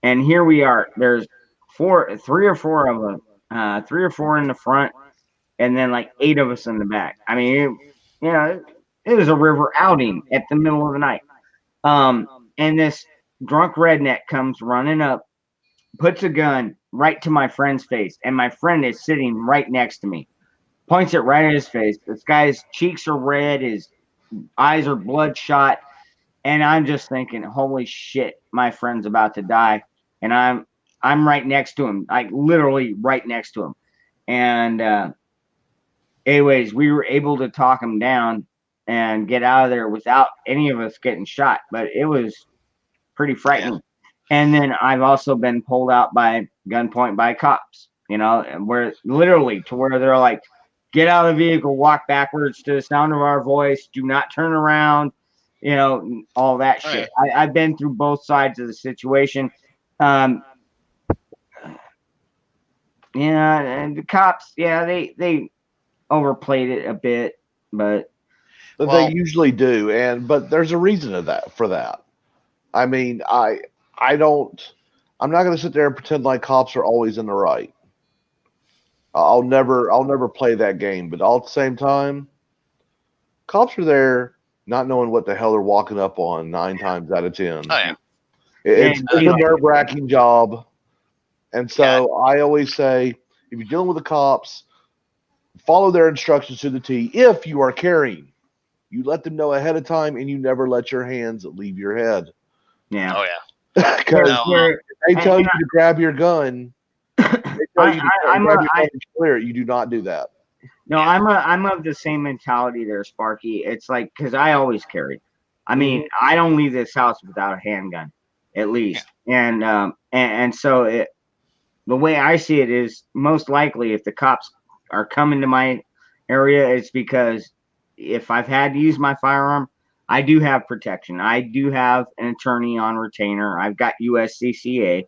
and here we are. There's 3 or 4 of them, 3 or 4 in the front, and then like 8 of us in the back. I mean, it was a river outing at the middle of the night. And this drunk redneck comes running up, puts a gun right to my friend's face, and my friend is sitting right next to me, points it right at his face. This guy's cheeks are red, his eyes are bloodshot, and I'm just thinking, holy shit, my friend's about to die. And I'm right next to him, like literally right next to him. And anyways, we were able to talk him down and get out of there without any of us getting shot, but it was pretty frightening. Yeah. And then I've also been pulled out by gunpoint by cops, where literally to where they're like, get out of the vehicle, walk backwards to the sound of our voice, do not turn around, all that shit. Right. I've been through both sides of the situation. And the cops, they overplayed it a bit, but they usually do, but there's a reason for that. I mean, I'm not going to sit there and pretend like cops are always in the right. I'll never play that game, but all at the same time, cops are there not knowing what the hell they're walking up on 9 times out of 10. Oh, yeah. It's a nerve-wracking job. And so I always say, if you're dealing with the cops, follow their instructions to the T if you are carrying. You let them know ahead of time, and you never let your hands leave your head. Yeah. Oh yeah. Because No, they tell you to grab your gun. They tell you to I'm grab a, your gun and clear it. You do not do that. no, I'm of the same mentality there, Sparky. It's like, because I always carry. I mean, I don't leave this house without a handgun, at least. And so the way I see it is, most likely if the cops are coming to my area, it's because if I've had to use my firearm, I do have protection. I do have an attorney on retainer. I've got USCCA.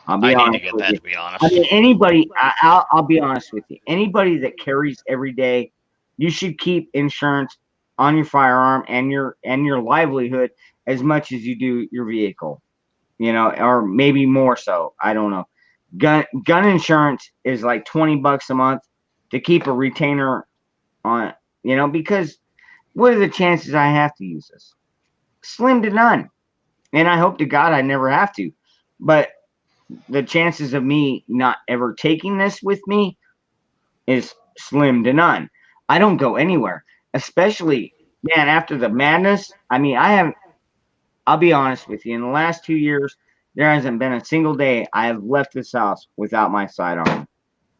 I'll be I need to honest get with that, you. to be honest. I mean, anybody, I'll be honest with you. Anybody that carries every day, you should keep insurance on your firearm and your livelihood as much as you do your vehicle. Or maybe more so. I don't know. Gun insurance is like $20 a month to keep a retainer on. Because what are the chances I have to use this? Slim to none. And I hope to God I never have to. But the chances of me not ever taking this with me is slim to none. I don't go anywhere, especially, man, after the madness. I mean, I'll be honest with you, in the last 2 years, there hasn't been a single day I have left this house without my sidearm.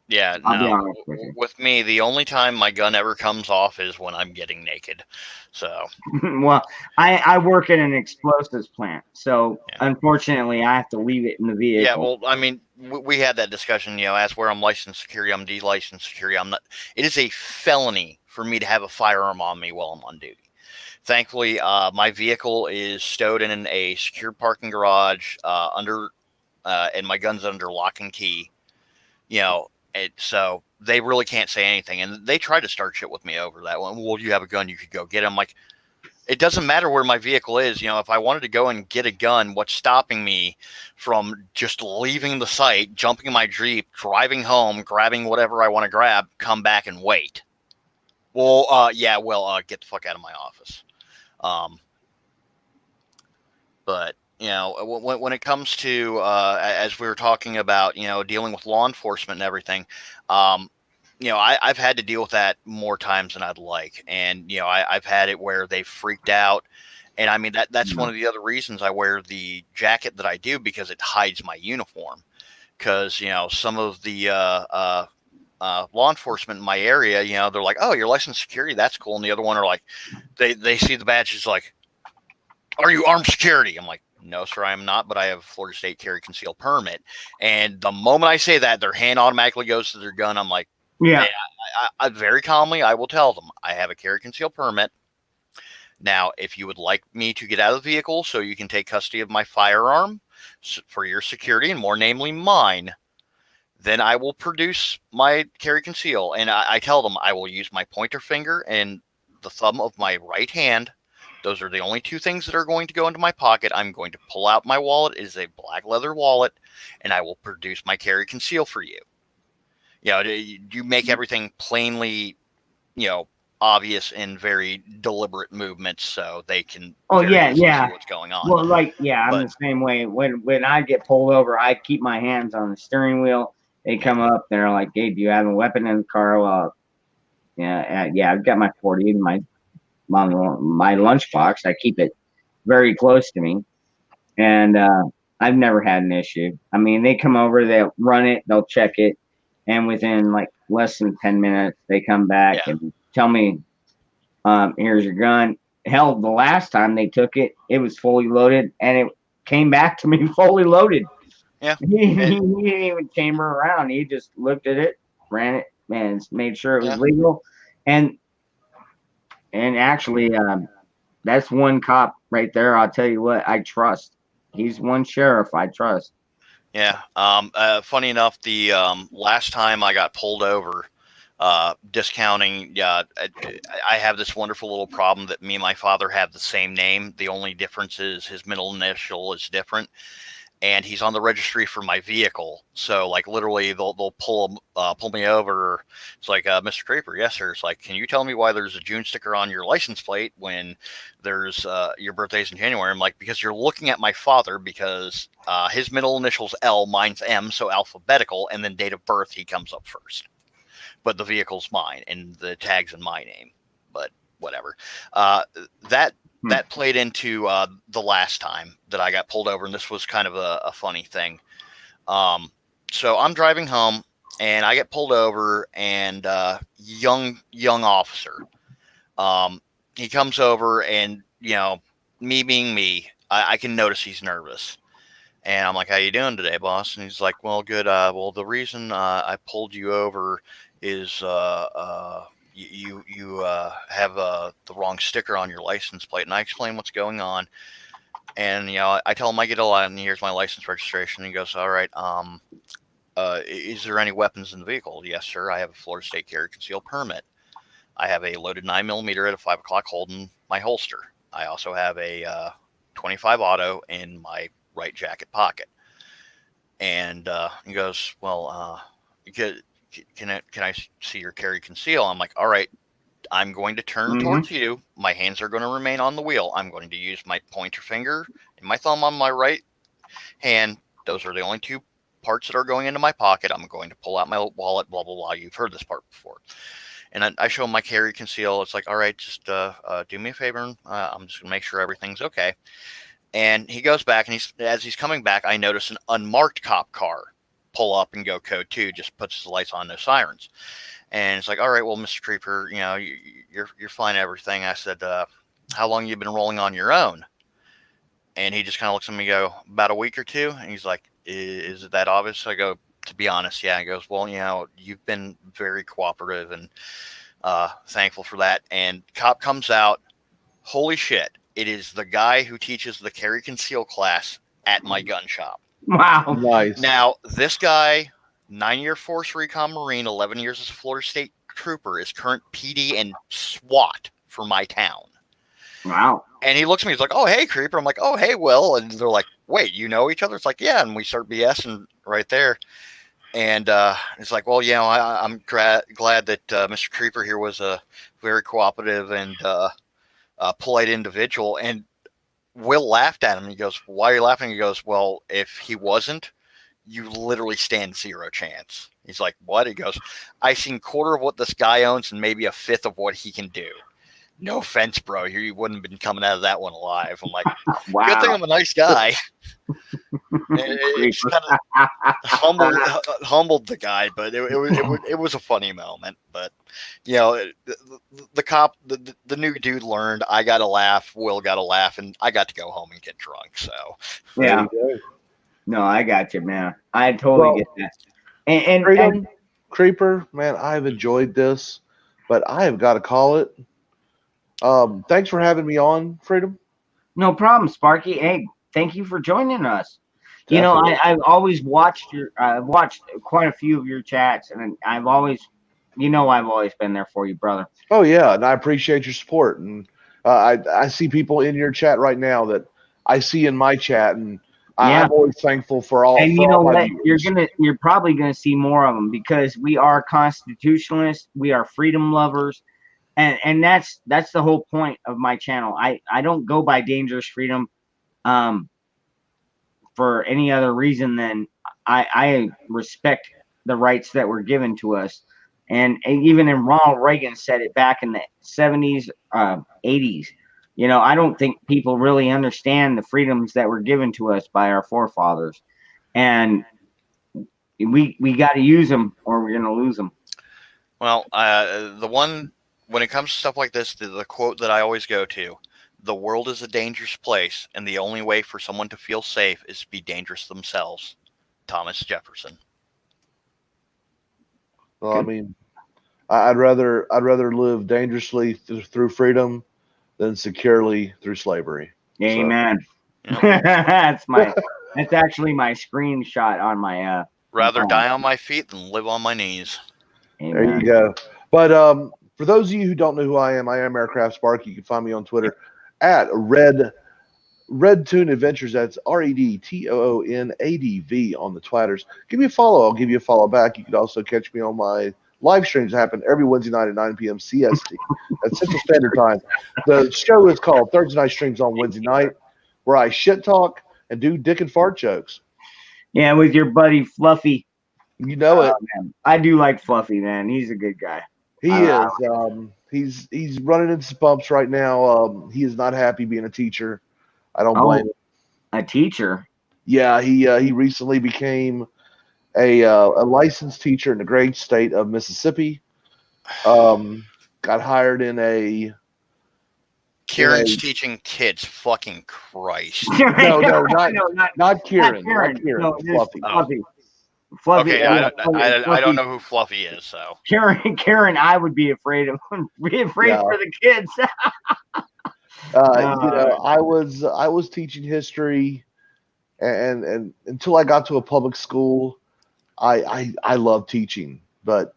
Yeah, I'll be no. honest with you. With me, the only time my gun ever comes off is when I'm getting naked. So Well, I work at an explosives plant, so Yeah. unfortunately, I have to leave it in the vehicle. yeah, well, I mean, we had that discussion. As where I'm licensed security, I'm de-licensed security. I'm not. It is a felony for me to have a firearm on me while I'm on duty. Thankfully, my vehicle is stowed in a secure parking garage and my gun's under lock and key. So they really can't say anything. And they tried to start shit with me over that one. Well, you have a gun, you could go get it. I'm like, it doesn't matter where my vehicle is. If I wanted to go and get a gun, what's stopping me from just leaving the site, jumping in my Jeep, driving home, grabbing whatever I want to grab, come back and wait? Well, get the fuck out of my office. But when it comes to as we were talking about, dealing with law enforcement and everything, I've had to deal with that more times than I'd like, and I've had it where they freaked out, and I mean that's one of the other reasons I wear the jacket that I do, because it hides my uniform. Because some of the law enforcement in my area, they're like, "Oh, you're licensed security, that's cool," and the other one are like, they see the badges like, "Are you armed security?" I'm like, "No, sir, I am not, but I have a Florida State carry concealed permit." And the moment I say that, their hand automatically goes to their gun. I'm like, Yeah. "Hey," I very calmly, I will tell them, "I have a carry concealed permit. Now, if you would like me to get out of the vehicle so you can take custody of my firearm for your security, and more namely mine, then I will produce my carry conceal." And I tell them I will use my pointer finger and the thumb of my right hand. Those are the only two things that are going to go into my pocket. I'm going to pull out my wallet. It is a black leather wallet, and I will produce my carry conceal for you. You make everything plainly, obvious in very deliberate movements, so they can easily see what's going on. Well, I'm the same way. When I get pulled over, I keep my hands on the steering wheel. They come up, they're like, "Hey, do you have a weapon in the car?" Well, I've got my 40 in my lunchbox. I keep it very close to me, and I've never had an issue. I mean, they come over, they'll run it, they'll check it, and within like less than 10 minutes, they come back and tell me, "Here's your gun." Hell, the last time they took it, it was fully loaded, and it came back to me fully loaded. Yeah. He didn't even chamber around. He just looked at it, ran it, and made sure it was legal. And actually, that's one cop right there. I'll tell you what, I trust. He's one sheriff I trust. Yeah. Funny enough, the last time I got pulled over, discounting, I have this wonderful little problem that me and my father have the same name. The only difference is his middle initial is different, and he's on the registry for my vehicle. So like literally they'll pull me over. It's like, "Mr. Draper," "Yes, sir." It's like, "Can you tell me why there's a June sticker on your license plate when there's your birthday's in January?" I'm like, "Because you're looking at my father, because his middle initial's L, mine's M, so alphabetical, and then date of birth, he comes up first. But the vehicle's mine and the tag's in my name." But whatever. That played into the last time that I got pulled over, and this was kind of a funny thing. So I'm driving home, and I get pulled over, and young officer, he comes over, and me being me, I can notice he's nervous. And I'm like, "How you doing today, boss?" And he's like, "Well, good. Well, the reason I pulled you over is you have the wrong sticker on your license plate." And I explain what's going on. And I tell him I get a lot, and here's my license registration. And he goes, "All right. Is there any weapons in the vehicle?" "Yes, sir. I have a Florida State carry concealed permit. I have a loaded 9mm at a 5 o'clock holding my holster. I also have a 25 auto in my right jacket pocket." And he goes, "Well, can I see your carry conceal?" I'm like, "All right, I'm going to turn towards you. My hands are going to remain on the wheel. I'm going to use my pointer finger and my thumb on my right hand. Those are the only two parts that are going into my pocket. I'm going to pull out my wallet, blah, blah, blah. You've heard this part before." And I show him my carry conceal. It's like, "All right, just do me a favor. I'm just going to make sure everything's okay." And he goes back, and as he's coming back, I notice an unmarked cop car pull up and go code 2, just puts his lights on, no sirens. And it's like, "All right, well, Mr. Creeper, you're fine and everything." I said, "How long you been rolling on your own?" And he just kind of looks at me and go, "About a week or two." And he's like, "Is it that obvious?" I go, "To be honest, yeah." He goes, "Well, you've been very cooperative, and thankful for that." And cop comes out. Holy shit. It is the guy who teaches the carry conceal class at my gun shop. Wow. Nice. Now, this guy, 9-year Force Recon Marine, 11 years as a Florida State Trooper, is current PD and SWAT for my town. Wow. And he looks at me, he's like, "Oh, hey, Creeper." I'm like, "Oh, hey, Will." And they're like, "Wait, you know each other?" It's like, "Yeah." And we start BSing right there. And it's like, "Well, I'm glad that Mr. Creeper here was a very cooperative and polite individual." And Will laughed at him. He goes, "Why are you laughing?" He goes, "Well, if he wasn't, you literally stand zero chance." He's like, "What?" He goes, "I seen quarter of what this guy owns and maybe a fifth of what he can do. No offense, bro. You wouldn't have been coming out of that one alive." I'm like, Wow. "Good thing I'm a nice guy." It's kind of humbled the guy, but it was a funny moment. But the cop, the new dude learned. I got a laugh. Will got a laugh, and I got to go home and get drunk. So Yeah. No, I got you, man. I totally get that. And Creeper, man, I've enjoyed this, but I have got to call it. Thanks for having me on, Freedom. no problem, Sparky. Hey, thank you for joining us. Definitely. I've always watched I've watched quite a few of your chats, and I've always been there for you, brother. Oh yeah, and I appreciate your support. And I see people in your chat right now that I see in my chat, and Yeah. I'm always thankful for all. And for you know all my what? viewers. You're probably gonna see more of them because we are constitutionalists, we are freedom lovers, and that's the whole point of my channel. I don't go by Dangerous Freedom, for any other reason than I respect the rights that were given to us. And even in Ronald Reagan said it back in the 70s, 80s. I don't think people really understand the freedoms that were given to us by our forefathers. And we got to use them or we're going to lose them. Well, when it comes to stuff like this, the quote that I always go to: "The world is a dangerous place, and the only way for someone to feel safe is to be dangerous themselves." Thomas Jefferson. Well, I mean, I'd rather live dangerously through freedom than securely through slavery. Amen. So, that's actually my screenshot on my rather die on my feet than live on my knees. Amen. There you go. But for those of you who don't know who I am Aircraft Spark. You can find me on Twitter at Redtoon Adventures. That's REDTOONADV on the Twitters. Give me a follow. I'll give you a follow back. You can also catch me on my live streams that happen every Wednesday night at 9 p.m. CST. That's Central Standard Time. The show is called Thursday Night Streams on Wednesday night, where I shit talk and do dick and fart jokes. Yeah, with your buddy Fluffy. You know it. Man. I do like Fluffy, man. He's a good guy. He is. He's running into some bumps right now. He is not happy being a teacher. I don't Oh, blame him. a teacher. Yeah, he recently became a licensed teacher in the great state of Mississippi. Got hired in a Kieran's teaching kids. Fucking Christ. no, not not Kieran, Karen. not Kieran, No, this Fluffy. Fluffy. Fluffy. Okay, I don't know who Fluffy is, so. Karen, I would be afraid of. Be afraid Yeah. for the kids. I was teaching history, and until I got to a public school, I love teaching, but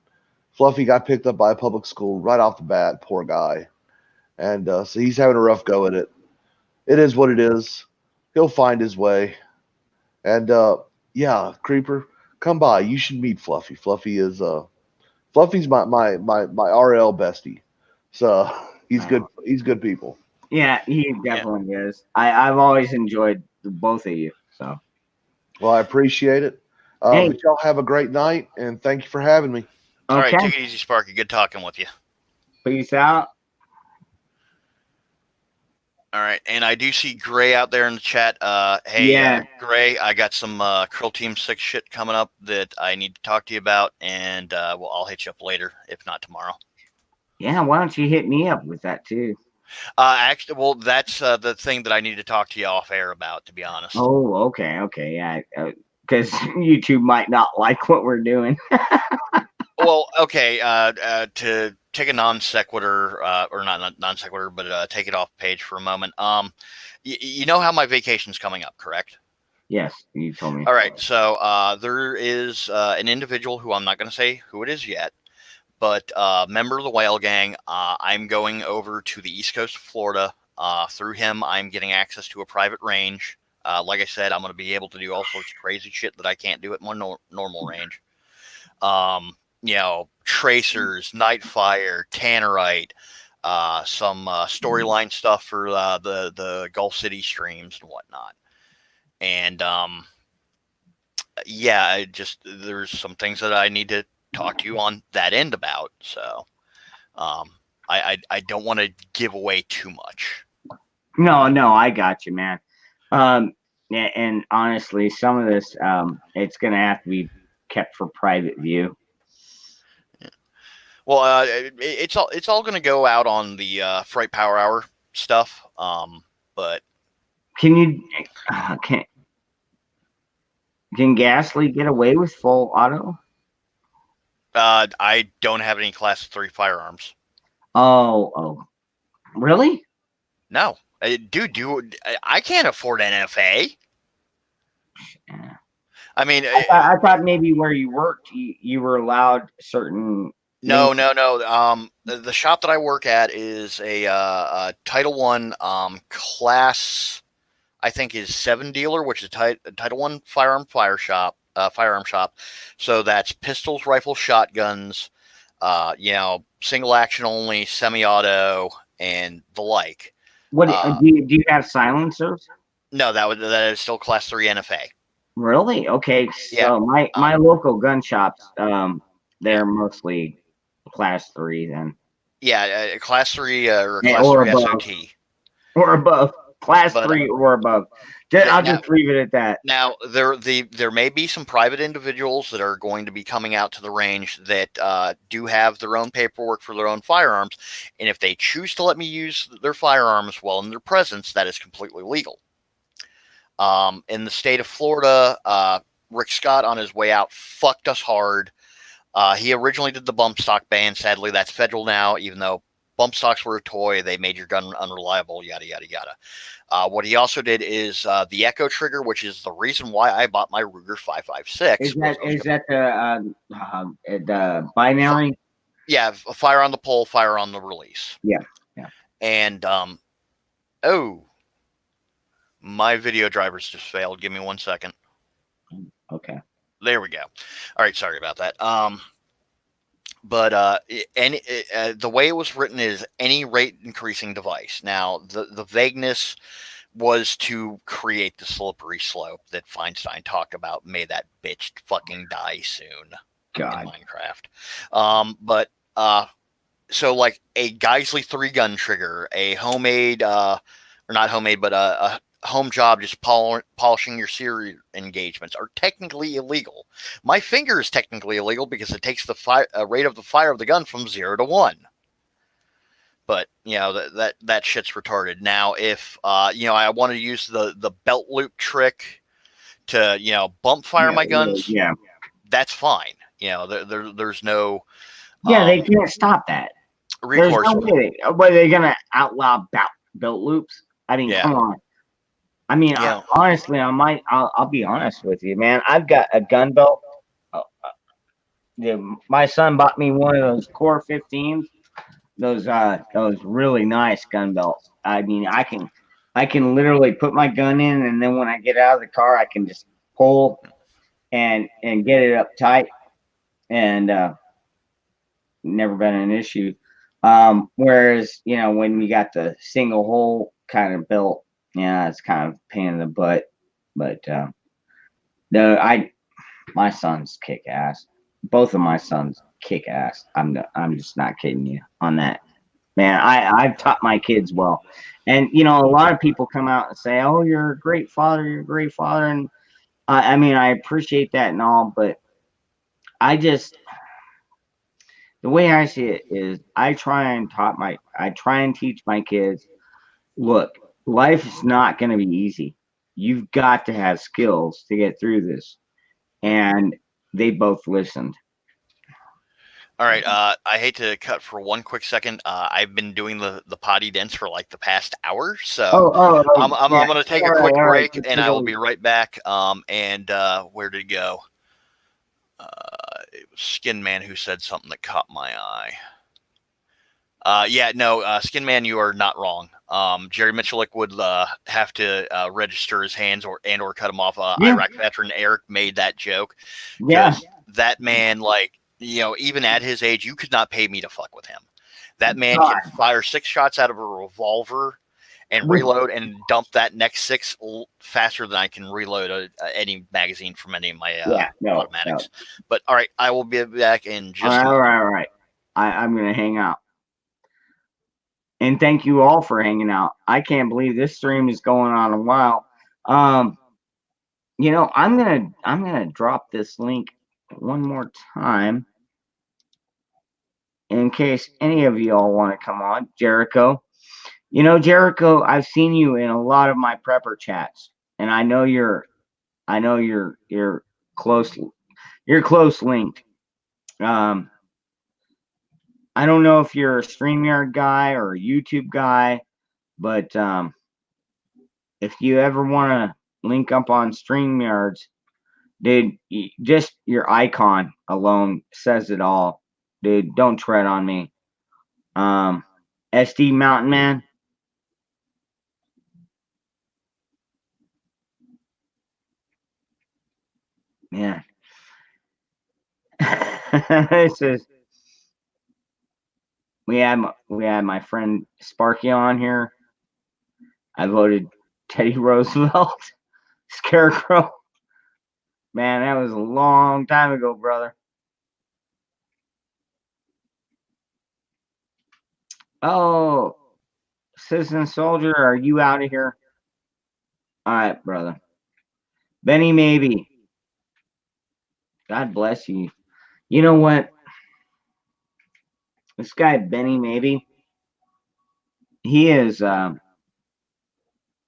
Fluffy got picked up by a public school right off the bat. Poor guy, and so he's having a rough go at it. It is what it is. He'll find his way, and yeah, Creeper, come by. You should meet Fluffy. Fluffy's my RL bestie, so he's good. He's good people. Yeah, he definitely is. I've always enjoyed both of you. So, well, I appreciate it. Hey. But y'all have a great night, and thank you for having me. All right, okay. take it easy, Sparky. Good talking with you. Peace out. All right, and I do see Gray out there in the chat. Hey, Yeah. Gray, I got some Krill Team 6 shit coming up that I need to talk to you about, and well, I'll hit you up later, if not tomorrow. Yeah, why don't you hit me up with that too? Actually, well, that's the thing that I need to talk to you off air about, to be honest. Oh, okay, yeah, because YouTube might not like what we're doing. Well, okay, to take a non sequitur, or not non sequitur, but take it off page for a moment. You know how my vacation's coming up, correct? Yes, you told me. All right, so there is an individual who I'm not going to say who it is yet, but member of the Whale Gang. I'm going over to the East Coast of Florida. Through him, I'm getting access to a private range. Like I said, I'm going to be able to do all sorts of crazy shit that I can't do at my normal range. You know, tracers, Nightfire, Tannerite, some storyline stuff for the Gulf City streams and whatnot. And yeah, there's some things that I need to talk to you on that end about. So I don't want to give away too much. No, I got you, man. And honestly, some of this, it's gonna have to be kept for private view. Well, it's all going to go out on the Fright Power Hour stuff. But can you can Ghastly get away with full auto? I don't have any Class 3 firearms. Oh, really? No, dude, I can't afford NFA. Yeah. I mean, I thought maybe where you worked, you were allowed certain. No. The shop that I work at is a Title I class, I think, is 7 dealer, which is Title I firearm shop. So that's pistols, rifles, shotguns, single action only, semi-auto, and the like. What do you have silencers? No, that is still Class 3 NFA. Really? Okay. So Yeah. my local gun shops, they're mostly Class 3 then. Yeah, Class 3 or Class or 3 above. SOT. Or above. Class 3 or above. I'll just leave it at that. Now, there may be some private individuals that are going to be coming out to the range that do have their own paperwork for their own firearms, and if they choose to let me use their firearms while in their presence, that is completely legal. In the state of Florida, Rick Scott on his way out fucked us hard. He originally did the bump stock ban. Sadly, that's federal now, even though bump stocks were a toy. They made your gun unreliable, yada, yada, yada. What he also did is the Echo trigger, which is the reason why I bought my Ruger 5.56. Is that the binary? Yeah, fire on the pull, fire on the release. Yeah. And, my video drivers just failed. Give me 1 second. Okay. There we go. All right, sorry about that. But the way it was written is any rate increasing device. Now, the vagueness was to create the slippery slope that Feinstein talked about. May that bitch fucking die soon. God. In Minecraft. But so like a Geisley 3-gun trigger, a homemade, or not homemade, but a home job just polishing your serial engagements are technically illegal. My finger is technically illegal because it takes the rate of the fire of the gun from 0 to 1. But that shit's retarded. Now, if I want to use the belt loop trick to bump fire my guns, Yeah. that's fine. There's no Yeah, they can't stop that. recourse. There's no way. Are they gonna outlaw belt loops? I mean, Yeah. come on. I mean, honestly, I'll be honest with you, man. I've got a gun belt. My son bought me one of those Core 15s. Those really nice gun belts. I mean, I can literally put my gun in, and then when I get out of the car, I can just pull and get it up tight, and never been an issue. Whereas when you got the single hole kind of belt, yeah, it's kind of a pain in the butt. But my sons kick ass. Both of my sons kick ass. I'm just not kidding you on that. Man, I've taught my kids well. And a lot of people come out and say, "Oh, you're a great father, you're a great father." And I mean, I appreciate that and all, but the way I see it is I try and teach my kids, look, life is not going to be easy. You've got to have skills to get through this. And they both listened. All right. I hate to cut for one quick second. I've been doing the potty dance for like the past hour, so I'm going to take a quick break, and I will be right back. And where did it go? It was Skin Man who said something that caught my eye. Skin Man, you are not wrong. Jerry Michalik would have to register his hands or cut him off. Iraq veteran Eric made that joke. Yeah, that man, even at his age, you could not pay me to fuck with him. That man can fire 6 shots out of a revolver and reload and dump that next 6 faster than I can reload any magazine from any of my automatics. No. But all right, I will be back in just all right. I'm going to hang out. And thank you all for hanging out. I can't believe this stream is going on a while. I'm gonna drop this link one more time in case any of y'all want to come on. Jericho, Jericho, I've seen you in a lot of my prepper chats, and I know you're close linked. I don't know if you're a StreamYard guy or a YouTube guy, but if you ever want to link up on StreamYards, dude, just your icon alone says it all. Dude, don't tread on me. SD Mountain Man. Yeah. This is we had my friend Sparky on here. I voted Teddy Roosevelt. Scarecrow. Man, that was a long time ago, brother. Oh, Citizen Soldier, are you out of here? All right, brother. Benny Maybe. God bless you. You know what? This guy, Benny Maybe, he is,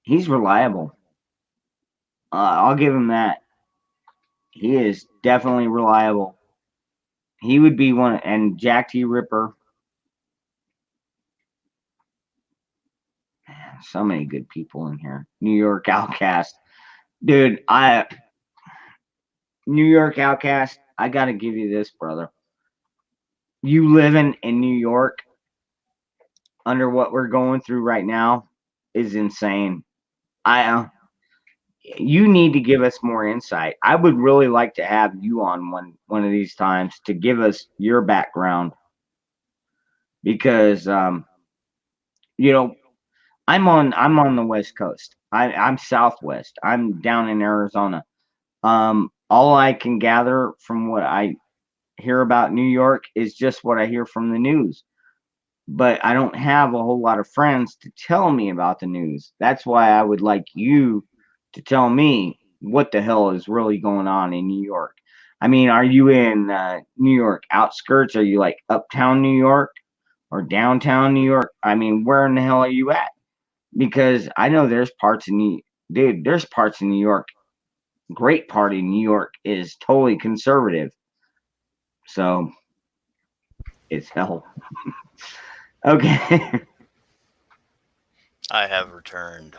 he's reliable. I'll give him that. He is definitely reliable. He would be one, and Jack T. Ripper. Man, so many good people in here. New York Outcast. Dude, New York Outcast, I got to give you this, brother. You living in New York under what we're going through right now is insane. You need to give us more insight. I would really like to have you on one of these times to give us your background, because I'm on the West Coast. I'm Southwest. I'm down in Arizona. All I can gather from what I hear about New York is just what I hear from the news. but I don't have a whole lot of friends to tell me about the news. That's why I would like you to tell me what the hell is really going on in New York. I mean, are you in New York outskirts? Are you like uptown New York or downtown New York? I mean, where in the hell are you at? Because I know there's parts in New York. Great part in New York is totally conservative. So it's hell. Okay. I have returned.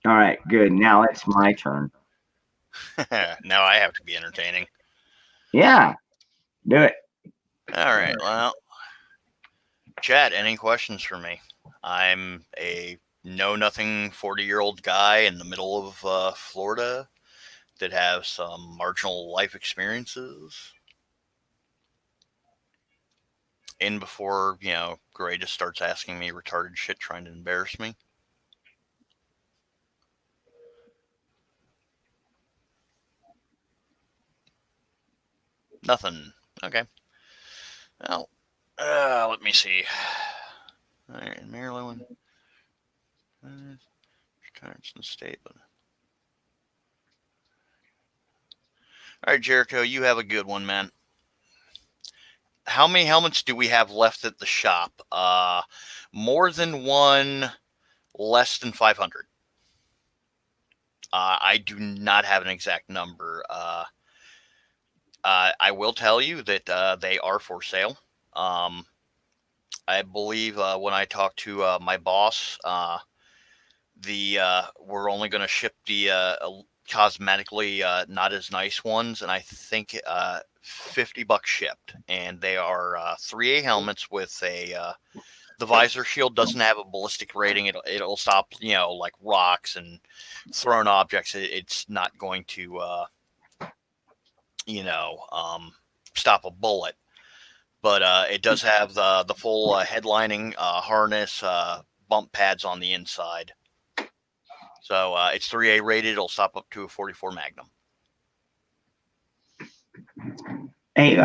All right, good. Now it's my turn. Now I have to be entertaining. Yeah, do it. All right. Well, Chad, any questions for me? I'm a know-nothing 40-year-old guy in the middle of Florida that have some marginal life experiences. In before, Gray just starts asking me retarded shit trying to embarrass me. Nothing. Okay. Well, let me see. All right, Maryland. Retired in the state, but. All right, Jericho, you have a good one, man. How many helmets do we have left at the shop? More than one, less than 500. I do not have an exact number. I will tell you that they are for sale. I believe when I talked to my boss, we're only going to ship the cosmetically not as nice ones, and I think $50 shipped, and they are 3A helmets with the visor shield doesn't have a ballistic rating. It'll stop like rocks and thrown objects. It's not going to stop a bullet, but it does have the full headlining harness, bump pads on the inside. So it's 3A rated. It'll stop up to a 44 Magnum. Hey,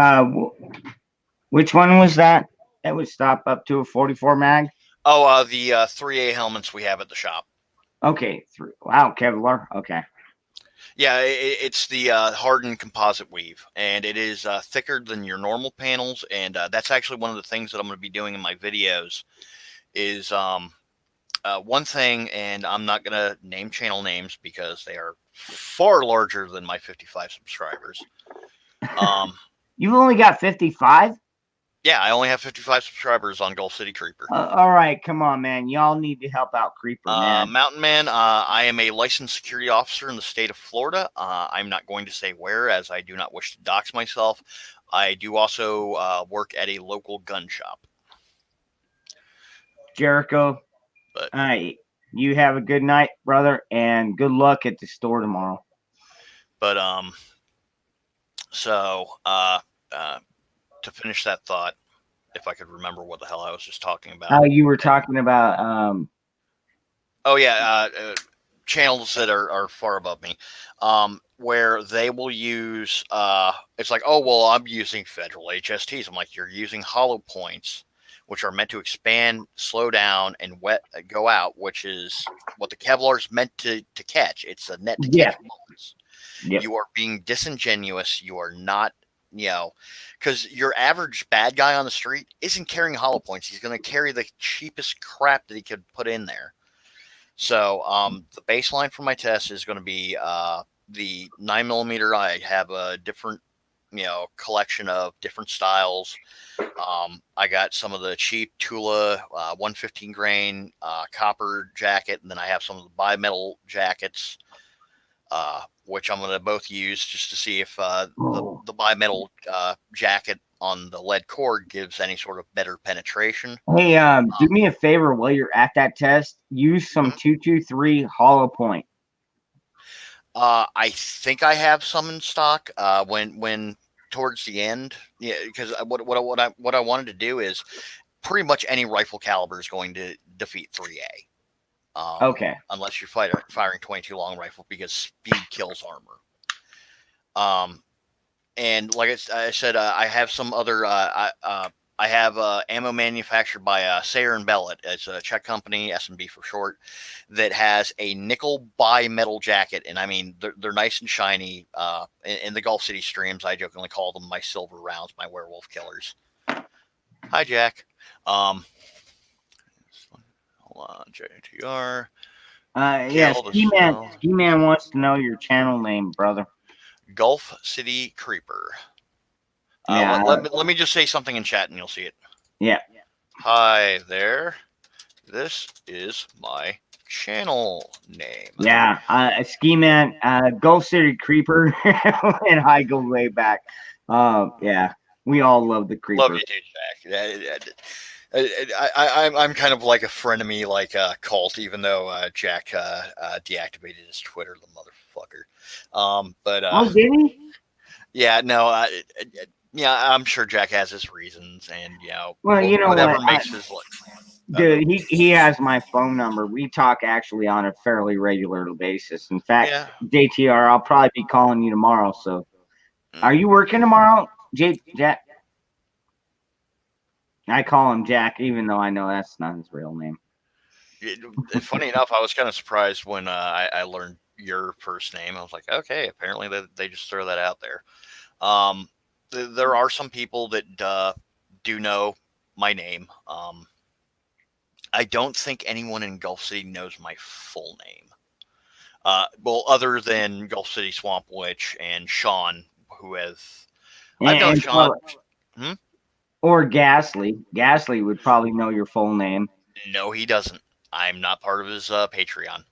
which one was that? That would stop up to a 44 mag? Oh, the 3A helmets we have at the shop. Okay. Wow, Kevlar. Okay. Yeah, it's the hardened composite weave, and it is thicker than your normal panels, and that's actually one of the things that I'm going to be doing in my videos is one thing, and I'm not going to name channel names because they are far larger than my 55 subscribers. You've only got 55? Yeah, I only have 55 subscribers on Gulf City Creeper. All right, come on, man. Y'all need to help out Creeper, man. Mountain Man, I am a licensed security officer in the state of Florida. I'm not going to say where, as I do not wish to dox myself. I do also work at a local gun shop. Jericho, you have a good night, brother, and good luck at the store tomorrow. But so to finish that thought, if I could remember what the hell I was just talking about. You were talking about channels that are far above me, where they will use it's like, oh well, I'm using federal HSTs. I'm like, you're using hollow points, which are meant to expand, slow down, and go out, which is what the Kevlar is meant to catch. It's a net to catch bullets. Yep. You are being disingenuous. You are not, because your average bad guy on the street isn't carrying hollow points. He's going to carry the cheapest crap that he could put in there. So the baseline for my test is going to be the 9mm. I have a different, collection of different styles. I got some of the cheap Tula 115 grain copper jacket, and then I have some of the bimetal jackets, which I'm going to both use just to see if the bimetal jacket on the lead cord gives any sort of better penetration. Hey, do me a favor while you're at that test. Use some 223 hollow point. I think I have some in stock. When towards the end, because what I wanted to do is pretty much any rifle caliber is going to defeat 3A. Okay. Unless you're firing 22 long rifle, because speed kills armor. And like I said, I have some other I have ammo manufactured by Sayer and Bellet. It's a Czech company, S&B for short, that has a nickel bimetal jacket, and I mean they're nice and shiny. In the Gulf City streams, I jokingly call them my silver rounds, my werewolf killers. Hi, Jack. Hold on, JTR. Yeah, Ski Man wants to know your channel name, brother. Gulf City Creeper. Yeah. Let me just say something in chat and you'll see it. Yeah. Hi there. This is my channel name. Yeah. Ski Man, Gulf City Creeper, and I go way back. Yeah. We all love the Creeper. Love you too, Jack. I'm kind of like a frenemy, like cult, even though Jack deactivated his Twitter, the motherfucker. Oh, did he? Yeah, no, yeah, I'm sure Jack has his reasons, and well, you know whatever what? makes his life. Dude, he has my phone number. We talk actually on a fairly regular basis. In fact, Yeah. JTR, I'll probably be calling you tomorrow. So, are you working tomorrow, Jack? I call him Jack, even though I know that's not his real name. Funny enough, I was kind of surprised when I learned your first name. I was like, okay, apparently they just throw that out there. There are some people that do know my name. I don't think anyone in Gulf City knows my full name. Well, other than Gulf City Swamp Witch and Sean, who has I've known Sean. Or Ghastly. Ghastly would probably know your full name. No, he doesn't. I'm not part of his Patreon.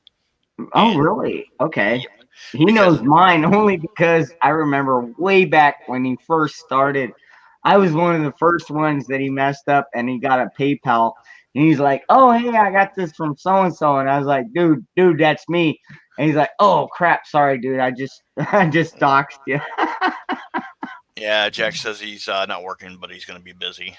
Oh, really? Okay. He knows mine only because I remember way back when he first started, I was one of the first ones that he messed up and he got a PayPal. And he's like, oh, hey, I got this from so-and-so. And I was like, dude, that's me. And he's like, oh, crap. Sorry, dude. I just doxed you. Yeah, Jack says he's not working, but he's going to be busy.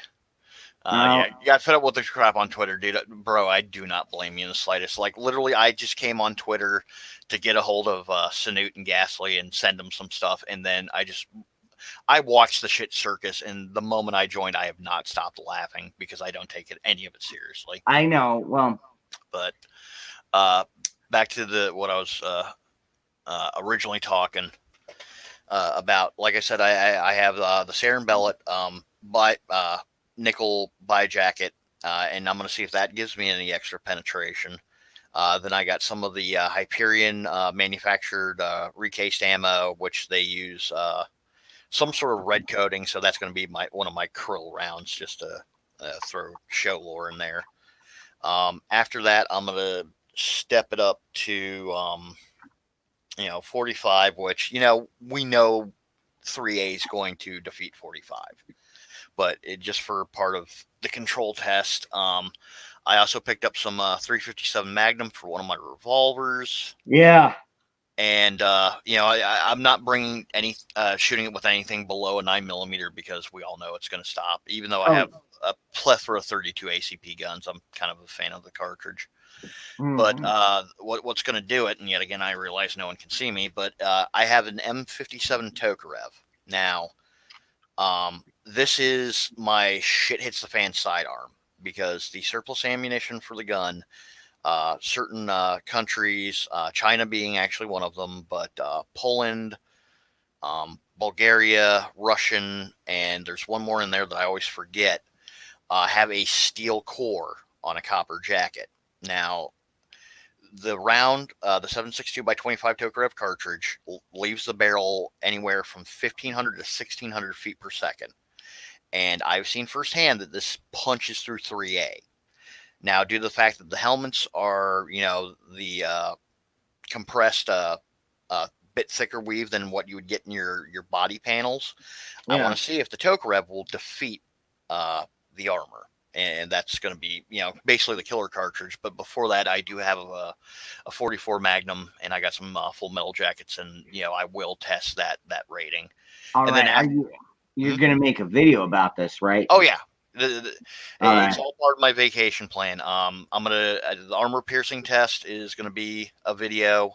No. Yeah, you got fed up with the crap on Twitter, dude. Bro, I do not blame you in the slightest. Like, literally, I just came on Twitter to get a hold of Sanute and Ghastly and send them some stuff. And then I watched the shit circus. And the moment I joined, I have not stopped laughing because I don't take any of it seriously. I know. Well, but back to what I was originally talking about. Like I said, I have the Sayer and Bellet nickel buy jacket, and I'm going to see if that gives me any extra penetration. Then I got some of the Hyperion manufactured recased ammo, which they use some sort of red coating, so that's going to be one of my krill rounds, just to throw show lore in there. After that, I'm going to step it up to 45, which we know 3A is going to defeat 45. But it just for part of the control test. I also picked up some 357 Magnum for one of my revolvers. Yeah. And I'm not bringing any shooting it with anything below a 9mm because we all know it's going to stop. Even though I have a plethora of 32 ACP guns, I'm kind of a fan of the cartridge. Mm-hmm. But what's going to do it? And yet again, I realize no one can see me. But I have an M57 Tokarev now. This is my shit hits the fan sidearm because the surplus ammunition for the gun, certain countries, China being actually one of them, but Poland, Bulgaria, Russian, and there's one more in there that I always forget, have a steel core on a copper jacket. Now, the round, the 7.62 by 25 Tokarev cartridge leaves the barrel anywhere from 1,500 to 1,600 feet per second. And I've seen firsthand that this punches through 3A. Now, due to the fact that the helmets are, the compressed bit thicker weave than what you would get in your body panels, yeah. I want to see if the Tokarev will defeat the armor. And that's going to be, basically the killer cartridge. But before that, I do have a 44 Magnum, and I got some full metal jackets, and I will test that rating. All and right. Then you're going to make a video about this, right? Oh yeah, it's all part of my vacation plan. I'm gonna the armor piercing test is going to be a video.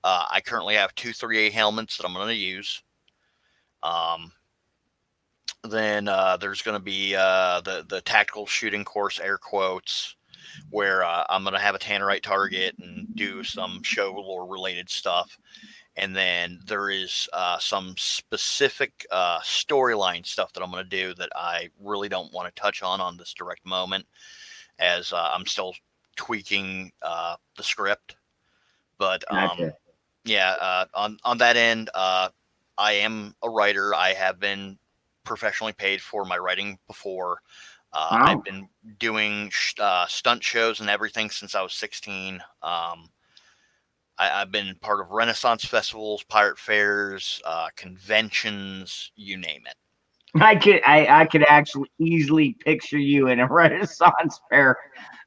I currently have 2 3A helmets that I'm going to use. Then there's going to be the tactical shooting course, air quotes, where I'm going to have a Tannerite target and do some show lore related stuff. And then there is some specific storyline stuff that I'm going to do that I really don't want to touch on this direct moment, as I'm still tweaking the script. But Gotcha. yeah, on that end, I am a writer. I have been professionally paid for my writing before. Wow. I've been doing stunt shows and everything since I was 16. I've been part of Renaissance festivals, pirate fairs, conventions, you name it. I could actually easily picture you in a Renaissance fair.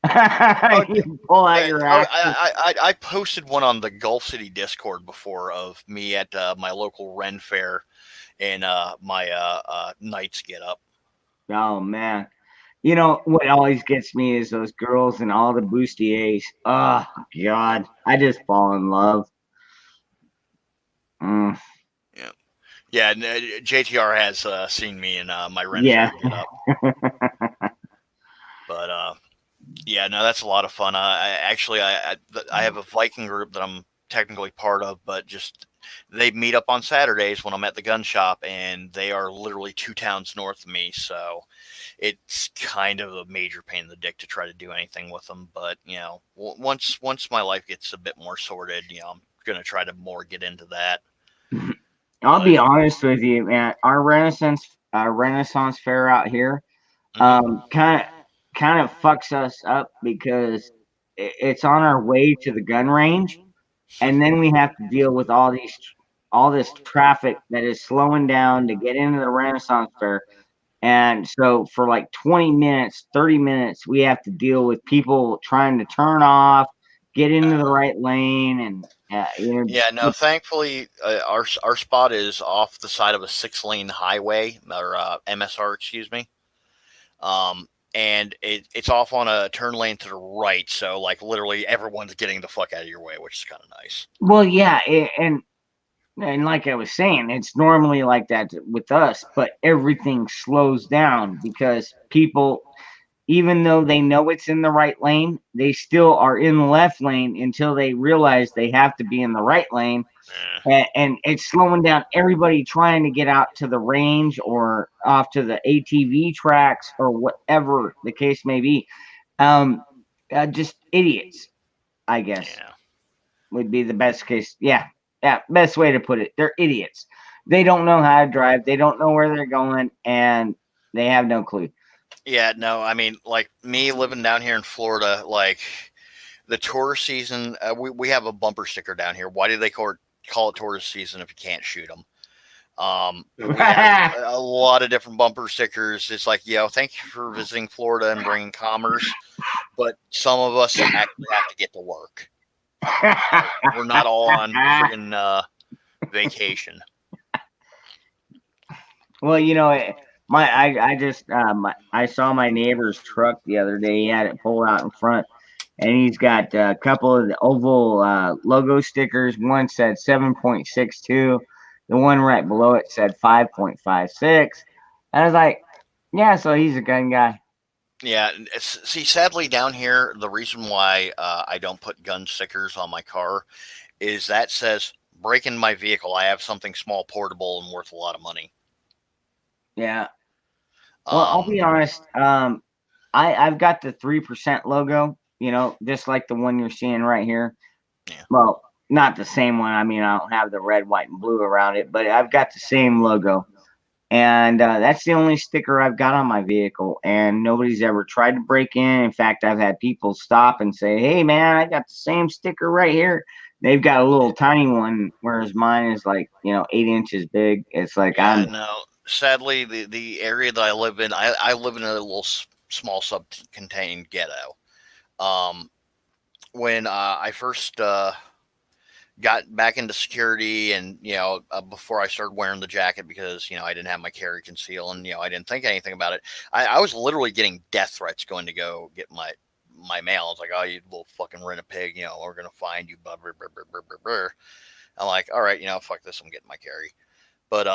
Oh, You pull out your axe. I posted one on the Gulf City Discord before of me at my local Ren fair and my Knights get up. Oh man. You know what always gets me is those girls and all the bustiers. Oh God. I just fall in love. Mm, Yeah, yeah. JTR has seen me in my Ren yeah. fair get up, but yeah, no, that's a lot of fun. I have a Viking group that I'm technically part of, but just they meet up on Saturdays when I'm at the gun shop, and they are literally 2 towns north of me. So it's kind of a major pain in the dick to try to do anything with them. But once my life gets a bit more sorted, I'm gonna try to more get into that. I'll But be honest with you, man. Our Renaissance fair out here, mhm. kind of fucks us up because it's on our way to the gun range, and then we have to deal with all this traffic that is slowing down to get into the Renaissance fair. And so for like 20 minutes, 30 minutes, we have to deal with people trying to turn off, get into the right lane, and Yeah, no. Thankfully, our spot is off the side of a 6-lane highway or MSR, excuse me. And it's off on a turn lane to the right, so like literally everyone's getting the fuck out of your way, which is kind of nice. well, yeah, and like I was saying, it's normally like that with us, but everything slows down because people, even though they know it's in the right lane, they still are in the left lane until they realize they have to be in the right lane. Eh. And it's slowing down everybody trying to get out to the range or off to the ATV tracks or whatever the case may be. Um, just idiots, I guess, Yeah, would be the best case. Yeah, yeah, best way to put it. They're idiots. They don't know how to drive. They don't know where they're going, and they have no clue. yeah. No, I mean, like me living down here in Florida, like the tourist season, we have a bumper sticker down here. Why do they call it tourist season if you can't shoot them? We have a lot of different bumper stickers. It's like, thank you for visiting Florida and bringing commerce, but some of us actually have to get to work. We're not all on friggin' vacation. Well, I saw my neighbor's truck the other day. He had it pulled out in front, and he's got a couple of the oval logo stickers. One said 7.62. The one right below it said 5.56. I was like, yeah, so he's a gun guy. Yeah, see, sadly down here, the reason why I don't put gun stickers on my car is that says break in my vehicle. I have something small, portable, and worth a lot of money. Yeah. Well, I'll Um, be honest. I've got the 3% logo. Just like the one you're seeing right here. yeah, Well, not the same one. I mean, I don't have the red, white, and blue around it, but I've got the same logo. And that's the only sticker I've got on my vehicle. And nobody's ever tried to break in. In fact, I've had people stop and say, "Hey, man, I got the same sticker right here." They've got a little tiny one, whereas mine is like 8 inches big. It's like yeah. I'm. No, sadly, the area that I live in, I live in a little small sub-contained ghetto. Um, when I first got back into security and before I started wearing the jacket because I didn't have my carry conceal and I didn't think anything about it. I was literally getting death threats going to go get my mail. I was like, oh, you little fucking rent a pig, we're gonna find you. Blah, blah, blah, blah, blah, blah, blah. I'm like, all right, fuck this, I'm getting my carry. But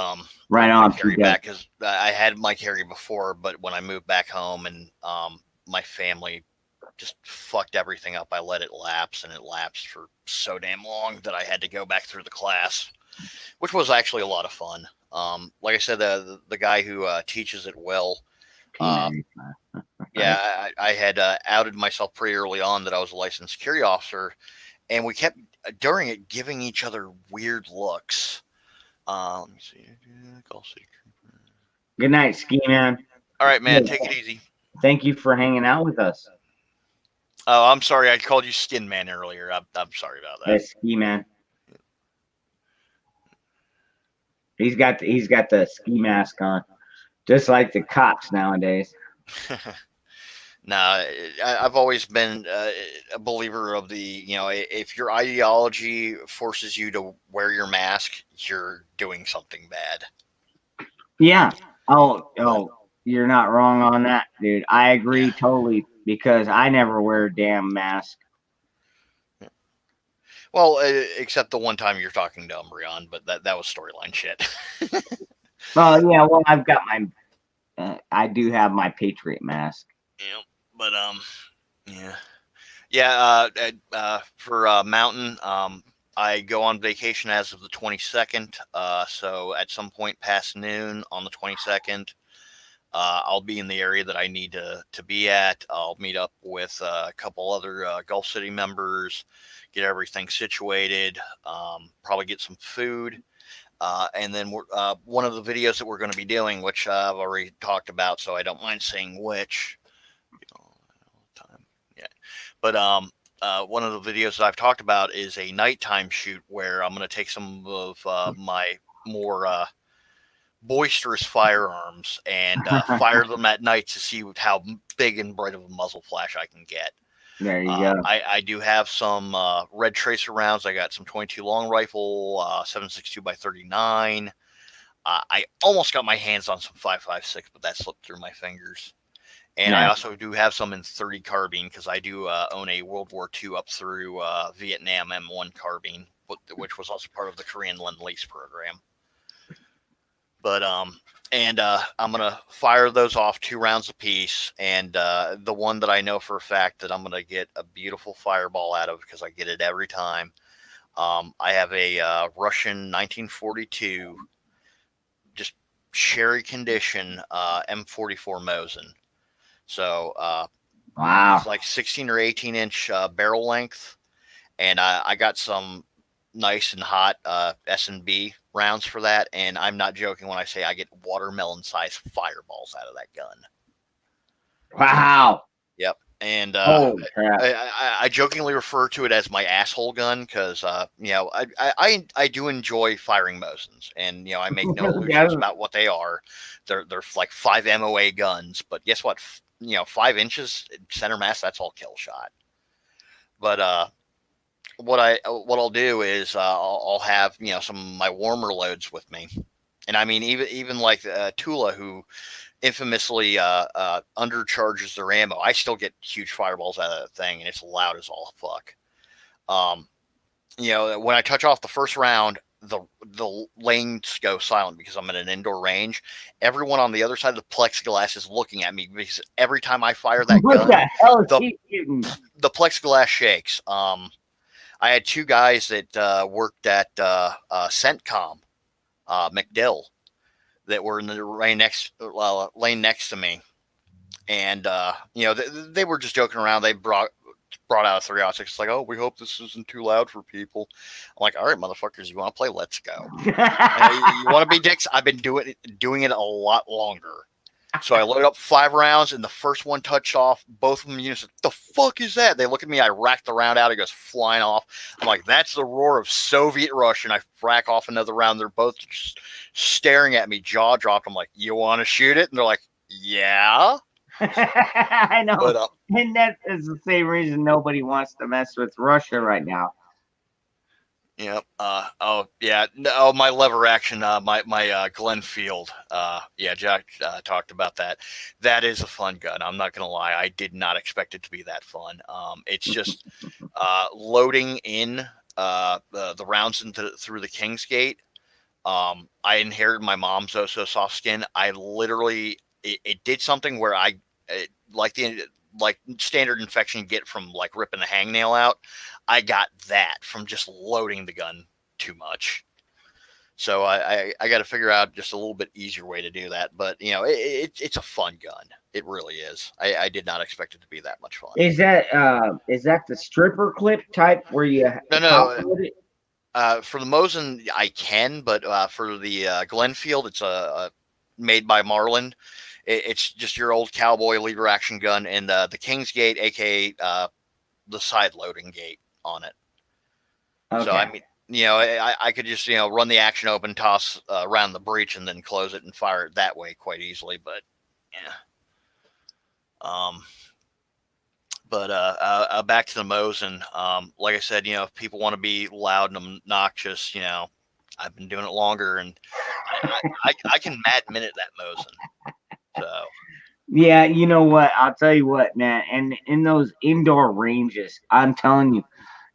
Right my on. carry PJ. back because I had my carry before, but when I moved back home and my family just fucked everything up, I let it lapse, and it lapsed for so damn long that I had to go back through the class, which was actually a lot of fun. Like I said, the guy who teaches it well. P90. Yeah, I had outed myself pretty early on that I was a licensed security officer, and we kept during it giving each other weird looks. Let me see. Gulf City Cooper. Good night, Ski Man. All right, man. Yeah. Take it easy. Thank you for hanging out with us. Oh, I'm sorry. I called you Skin Man earlier. I'm sorry about that. Hey, Ski Man. He's got the ski mask on, just like the cops nowadays. Nah, I've always been a believer of if your ideology forces you to wear your mask, you're doing something bad. Yeah. Oh, you're not wrong on that, dude. I agree totally because I never wear a damn mask. Well, except the one time you're talking to Umbreon, but that was storyline shit. Yeah. Well, I've got my. I do have my Patriot mask. Yeah, but yeah. For Mountain, I go on vacation as of the 22nd. So at some point past noon on the 22nd, I'll be in the area that I need to be at. I'll meet up with a couple other Gulf City members, get everything situated, probably get some food. And then one of the videos that we're going to be doing, which I've already talked about, so I don't mind saying which. Yeah, but one of the videos that I've talked about is a nighttime shoot where I'm going to take some of my more boisterous firearms and fire them at night to see how big and bright of a muzzle flash I can get. There you go. I do have some red tracer rounds. I got some 22 long rifle, 7.62 by 39. I almost got my hands on some 5.56, but that slipped through my fingers. And I also do have some in 30 carbine because I do own a World War II up through Vietnam M1 carbine, which was also part of the Korean Lend-Lease program. But I'm gonna fire those off 2 rounds apiece, and the one that I know for a fact that I'm gonna get a beautiful fireball out of because I get it every time. I have a Russian 1942, just sherry condition M44 Mosin. So wow, it's like 16 or 18 inch barrel length, and I got some nice and hot S&B rounds for that, and I'm not joking when I say I get watermelon sized fireballs out of that gun. wow. Yep. And Holy crap. I jokingly refer to it as my asshole gun because I do enjoy firing Mosins, and I make no illusions about what they are. They're like 5 MOA guns, but guess what? 5 inches center mass, that's all kill shot. But what I'll do is I'll have some of my warmer loads with me, and I mean even like Tula, who infamously undercharges their ammo, I still get huge fireballs out of that thing, and it's loud as all fuck. When I touch off the first round, the lanes go silent because I'm in an indoor range. Everyone on the other side of the plexiglass is looking at me because every time I fire that what gun, the hell is he shooting? the plexiglass shakes. I had 2 guys that worked at CENTCOM, McDill, that were in the lane next to me, and they were just joking around. They brought out a 3-06. It's like, oh, we hope this isn't too loud for people. I'm like, all right, motherfuckers, you want to play? Let's go. You want to be dicks? I've been doing it a lot longer. So I loaded up 5 rounds, and the first one touched off. Both of them units said, the fuck is that? They look at me. I rack the round out. It goes flying off. I'm like, that's the roar of Soviet Russian. I rack off another round. They're both just staring at me, jaw dropped. I'm like, you want to shoot it? And they're like, yeah. I know. But, and that is the same reason nobody wants to mess with Russia right now. Yep. Oh yeah. No, my lever action. My Glenfield. Yeah, Jack talked about that. That is a fun gun. I'm not gonna lie. I did not expect it to be that fun. It's just loading in the rounds through the King's Gate. I inherited my mom's so soft skin. I literally it did something where like the like standard infection you get from like ripping a hangnail out. I got that from just loading the gun too much. So I got to figure out just a little bit easier way to do that. But it's a fun gun. It really is. I did not expect it to be that much fun. Is that the stripper clip type where you No, top no. load it? For the Mosin, I can, but for the Glenfield, it's made by Marlin. It's just your old cowboy lever action gun, and the Kingsgate, aka the side loading gate on it. Okay. So I mean, I could just run the action open, toss around the breech, and then close it and fire it that way quite easily. But yeah. But back to the Mosin. Like I said, if people want to be loud and obnoxious, I've been doing it longer, and I can mad minute that Mosin. So Yeah, you know what? I'll tell you what, man. And in those indoor ranges, I'm telling you,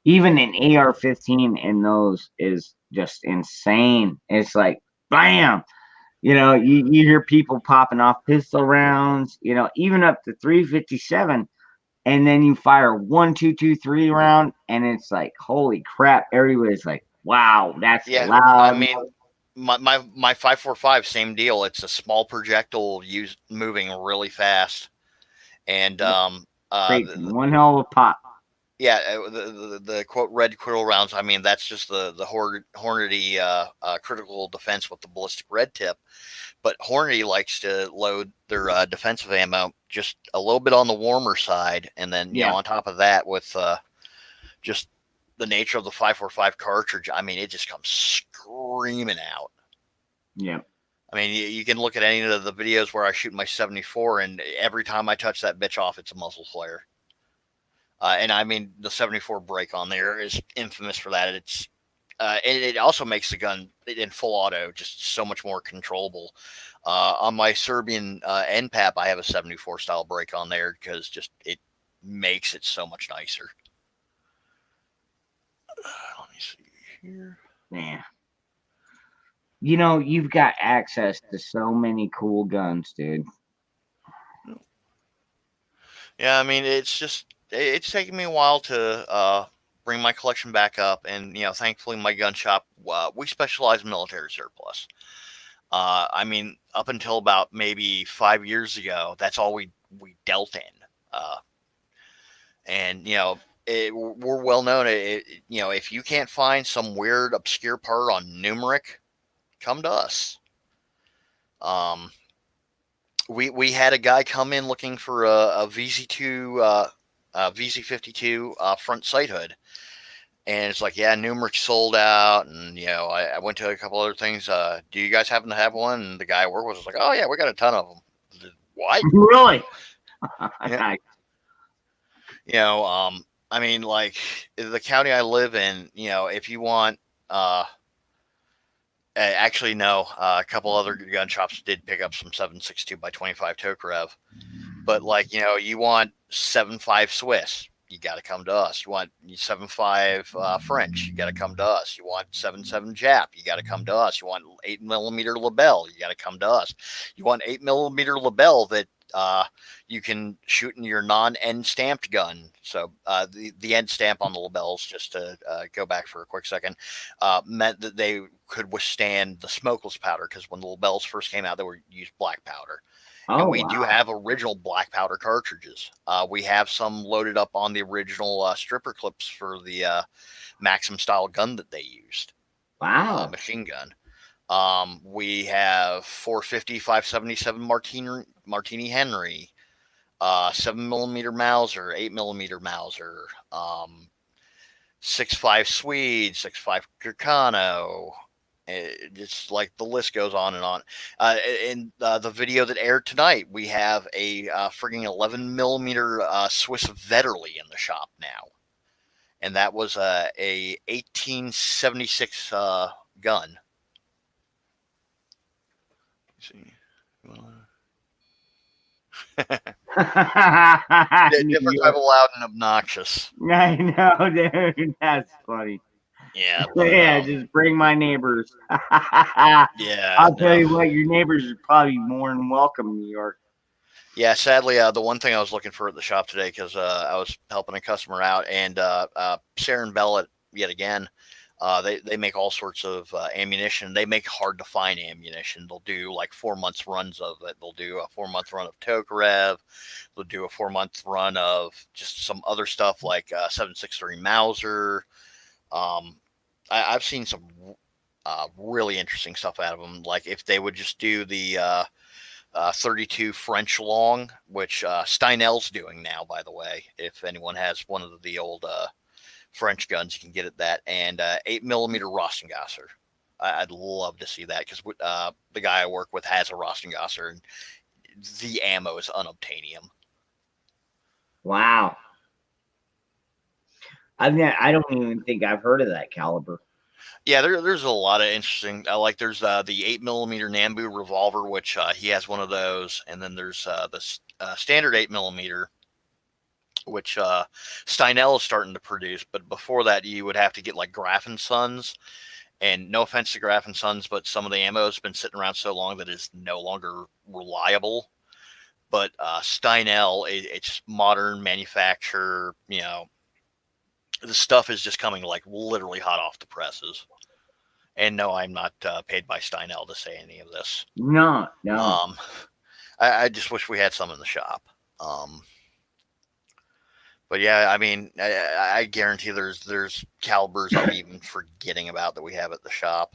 even an AR-15 in those is just insane. It's like, bam. You hear people popping off pistol rounds, even up to 357, and then you fire 1, 2, 2, 3 round, and it's like, holy crap! Everybody's like, wow, that's yeah, I loud. mean, my 545, same deal. It's a small projectile moving really fast, and Creates one hell of a pop. yeah, the quote red quill rounds. I mean, that's just the Hornady critical defense with the ballistic red tip. But Hornady likes to load their defensive ammo just a little bit on the warmer side, and then on top of that with just the nature of the 545 cartridge. I mean, it just comes screaming out. Yeah. I mean, you can look at any of the videos where I shoot my 74, and every time I touch that bitch off, it's a muzzle flare. And I mean, the 74 break on there is infamous for that. It's and it also makes the gun in full auto just so much more controllable. On my Serbian NPAP, I have a 74 style break on there because just it makes it so much nicer. Let me see here. Yeah. You've got access to so many cool guns, dude. Yeah, I mean, it's taken me a while to bring my collection back up, and thankfully my gun shop, we specialize in military surplus. I mean, up until about maybe 5 years ago, that's all we dealt in, and we're well known. If you can't find some weird obscure part on numeric, come to us. We had a guy come in looking for a VZ2 VZ52 front sight hood, and it's like, yeah, numeric sold out, and I went to a couple other things. Do you guys happen to have one? And the guy I work with was like, oh yeah, we got a ton of them. What? Really? Yeah. I mean, like the county I live in, if you want, actually no, a couple other gun shops did pick up some 7.62 by 25 Tokarev, but like you want 7.5 Swiss, you got to come to us. You want 7.5 French, you got to come to us. You want 7.7 Jap, you got to come to us. You want 8mm Lebel, you got to come to us. You want 8mm Lebel that you can shoot in your non-end stamped gun. So the end stamp on the Lebels, just to go back for a quick second, meant that they could withstand the smokeless powder, because when the Lebels first came out, they were used black powder. And we do have original black powder cartridges. We have some loaded up on the original stripper clips for the Maxim style gun that they used. Wow. Machine gun. We have 450, 577 Martini Henry, 7mm Mauser, 8mm Mauser, 6.5 Swede, 6.5 Kirkano. It's like the list goes on and on. In the video that aired tonight, we have a frigging 11mm Swiss Vetterli in the shop now, and that was a 1876 gun. Let's see. Different type of loud and obnoxious. I know, dude. That's funny. Yeah, but Yeah, just bring my neighbors. yeah, I'll tell no. you what, your neighbors are probably more than welcome in New York. Yeah, sadly, the one thing I was looking for at the shop today, because I was helping a customer out, and Sarah and Bell yet again, they make all sorts of ammunition. They make hard to find ammunition. They'll do like 4 months runs of it. They'll do a 4 month run of Tokarev. They'll do a 4 month run of just some other stuff like 7.63 Mauser. Um, I've seen some really interesting stuff out of them. Like if they would just do the 32 French long, which Steinel's doing now, by the way. If anyone has one of the old French guns, you can get it that, and 8mm Rostengasser. I'd love to see that because the guy I work with has a Rostengasser, and the ammo is unobtainium. Wow. I don't even think I've heard of that caliber. Yeah, there's a lot of interesting. Like there's the 8mm Nambu revolver, which he has one of those, and then there's the standard 8mm, which Steinel is starting to produce. But before that, you would have to get like Graf and Sons. And no offense to Graf and Sons, but some of the ammo has been sitting around so long that it's no longer reliable. But Steinel, it's modern manufacture. You know, the stuff is just coming like literally hot off the presses. And no, I'm not paid by Steinel to say any of this. No. I just wish we had some in the shop. But yeah, I mean, I guarantee there's calibers I'm even forgetting about that we have at the shop.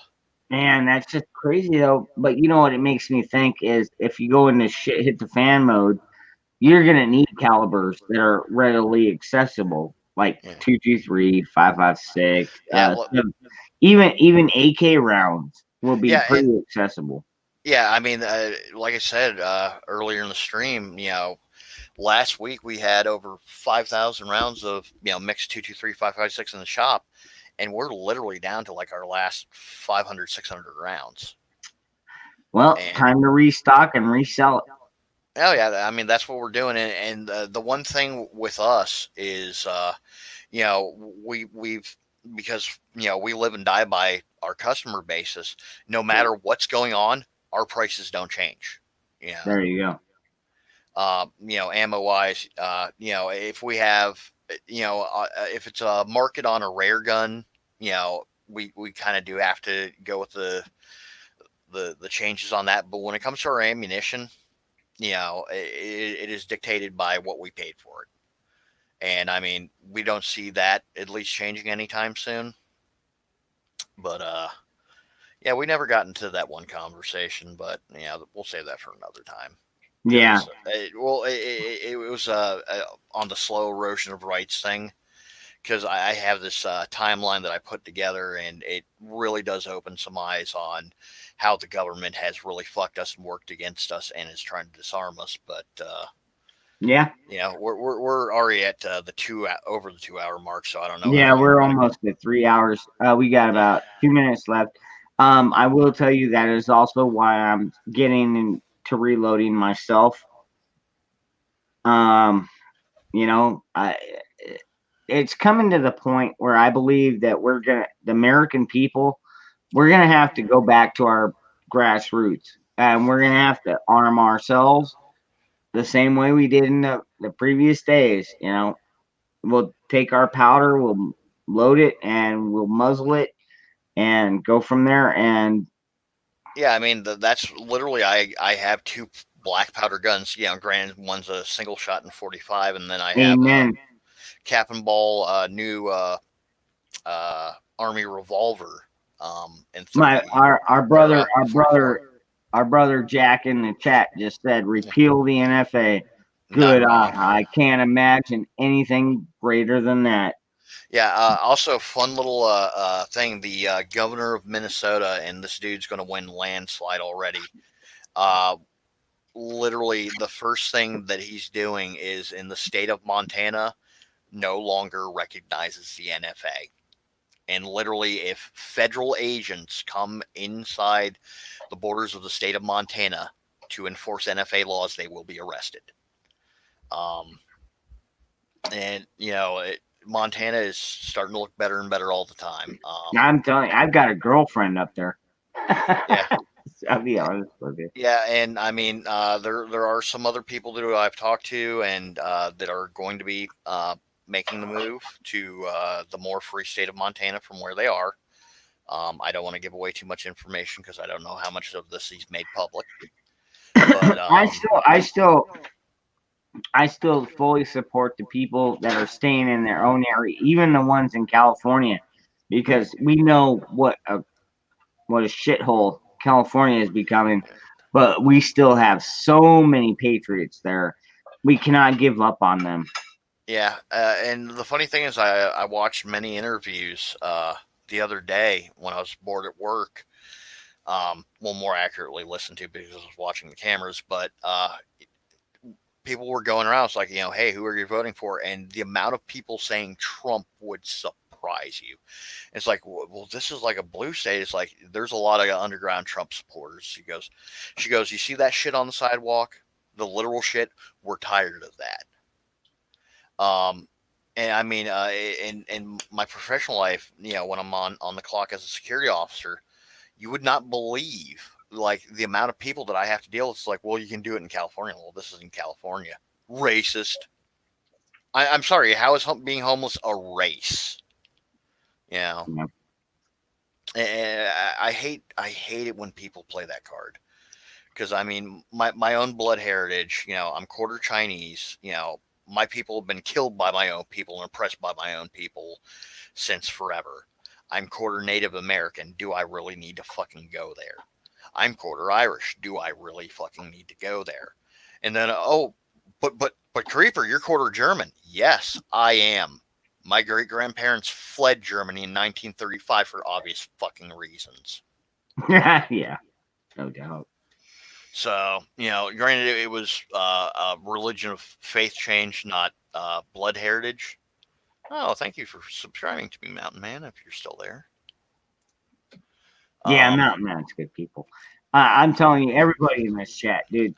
Man, that's just crazy though. But you know what it makes me think is if you go into shit hit the fan mode, you're gonna need calibers that are readily accessible, like Yeah. 223, 556. Yeah, well, Even AK rounds will be yeah, pretty accessible. yeah. I mean, like I said earlier in the stream, you know, last week we had over 5,000 rounds of mixed 223, 556 in the shop, and we're literally down to like our last 500, 600 rounds. Well, And time to restock and resell it. oh yeah, I mean that's what we're doing. And the one thing with us is, we've because we live and die by our customer basis. No matter what's going on, our prices don't change. There you go. Ammo wise, if we have, if it's a market on a rare gun, we kind of do have to go with the changes on that. But when it comes to our ammunition, it is dictated by what we paid for it. And I mean, we don't see that at least changing anytime soon. But yeah, we never got into that one conversation, but we'll save that for another time. Yeah. It was on the slow erosion of rights thing, because I have this timeline that I put together, and it really does open some eyes on how the government has really fucked us and worked against us and is trying to disarm us. But yeah, we're already at over the 2 hour mark, so I don't know. Yeah, we're almost at 3 hours. We got about 2 minutes left. I will tell you that is also why I'm getting into reloading myself. It's coming to the point where I believe that the American people, we're gonna have to go back to our grassroots, and we're gonna have to arm ourselves the same way we did in the previous days. We'll take our powder, we'll load it, and we'll muzzle it, and go from there. And yeah, I mean that's literally I have two black powder guns. Granted, one's a single shot in 45, and then I have amen. Cap and Ball new Army revolver. And Our brother Jack in the chat just said repeal the NFA. Good. I can't imagine anything greater than that. Yeah. Also, fun little thing. The governor of Minnesota, and this dude's going to win landslide already. Literally, the first thing that he's doing is in the state of Montana, no longer recognizes the NFA. And literally, if federal agents come inside the borders of the state of Montana to enforce NFA laws, they will be arrested. And Montana is starting to look better and better all the time. I'm telling you, I've got a girlfriend up there. Yeah. I'll be honest with you. Yeah, and I mean, there are some other people that I've talked to and that are going to be making the move to the more free state of Montana from where they are. I don't want to give away too much information because I don't know how much of this is made public. But I still fully support the people that are staying in their own area, even the ones in California, because we know what a shithole California is becoming, but we still have so many patriots there. We cannot give up on them. yeah, and the funny thing is, I watched many interviews the other day when I was bored at work. Well, more accurately, listened to because I was watching the cameras, but people were going around. It's like, hey, who are you voting for? And the amount of people saying Trump would surprise you. It's like, well, this is like a blue state. It's like there's a lot of underground Trump supporters. She goes, you see that shit on the sidewalk, the literal shit. We're tired of that. And I mean, in my professional life, when I'm on the clock as a security officer, you would not believe like the amount of people that I have to deal with. It's like, well, you can do it in California. Well, this is in California. Racist. I'm sorry. How is being homeless a race? Yeah. And I hate it when people play that card. Because I mean, my own blood heritage. I'm quarter Chinese. My people have been killed by my own people and oppressed by my own people since forever. I'm quarter Native American. Do I really need to fucking go there? I'm quarter Irish. Do I really fucking need to go there? And then, but Creeper, you're quarter German. Yes, I am. My great grandparents fled Germany in 1935 for obvious fucking reasons. Yeah, no doubt. So, granted, it was a religion of faith change, not blood heritage. Oh, thank you for subscribing to me, Mountain Man, if you're still there. Yeah, Mountain Man's good people. I'm telling you, everybody in this chat, dude,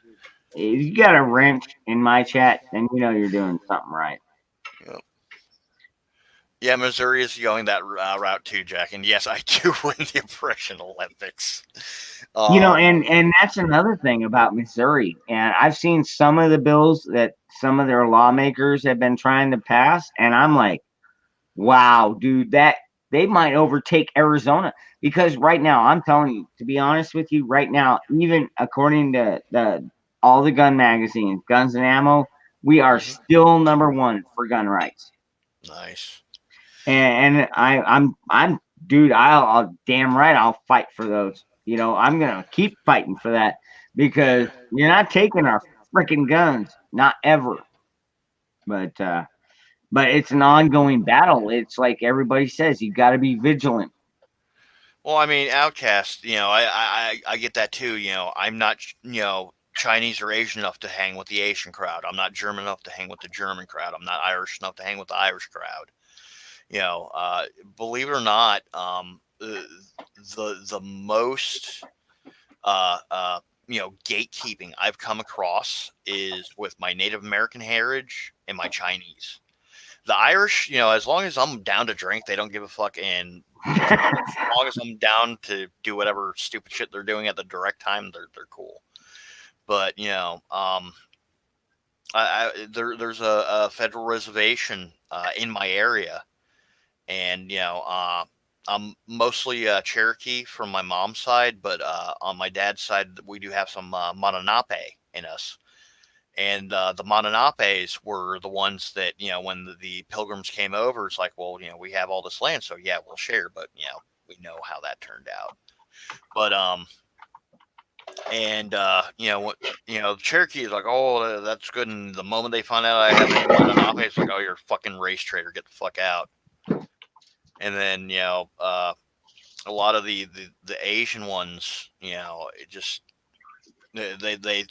if you got a wrench in my chat, then you know you're doing something right. Yep. Yeah, Missouri is going that route too, Jack. And yes, I do win the Oppression Olympics. And that's another thing about Missouri. And I've seen some of the bills that some of their lawmakers have been trying to pass, and I'm like, wow, dude, that they might overtake Arizona. Because right now, I'm telling you, to be honest with you, right now, even according to all the gun magazines, Guns and Ammo, we are still number one for gun rights. Nice. And I'm dude, I'll damn right I'll fight for those. I'm gonna keep fighting for that because you're not taking our freaking guns, not ever. But it's an ongoing battle. It's like everybody says, you got to be vigilant. Well, I mean, Outcast, I get that too. I'm not, Chinese or Asian enough to hang with the Asian crowd. I'm not German enough to hang with the German crowd. I'm not Irish enough to hang with the Irish crowd. Believe it or not, the most gatekeeping I've come across is with my Native American heritage and my Chinese. The Irish, as long as I'm down to drink, they don't give a fuck. And as long as I'm down to do whatever stupid shit they're doing at the direct time, they're cool. But there's a federal reservation in my area, and I'm mostly Cherokee from my mom's side, but on my dad's side, we do have some Mononape in us. And the Mononapes were the ones that, when the pilgrims came over, it's like, well, we have all this land, so yeah, we'll share. But, we know how that turned out. But, the Cherokee is like, oh, that's good. And the moment they find out I have any Mononape, it's like, oh, you're a fucking race traitor. Get the fuck out. And then, a lot of the Asian ones, it just, they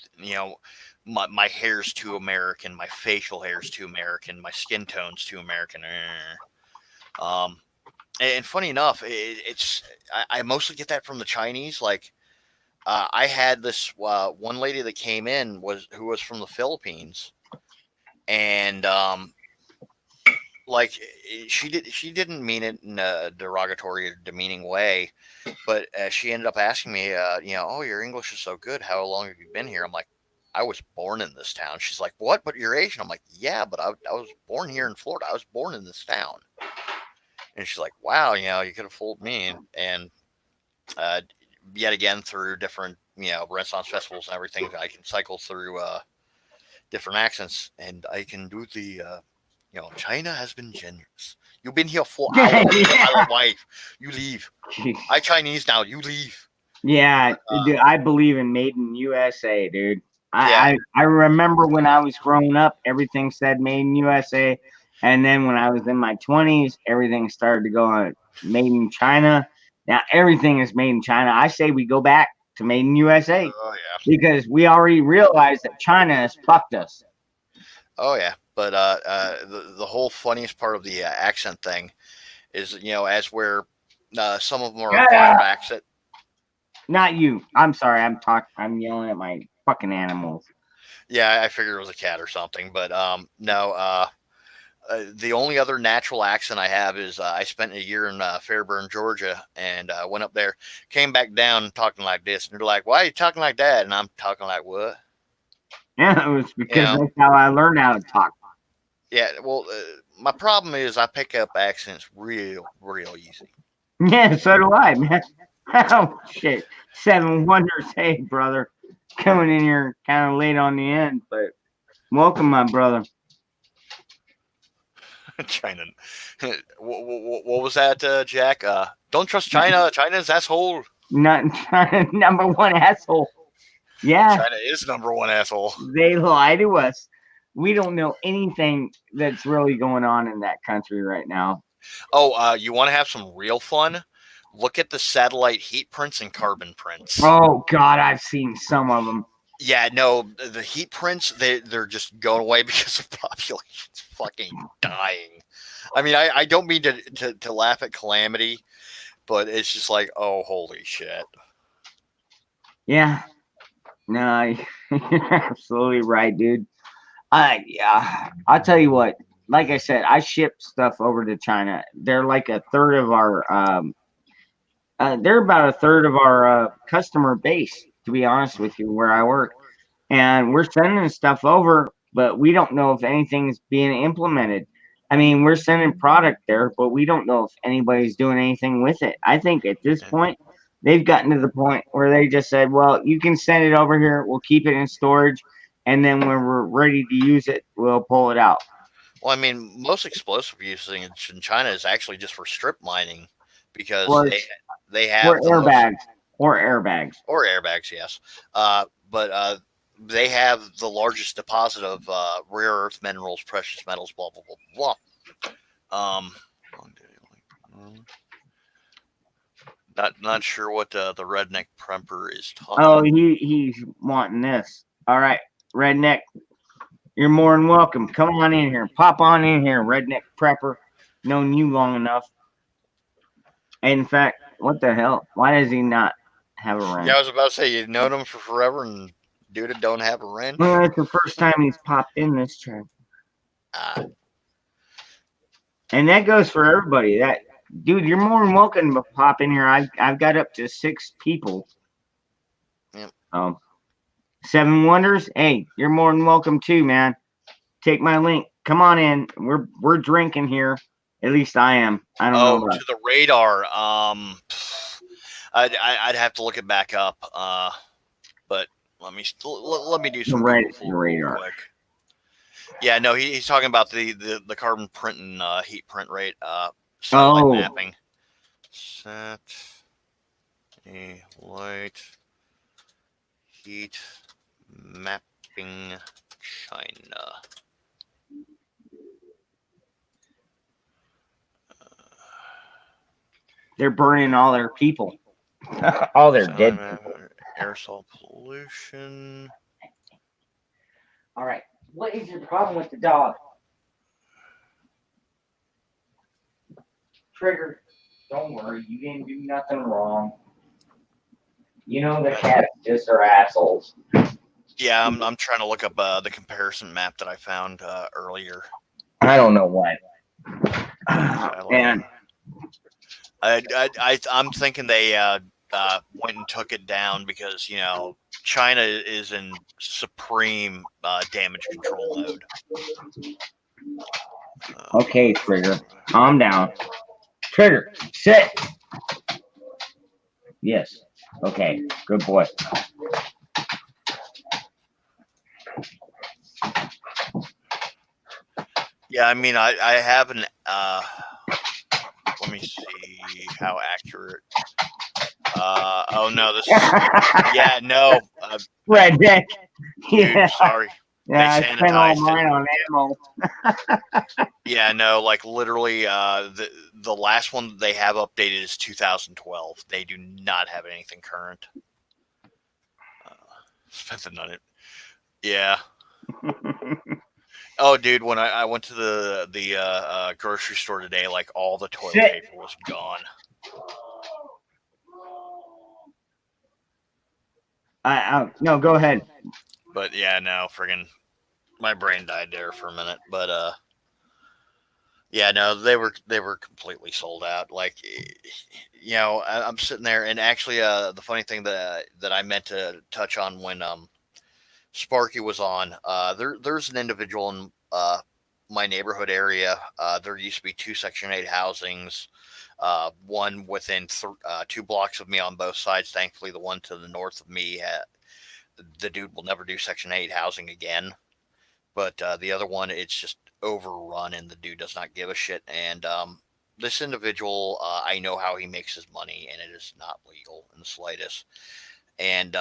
my hair's too American, my facial hair's too American, my skin tone's too American. And funny enough, I mostly get that from the Chinese. Like, I had this one lady that came in who was from the Philippines, and like she didn't mean it in a derogatory or demeaning way, but she ended up asking me, oh, your English is so good. How long have you been here? I'm like, I was born in this town. She's like, what? But you're Asian. I'm like, yeah, but I was born here in Florida. I was born in this town. And she's like, wow, you could have fooled me. And yet again, through different, Renaissance festivals and everything, I can cycle through different accents, and I can do the, China has been generous. You've been here 4 hours. My wife, you leave. Jeez. I Chinese now. You leave. Yeah, dude, I believe in Made in USA, dude. Yeah. I remember when I was growing up, everything said Made in USA. And then when I was in my 20s, everything started to go on Made in China. Now everything is made in China. I say we go back to Made in USA Oh yeah. because we already realized that China has fucked us. Oh yeah. But the whole funniest part of the accent thing is, as where some of them are acquired accent. Not you. I'm sorry. I'm yelling at my fucking animals. Yeah, I figured it was a cat or something, but no. The only other natural accent I have is I spent a year in Fairburn, Georgia, and went up there, came back down talking like this, and they're like, "Why are you talking like that?" And I'm talking like, "What?" Yeah, it was because that's how I learned how to talk. Yeah, well, my problem is I pick up accents real easy. Yeah, so do I, man. Oh shit. 7 Wonders, hey brother. Coming in here kind of late on the end, but welcome, my brother. China. What was that, Jack? Don't trust China. China's asshole. Not number one asshole. Yeah, China is number one asshole. they lie to us. We don't know anything that's really going on in that country right now. Oh, you want to have some real fun? Look at the satellite heat prints and carbon prints. Oh God, I've seen some of them. Yeah, no, the heat prints, they're just going away because the population's fucking dying. I mean, I don't mean to laugh at calamity, but it's just like, oh, holy shit. Yeah. No, you're absolutely right, dude. Yeah, I'll tell you what. Like I said, I ship stuff over to China. They're like a third of our. They're about a third of our customer base. To be honest with you, where I work, and we're sending stuff over, but we don't know if anything's being implemented. I mean, we're sending product there, but we don't know if anybody's doing anything with it. I think at this point, they've gotten to the point where they just said, well, you can send it over here. We'll keep it in storage. And then when we're ready to use it, we'll pull it out. Well, I mean, most explosive using in China is actually just for strip mining because they have airbags. Or airbags, yes. But they have the largest deposit of rare earth minerals, precious metals, blah blah blah blah. Not sure what the redneck prepper is talking. Oh, he's wanting this. All right, redneck, you're more than welcome. Come on in here. Pop on in here, redneck prepper. Known you long enough. In fact, what the hell? Why does he not have a ring? Yeah, I was about to say you've known him for forever, and dude don't have a ring. Well, that's the first time he's popped in this trip. And that goes for everybody. That dude, you're more than welcome to pop in here. I've got up to 6 people. Yep. 7 Wonders, hey, you're more than welcome too, man. Take my link. Come on in. We're drinking here. At least I am. I don't know. To the radar. I'd have to look it back up. But let me do some radar. Quick. Yeah, no, he's talking about the carbon print and heat print rate. Satellite mapping. Satellite heat mapping China. They're burning all their people. All their dead people. Aerosol pollution. All right. What is your problem with the dog? Trigger, don't worry. You didn't do nothing wrong. You know the cats just are assholes. Yeah, I'm trying to look up the comparison map that I found earlier. I don't know what. And I'm thinking they went and took it down because China is in supreme damage control mode. okay, Trigger, calm down. Trigger, sit. Yes. Okay. Good boy. Yeah, I mean, I haven't. Let me see how accurate. Oh no, this. Yeah, no. Red Dead. Dude, Yeah. sorry. Yeah, They I spent all sanitized it. mine on ammo. Yeah, no, like literally, the last one they have updated is 2012. They do not have anything current. Spent the night. Yeah. Oh, dude, when I went to the grocery store today, like all the toilet Sit. paper was gone. No, go ahead. But yeah, no, friggin' my brain died there for a minute. But yeah, no, they were completely sold out. Like, I'm sitting there, and actually, the funny thing that I meant to touch on when Sparky was on, there's an individual in my neighborhood area. There used to be 2 Section 8 housings, one within 2 blocks of me on both sides. Thankfully, the one to the north of me, the dude will never do Section 8 housing again. But the other one, it's just overrun, and the dude does not give a shit. And this individual, I know how he makes his money, and it is not legal in the slightest. And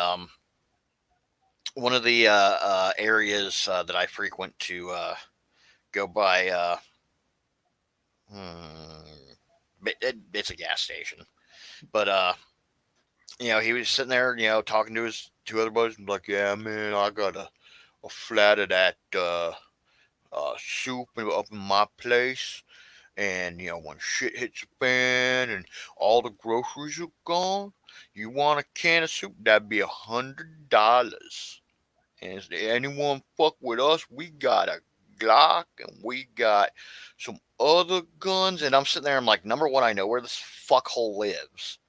one of the areas that I frequent to go by, it's a gas station. But he was sitting there, talking to his 2 other buddies, and like, yeah, man, I got a flat of that soup up in my place. And when shit hits the fan and all the groceries are gone, you want a can of soup? That'd be $100. And if anyone fuck with us, we got a Glock and we got some other guns. And I'm sitting there, I'm like, number one, I know where this fuckhole lives.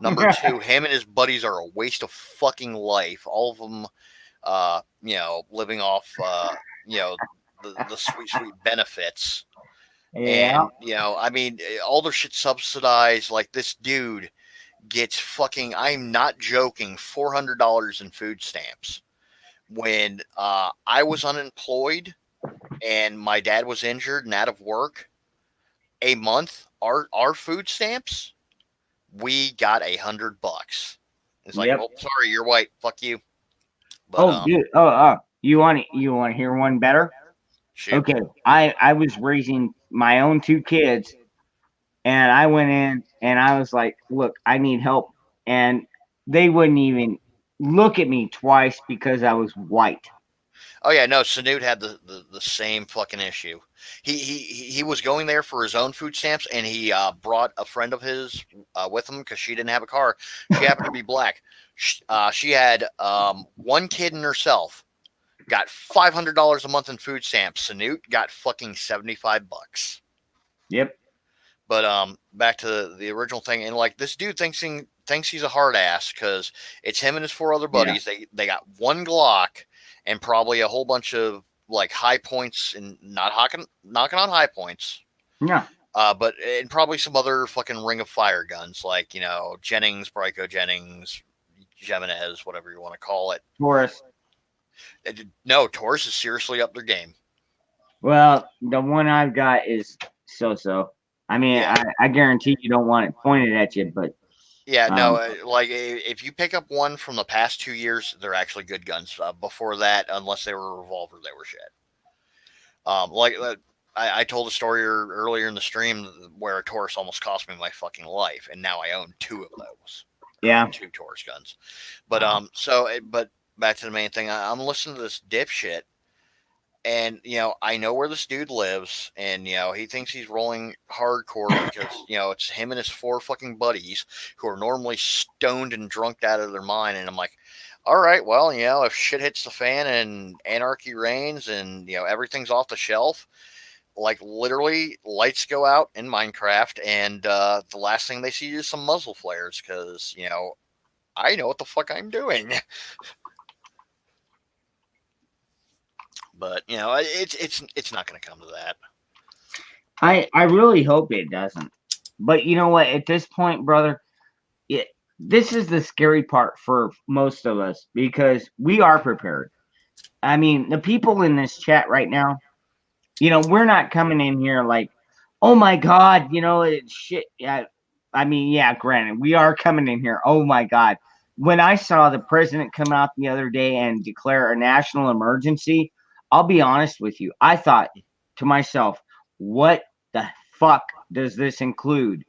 Number two, him and his buddies are a waste of fucking life. All of them, living off, the sweet, sweet benefits. Yeah. And, I mean, all their shit subsidized. Like, this dude gets fucking, I'm not joking, $400 in food stamps. When I was unemployed and my dad was injured and out of work, a month, our food stamps, we got $100. It's like, Yep. well, sorry, you're white. Fuck you. But, Dude. You want to hear one better? shoot. Okay. I was raising my own 2 kids, and I went in and I was like, look, I need help, and they wouldn't even look at me twice because I was white. Oh yeah, no. Sanoot had the same fucking issue. He was going there for his own food stamps, and he brought a friend of his with him because she didn't have a car. She happened to be black. She had 1 kid and herself. Got $500 a month in food stamps. Sanoot got fucking $75. Yep. But back to the original thing, and like this dude thinks he's a hard ass because it's him and his 4 other buddies. Yeah. They got 1 Glock and probably a whole bunch of like high points, and not knocking on high points. Yeah. But and probably some other fucking Ring of Fire guns, like Jennings, Bryco Jennings, Jimenez, whatever you want to call it. Taurus. No, Taurus is seriously up their game. Well, the one I've got is so. I mean, yeah. I guarantee you don't want it pointed at you, but yeah, no, like if you pick up one from the past 2 years, they're actually good guns. Before that, unless they were a revolver, they were shit. I told a story earlier in the stream where a Taurus almost cost me my fucking life, and now I own 2 of those. Yeah, 2 Taurus guns. But but back to the main thing. I'm listening to this dipshit. And, I know where this dude lives, and, he thinks he's rolling hardcore because, it's him and his 4 fucking buddies who are normally stoned and drunk out of their mind. And I'm like, all right, well, if shit hits the fan and anarchy reigns and, everything's off the shelf, like literally lights go out in Minecraft, and the last thing they see is some muzzle flares because I know what the fuck I'm doing. But it's not going to come to that. I really hope it doesn't. But you know what? At this point, brother, this is the scary part for most of us because we are prepared. I mean, the people in this chat right now, we're not coming in here like, oh my God, it's shit. Yeah. I mean, yeah, granted, we are coming in here. Oh my God. When I saw the president come out the other day and declare a national emergency, I'll be honest with you. I thought to myself, what the fuck does this include?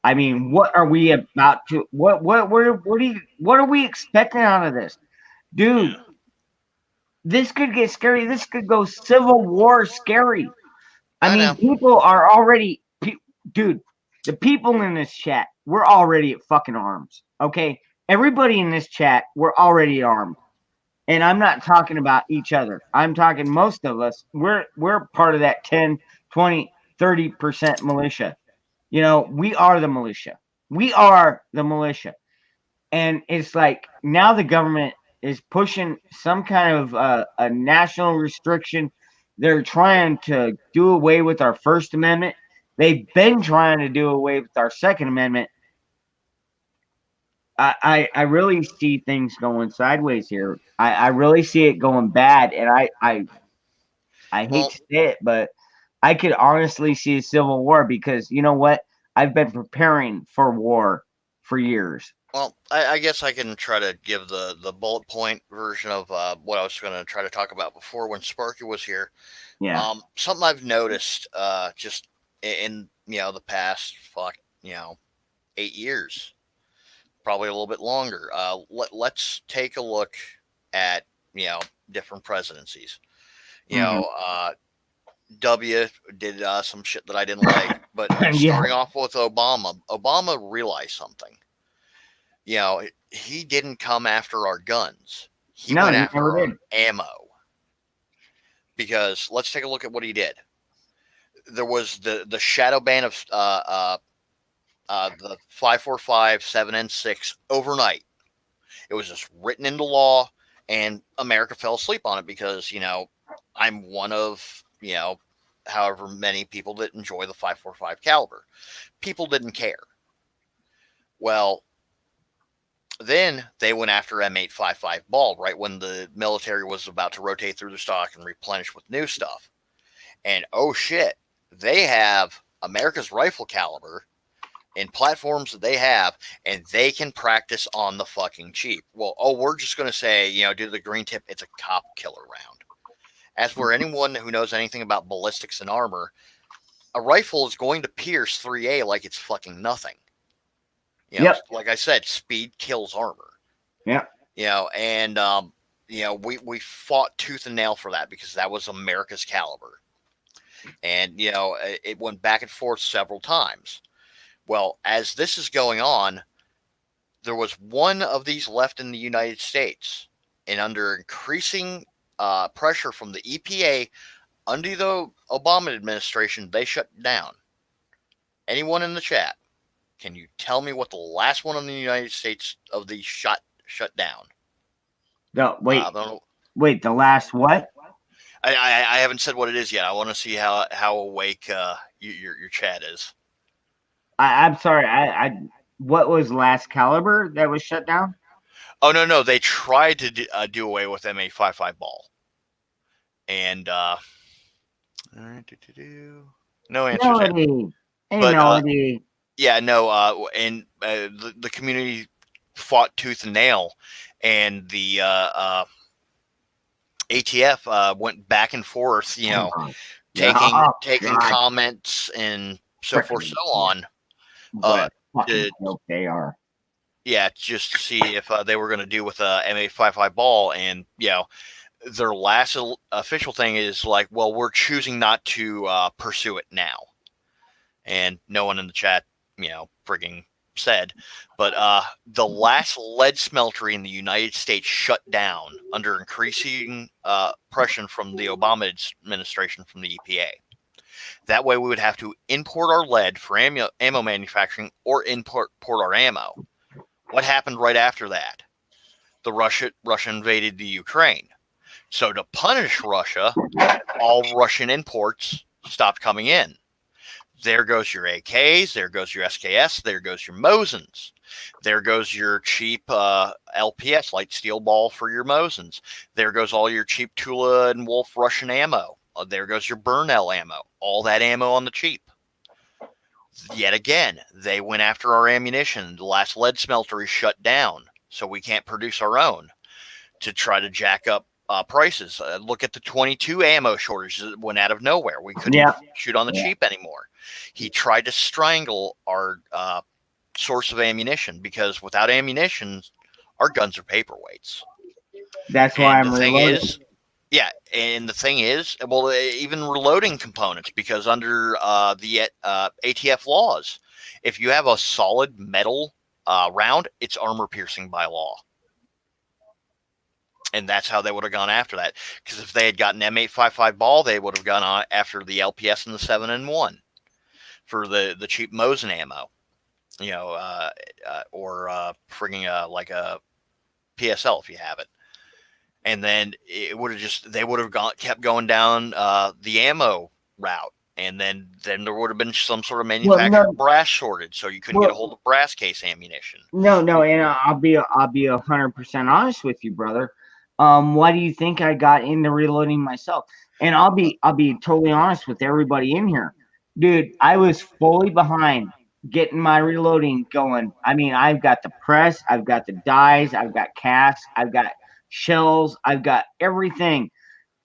I mean, what are we about to what are we expecting out of this? Dude, this could get scary. This could go civil war scary. I mean, know. people are already dude, the people in this chat, we're already at fucking arms. Okay? Everybody in this chat, we're already armed. And I'm not talking about each other. I'm talking most of us. We're part of that 10, 20, 30% militia. We are the militia. We are the militia. And it's like now the government is pushing some kind of a national restriction. They're trying to do away with our First Amendment. They've been trying to do away with our Second Amendment. I really see things going sideways here. I really see it going bad, and I hate to say it, but I could honestly see a civil war because you know what? I've been preparing for war for years. Well, I guess I can try to give the bullet point version of what I was going to try to talk about before when Sparky was here. Yeah. Something I've noticed just in the past 8 years, probably a little bit longer. Let's take a look at different presidencies. W did some shit that I didn't like, but starting off with Obama realized something. He didn't come after our guns. He went after our ammo. Because let's take a look at what he did. There was the shadow ban of the 545, 7, and 6 overnight. It was just written into law, and America fell asleep on it because I'm one of however many people that enjoy the 545 caliber. People didn't care. Well, then they went after M855 ball right when the military was about to rotate through the stock and replenish with new stuff. And oh shit, they have America's rifle caliber in platforms that they have, and they can practice on the fucking cheap. Well, we're just going to say, due to the green tip, it's a cop killer round. As for anyone who knows anything about ballistics and armor, a rifle is going to pierce 3A like it's fucking nothing. Like I said, speed kills armor. Yeah. And we fought tooth and nail for that because that was America's caliber. And it went back and forth several times. Well, as this is going on, there was one of these left in the United States, and under increasing pressure from the EPA under the Obama administration, they shut down. Anyone in the chat, can you tell me what the last one in the United States of these shut down? No, wait, the last what? I haven't said what it is yet. I want to see how awake your chat is. I'm sorry. What was last caliber that was shut down? Oh no! They tried to do away with M855 ball, and no answers yet. Melody. Yeah, no. And the community fought tooth and nail, and the ATF went back and forth, taking comments and so forth, so on. They are. Yeah, just to see if they were going to do with M855 ball, and their last official thing is like, well, we're choosing not to pursue it now, and no one in the chat, frigging said, but the last lead smeltery in the United States shut down under increasing pressure from the Obama administration from the EPA. That way we would have to import our lead for ammo manufacturing or import our ammo. What happened right after that? The Russia invaded the Ukraine. So to punish Russia, all Russian imports stopped coming in. There goes your AKs, there goes your SKS, there goes your Mosins. There goes your cheap LPS, light steel ball for your Mosins. There goes all your cheap Tula and Wolf Russian ammo. There goes your Burnell ammo. All that ammo on the cheap. Yet again, they went after our ammunition. The last lead smelter is shut down, so we can't produce our own to try to jack up prices. Look at the 22 ammo shortage that went out of nowhere. We couldn't shoot on the cheap anymore. He tried to strangle our source of ammunition because without ammunition, our guns are paperweights. That's why I'm reloading. And the thing is, well, even reloading components, because under the ATF laws, if you have a solid metal round, it's armor piercing by law. And that's how they would have gone after that. Because if they had gotten M855 ball, they would have gone on after the LPS and the 7-in-1 for the cheap Mosin ammo. Or frigging like a PSL if you have it. And then it would have they would have kept going down the ammo route. And then there would have been some sort of manufactured brass shortage, so you couldn't get a hold of brass case ammunition. No, and I'll be 100% honest with you, brother. Why do you think I got into reloading myself? And I'll be totally honest with everybody in here, dude. I was fully behind getting my reloading going. I mean, I've got the press, I've got the dies, I've got casks, I've got shells, I've got everything,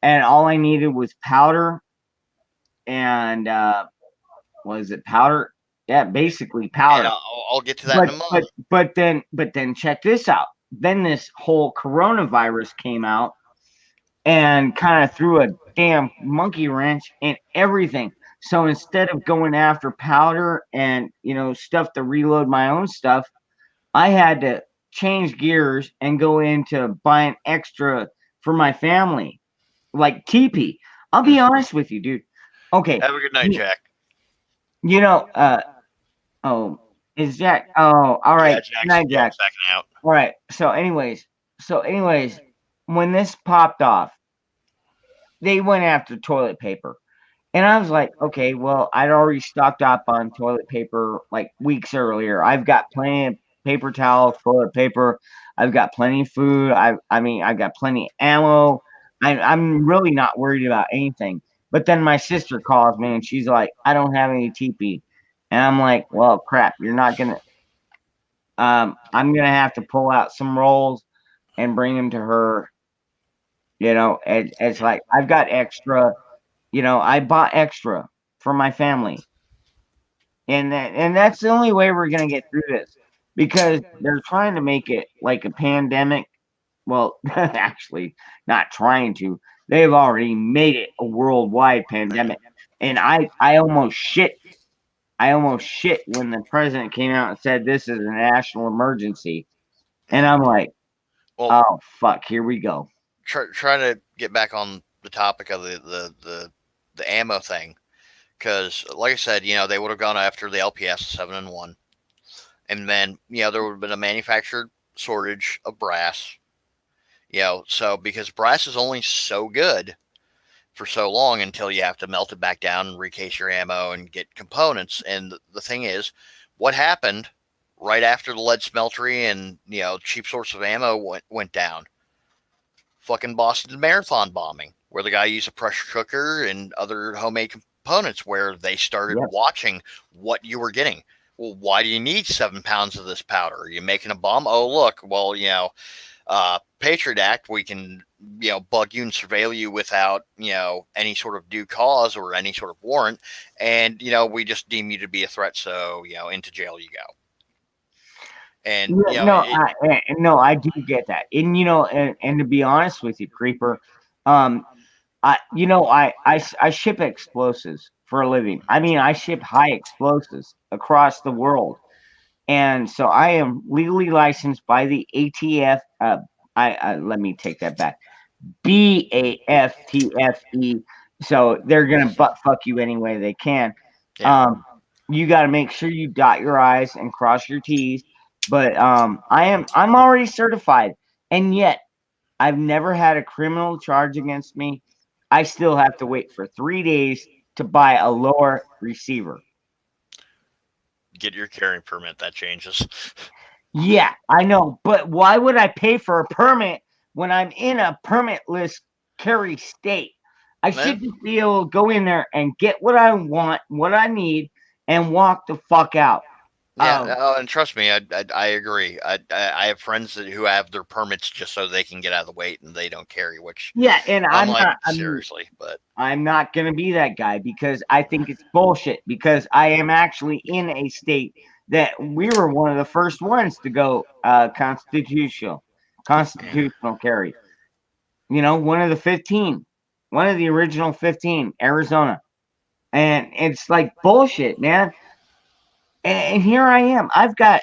and all I needed was powder. And was it powder? Yeah, basically powder. And I'll get to that in a moment. But then check this out. Then this whole coronavirus came out and kind of threw a damn monkey wrench in everything. So instead of going after powder and stuff to reload my own stuff, I had to change gears and go into buying extra for my family, like teepee. I'll be honest with you, dude. Okay. Have a good night, Jack. Is Jack? Oh, all right. Yeah, good night, Jack. Out. All right. So anyways, when this popped off, they went after toilet paper. And I was like, okay, well, I'd already stocked up on toilet paper like weeks earlier. I've got plenty of paper towels, toilet paper. I've got plenty of food. I've got plenty of ammo. I'm really not worried about anything. But then my sister calls me and she's like, I don't have any TP. And I'm like, well, crap, you're not going to. I'm going to have to pull out some rolls and bring them to her. It's like I've got extra. I bought extra for my family. And that's the only way we're going to get through this, because they're trying to make it like a pandemic. Well, actually not trying to. They've already made it a worldwide pandemic. And I almost shit. When the president came out and said this is a national emergency. And I'm like, oh, fuck, here we go. Trying to get back on the topic of the ammo thing, because like I said, they would have gone after the LPS 7-in-1, and then there would have been a manufactured shortage of brass, so because brass is only so good for so long until you have to melt it back down and recase your ammo and get components. And the thing is, what happened right after the lead smeltery and cheap source of ammo went down? Fucking Boston Marathon bombing, where the guy used a pressure cooker and other homemade components, where they started watching what you were getting. Well, why do you need 7 pounds of this powder? Are you making a bomb? Oh, look, well, Patriot Act, we can, bug you and surveil you without, any sort of due cause or any sort of warrant. And, we just deem you to be a threat. So, into jail you go. And I do get that. And and to be honest with you, Creeper, I ship explosives for a living. I mean, I ship high explosives across the world. And so I am legally licensed by the ATF. Let me take that back. BAFTFE So they're gonna butt fuck you any way they can. Yeah. You got to make sure you dot your I's and cross your T's. But I'm already certified, and yet I've never had a criminal charge against me. I still have to wait for 3 days to buy a lower receiver. Get your carrying permit. That changes. Yeah, I know, but why would I pay for a permit when I'm in a permitless carry state? I should just be able to go in there and get what I want, what I need, and walk the fuck out. Yeah, and trust me, I agree. I have friends who have their permits just so they can get out of the way and they don't carry. Which Yeah, and I'm like, seriously, but I'm not gonna be that guy because I think it's bullshit. Because I am actually in a state that we were one of the first ones to go constitutional carry. You know, one of the 15, one of the original 15, Arizona, and it's like bullshit, man. And here I am. I've got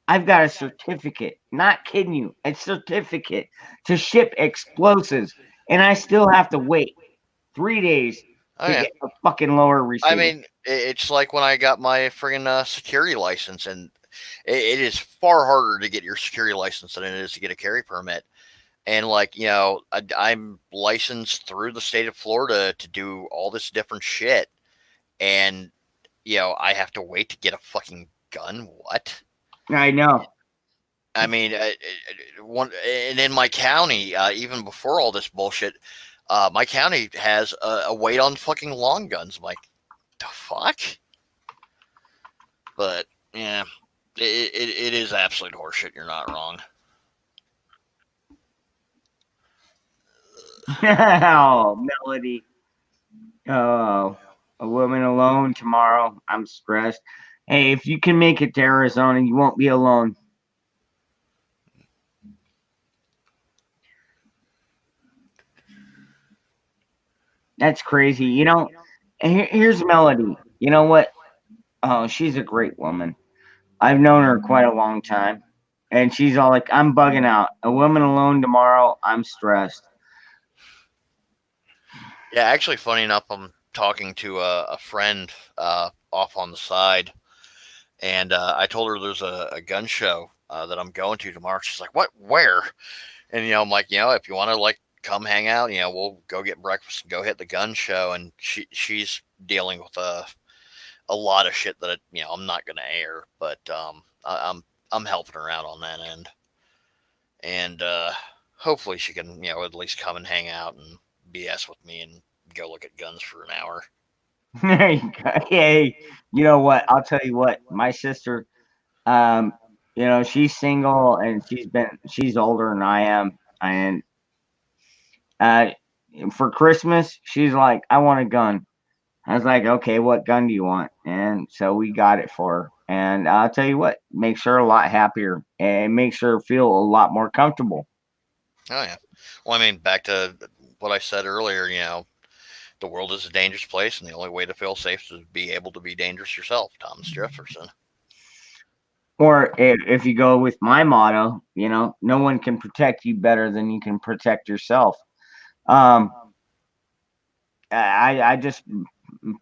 a certificate. Not kidding you, a certificate to ship explosives, and I still have to wait 3 days oh to yeah. get a fucking lower receiver. I mean, it's like when I got my friggin' security license, and it is far harder to get your security license than it is to get a carry permit. And like, you know, I'm licensed through the state of Florida to do all this different shit, and you know, I have to wait to get a fucking gun. What? I know. I mean, one, and in my county, even before all this bullshit, my county has a wait on fucking long guns. I'm like, the fuck? But yeah, it is absolute horseshit. You're not wrong. Oh, Melody. Oh, a woman alone tomorrow. I'm stressed. Hey, if you can make it to Arizona, you won't be alone. That's crazy. You know, and here's Melody. You know what? Oh, she's a great woman. I've known her quite a long time. And she's all like, I'm bugging out. A woman alone tomorrow. I'm stressed. Yeah, actually, funny enough, I'm talking to a friend off on the side, and I told her there's a gun show that I'm going to tomorrow. She's like, "What? Where?" And you know, I'm like, you know, if you want to like come hang out, you know, we'll go get breakfast and go hit the gun show. And she's dealing with a lot of shit that you know I'm not gonna air, but I'm helping her out on that end, and hopefully she can you know at least come and hang out and BS with me and go look at guns for an hour. There you go. Hey, you know what? I'll tell you what. My sister, um, you know, she's single and she's older than I am. And uh, for Christmas, she's like, I want a gun. I was like, okay, what gun do you want? And so we got it for her. And I'll tell you what, makes her a lot happier and makes her feel a lot more comfortable. Oh yeah. Well, I mean, back to what I said earlier. You know, the world is a dangerous place, and the only way to feel safe is to be able to be dangerous yourself. Thomas Jefferson. Or if you go with my motto, you know, no one can protect you better than you can protect yourself. Um, I just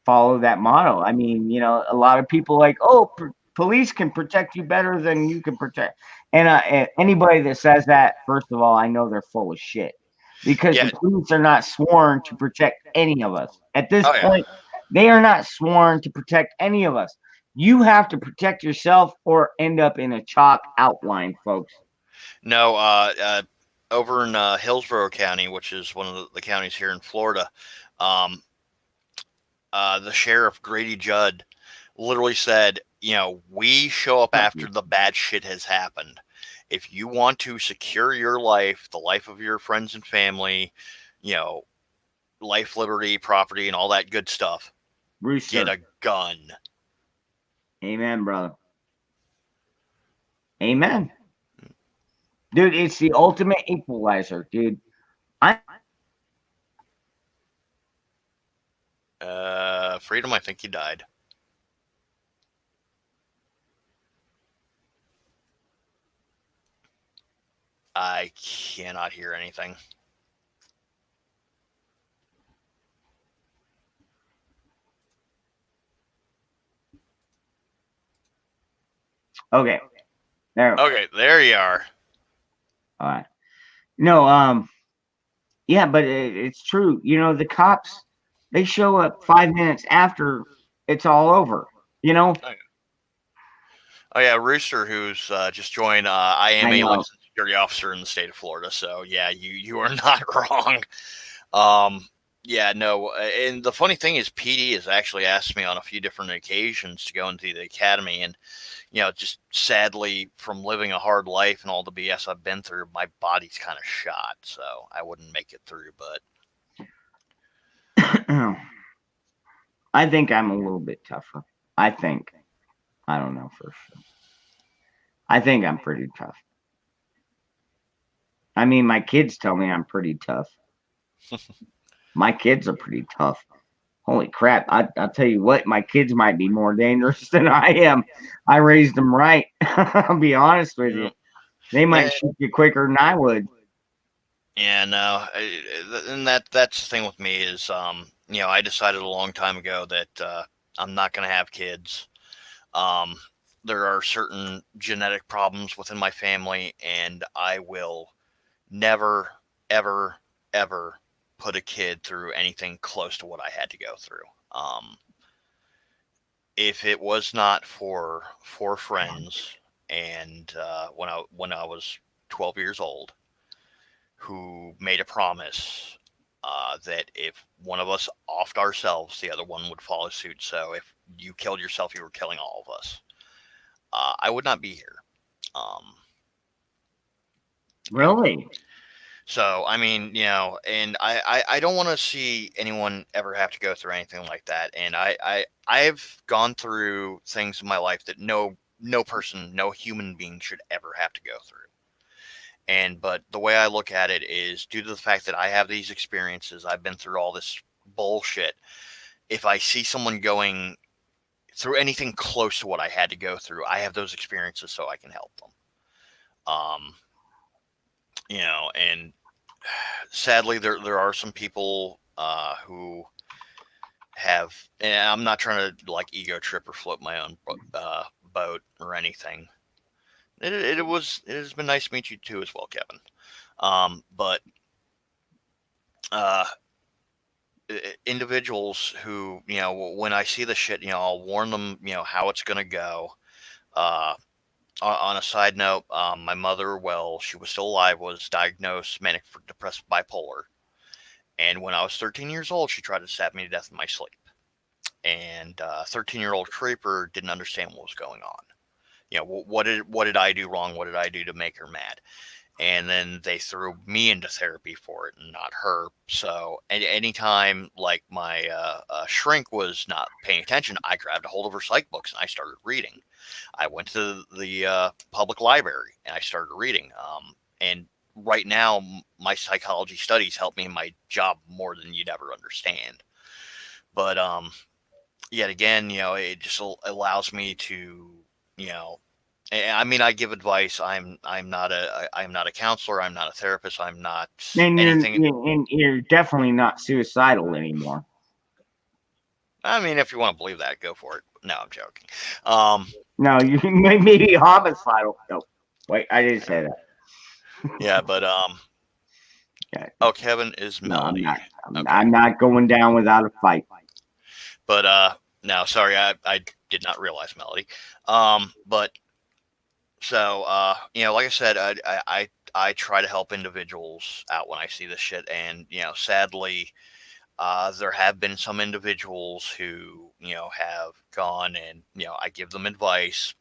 follow that motto. I mean, you know, a lot of people like, oh, police can protect you better than you can protect. And anybody that says that, first of all, I know they're full of shit because Yeah. the police are not sworn to protect any of us. At this Oh yeah. point, they are not sworn to protect any of us. You have to protect yourself or end up in a chalk outline, folks. No. Over in Hillsborough County, which is one of the counties here in Florida, um, the sheriff Grady Judd literally said, you know, we show up after the bad shit has happened. If you want to secure your life, the life of your friends and family, you know, life, liberty, property, and all that good stuff, Rooster. get a gun. Amen, brother. Amen. Dude, it's the ultimate equalizer, dude. Freedom, I think he died. I cannot hear anything. Okay. There. Okay, there you are. All right. No, yeah, but it's true. You know, the cops, they show up 5 minutes after it's all over. You know, Oh yeah, Rooster, who's just joined. I am I a know. licensed security officer in the state of Florida, so yeah, you are not wrong. Yeah, no, and the funny thing is, PD has actually asked me on a few different occasions to go into the academy, and just sadly, from living a hard life and all the BS I've been through, my body's kind of shot, so I wouldn't make it through. But I think I'm a little bit tougher. I think. I don't know for sure. I think I'm pretty tough. I mean, my kids tell me I'm pretty tough. My kids are pretty tough. Holy crap. I'll tell you what, my kids might be more dangerous than I am. I raised them right. I'll be honest with you. They might shoot you quicker than I would. yeah, no, and that's the thing with me is, I decided a long time ago that I'm not going to have kids. There are certain genetic problems within my family, and I will never, ever, ever put a kid through anything close to what I had to go through. If it was not for four friends, and when I was 12 years old, who made a promise that if one of us offed ourselves, the other one would follow suit. So if you killed yourself, you were killing all of us. I would not be here. Really? So, I mean, and I don't want to see anyone ever have to go through anything like that. And I've gone through things in my life that no person, no human being should ever have to go through. But the way I look at it is, due to the fact that I have these experiences, I've been through all this bullshit. If I see someone going through anything close to what I had to go through, I have those experiences so I can help them. And sadly, there are some people who have, and I'm not trying to like ego trip or float my own boat or anything. It has been nice to meet you too as well, Kevin. But individuals who, when I see the shit, I'll warn them, how it's gonna go. On a side note, my mother, while she was still alive, was diagnosed manic depressive bipolar. And when I was 13 years old, she tried to stab me to death in my sleep. And 13-year-old creeper didn't understand what was going on. What did I do wrong? What did I do to make her mad? And then they threw me into therapy for it and not her. So anytime like my shrink was not paying attention, I grabbed a hold of her psych books and I started reading. I went to the public library and I started reading. And right now, my psychology studies help me in my job more than you'd ever understand. But yet again, it just allows me to, I mean, I give advice. I'm not a counselor. I'm not a therapist. I'm not And anything. you're definitely not suicidal anymore. I mean, if you want to believe that, go for it. No, I'm joking. No, you may be homicidal. No, wait, I didn't say that. Yeah, but Okay. oh, Kevin is No, I'm Melody. not. Okay. I'm not going down without a fight. But no, sorry, I did not realize Melody. But so like I said, I try to help individuals out when I see this shit, and sadly, there have been some individuals who have gone and I give them advice,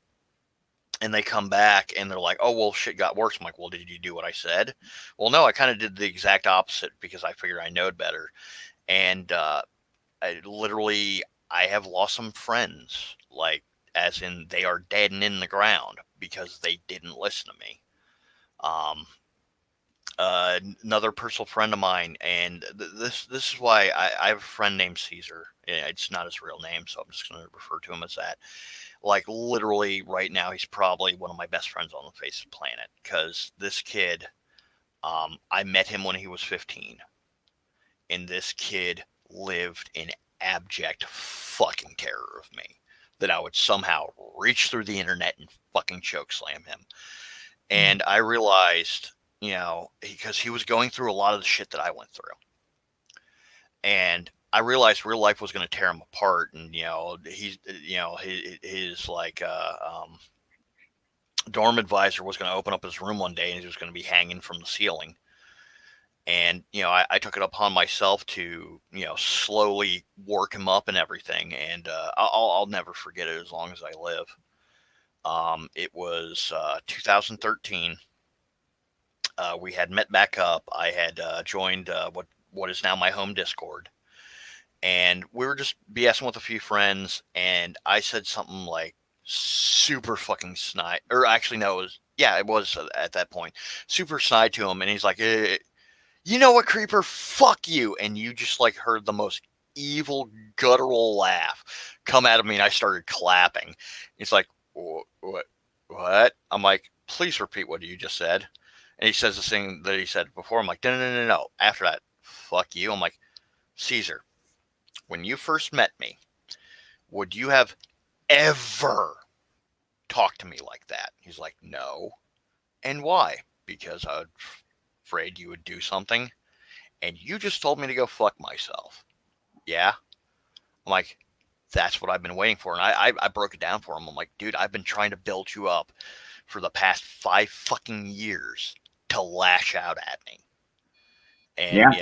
and they come back and they're like, "Oh well, shit got worse." I'm like, "Well, did you do what I said?" Well, no, I kind of did the exact opposite because I figured I knowed better, and I have lost some friends, like as in they are dead and in the ground because they didn't listen to me. Um, Another personal friend of mine, and this is why I have a friend named Caesar. It's not his real name, so I'm just going to refer to him as that. Like literally right now, he's probably one of my best friends on the face of the planet because this kid, I met him when he was 15, and this kid lived in abject fucking terror of me that I would somehow reach through the internet and fucking choke slam him. And I realized, because he was going through a lot of the shit that I went through. And I realized real life was going to tear him apart. And, his like, dorm advisor was going to open up his room one day and he was going to be hanging from the ceiling. And, I took it upon myself to, slowly work him up and everything. And I'll never forget it as long as I live. It was 2013. We had met back up. I had joined what is now my home Discord. And we were just BSing with a few friends. And I said something like super fucking snide. Or actually, no, it was at that point. Super snide to him. And he's like, you know what, Creeper? Fuck you. And you just like heard the most evil, guttural laugh come out of me. And I started clapping. He's like, what? I'm like, please repeat what you just said. And he says the thing that he said before. I'm like, no. After that, fuck you. I'm like, Caesar, when you first met me, would you have ever talked to me like that? He's like, no. And why? Because I was afraid you would do something. And you just told me to go fuck myself. Yeah? I'm like, that's what I've been waiting for. And I broke it down for him. I'm like, dude, I've been trying to build you up for the past 5 fucking years to lash out at me. And,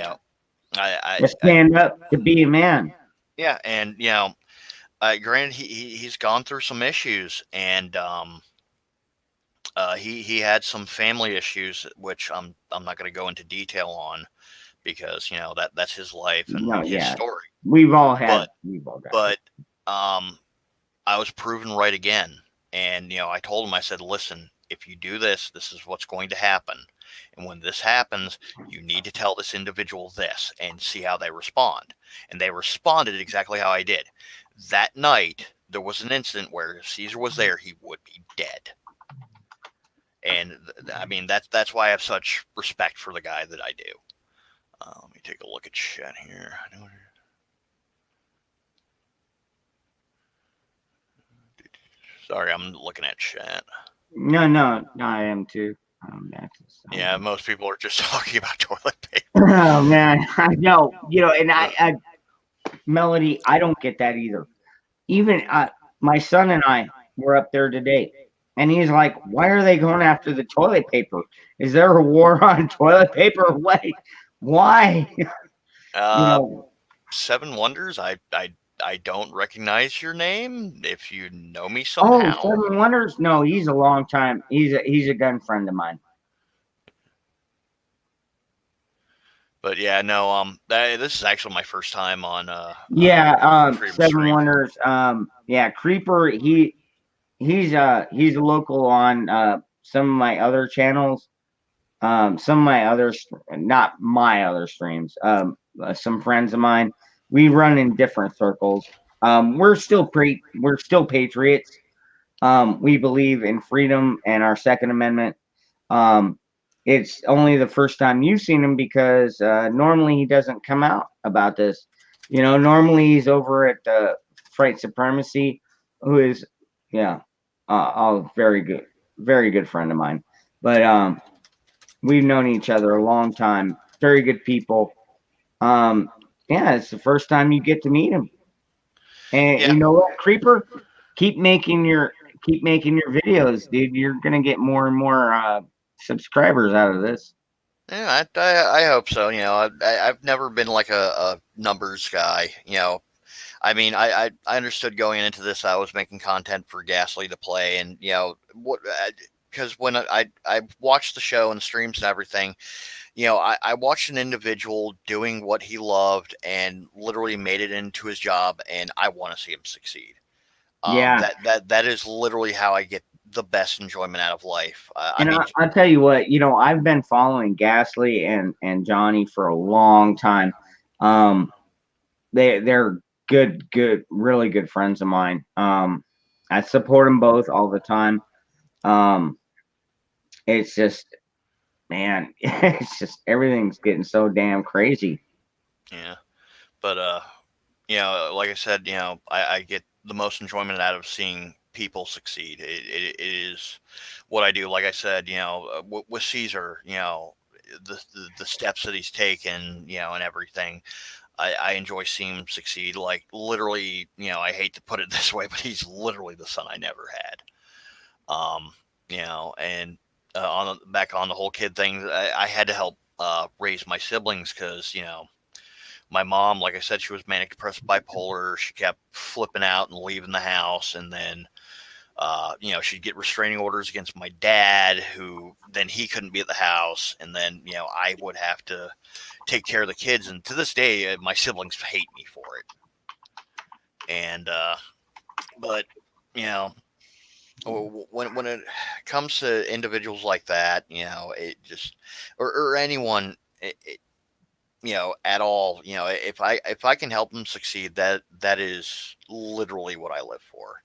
I stand up to be a man. Yeah. And, granted, he's gone through some issues, and he had some family issues, which I'm not going to go into detail on because, that's his life and his story. We've all got but I was proven right again. And, I told him, I said, listen, if you do this, this is what's going to happen. And when this happens, you need to tell this individual this and see how they respond. And they responded exactly how I did. That night, there was an incident where if Caesar was there, he would be dead. And I mean, that's why I have such respect for the guy that I do. Let me take a look at chat here. Sorry, I'm looking at chat. No, I am too. Yeah, most people are just talking about toilet paper. Oh man, I know. And I Melody, I don't get that either. Even my son and I were up there today, and he's like, "Why are they going after the toilet paper? Is there a war on toilet paper? Why?" Seven Wonders. I don't recognize your name. If you know me somehow. Oh, Seven Wonders? No, he's a long time. He's a gun friend of mine. But yeah, no. This is actually my first time on. Seven Stream. Wonders. Creeper. He's a local on some of my other channels. Some of my other, not my other streams. Some friends of mine. We run in different circles. We're still patriots. We believe in freedom and our Second Amendment. It's only the first time you've seen him because normally he doesn't come out about this. Normally he's over at Fright Supremacy, who is, a very good friend of mine. But we've known each other a long time. Very good people. It's the first time you get to meet him. And you know what, Creeper? Keep making your videos, dude. You're gonna get more and more subscribers out of this. Yeah, I hope so. I've never been like a numbers guy. I mean, I understood going into this, I was making content for Ghastly to play, and because when I watched the show and streams and everything, I watched an individual doing what he loved and literally made it into his job, and I want to see him succeed. That is literally how I get the best enjoyment out of life. I'll tell you what, I've been following Ghastly and Johnny for a long time. They're good, really good friends of mine. I support them both all the time. It's just, man, it's just everything's getting so damn crazy. Yeah, but like I said, I get the most enjoyment out of seeing people succeed. It is what I do. Like I said, with Caesar, the steps that he's taken, and everything. I enjoy seeing him succeed. Like literally, I hate to put it this way, but he's literally the son I never had. And back on the whole kid thing, I had to help raise my siblings because, my mom, like I said, she was manic depressive bipolar. She kept flipping out and leaving the house. And then, she'd get restraining orders against my dad, who then he couldn't be at the house. And then, I would have to take care of the kids. And to this day, my siblings hate me for it. And, but, when it comes to individuals like that, it just, or anyone, at all, if I can help them succeed, that is literally what I live for.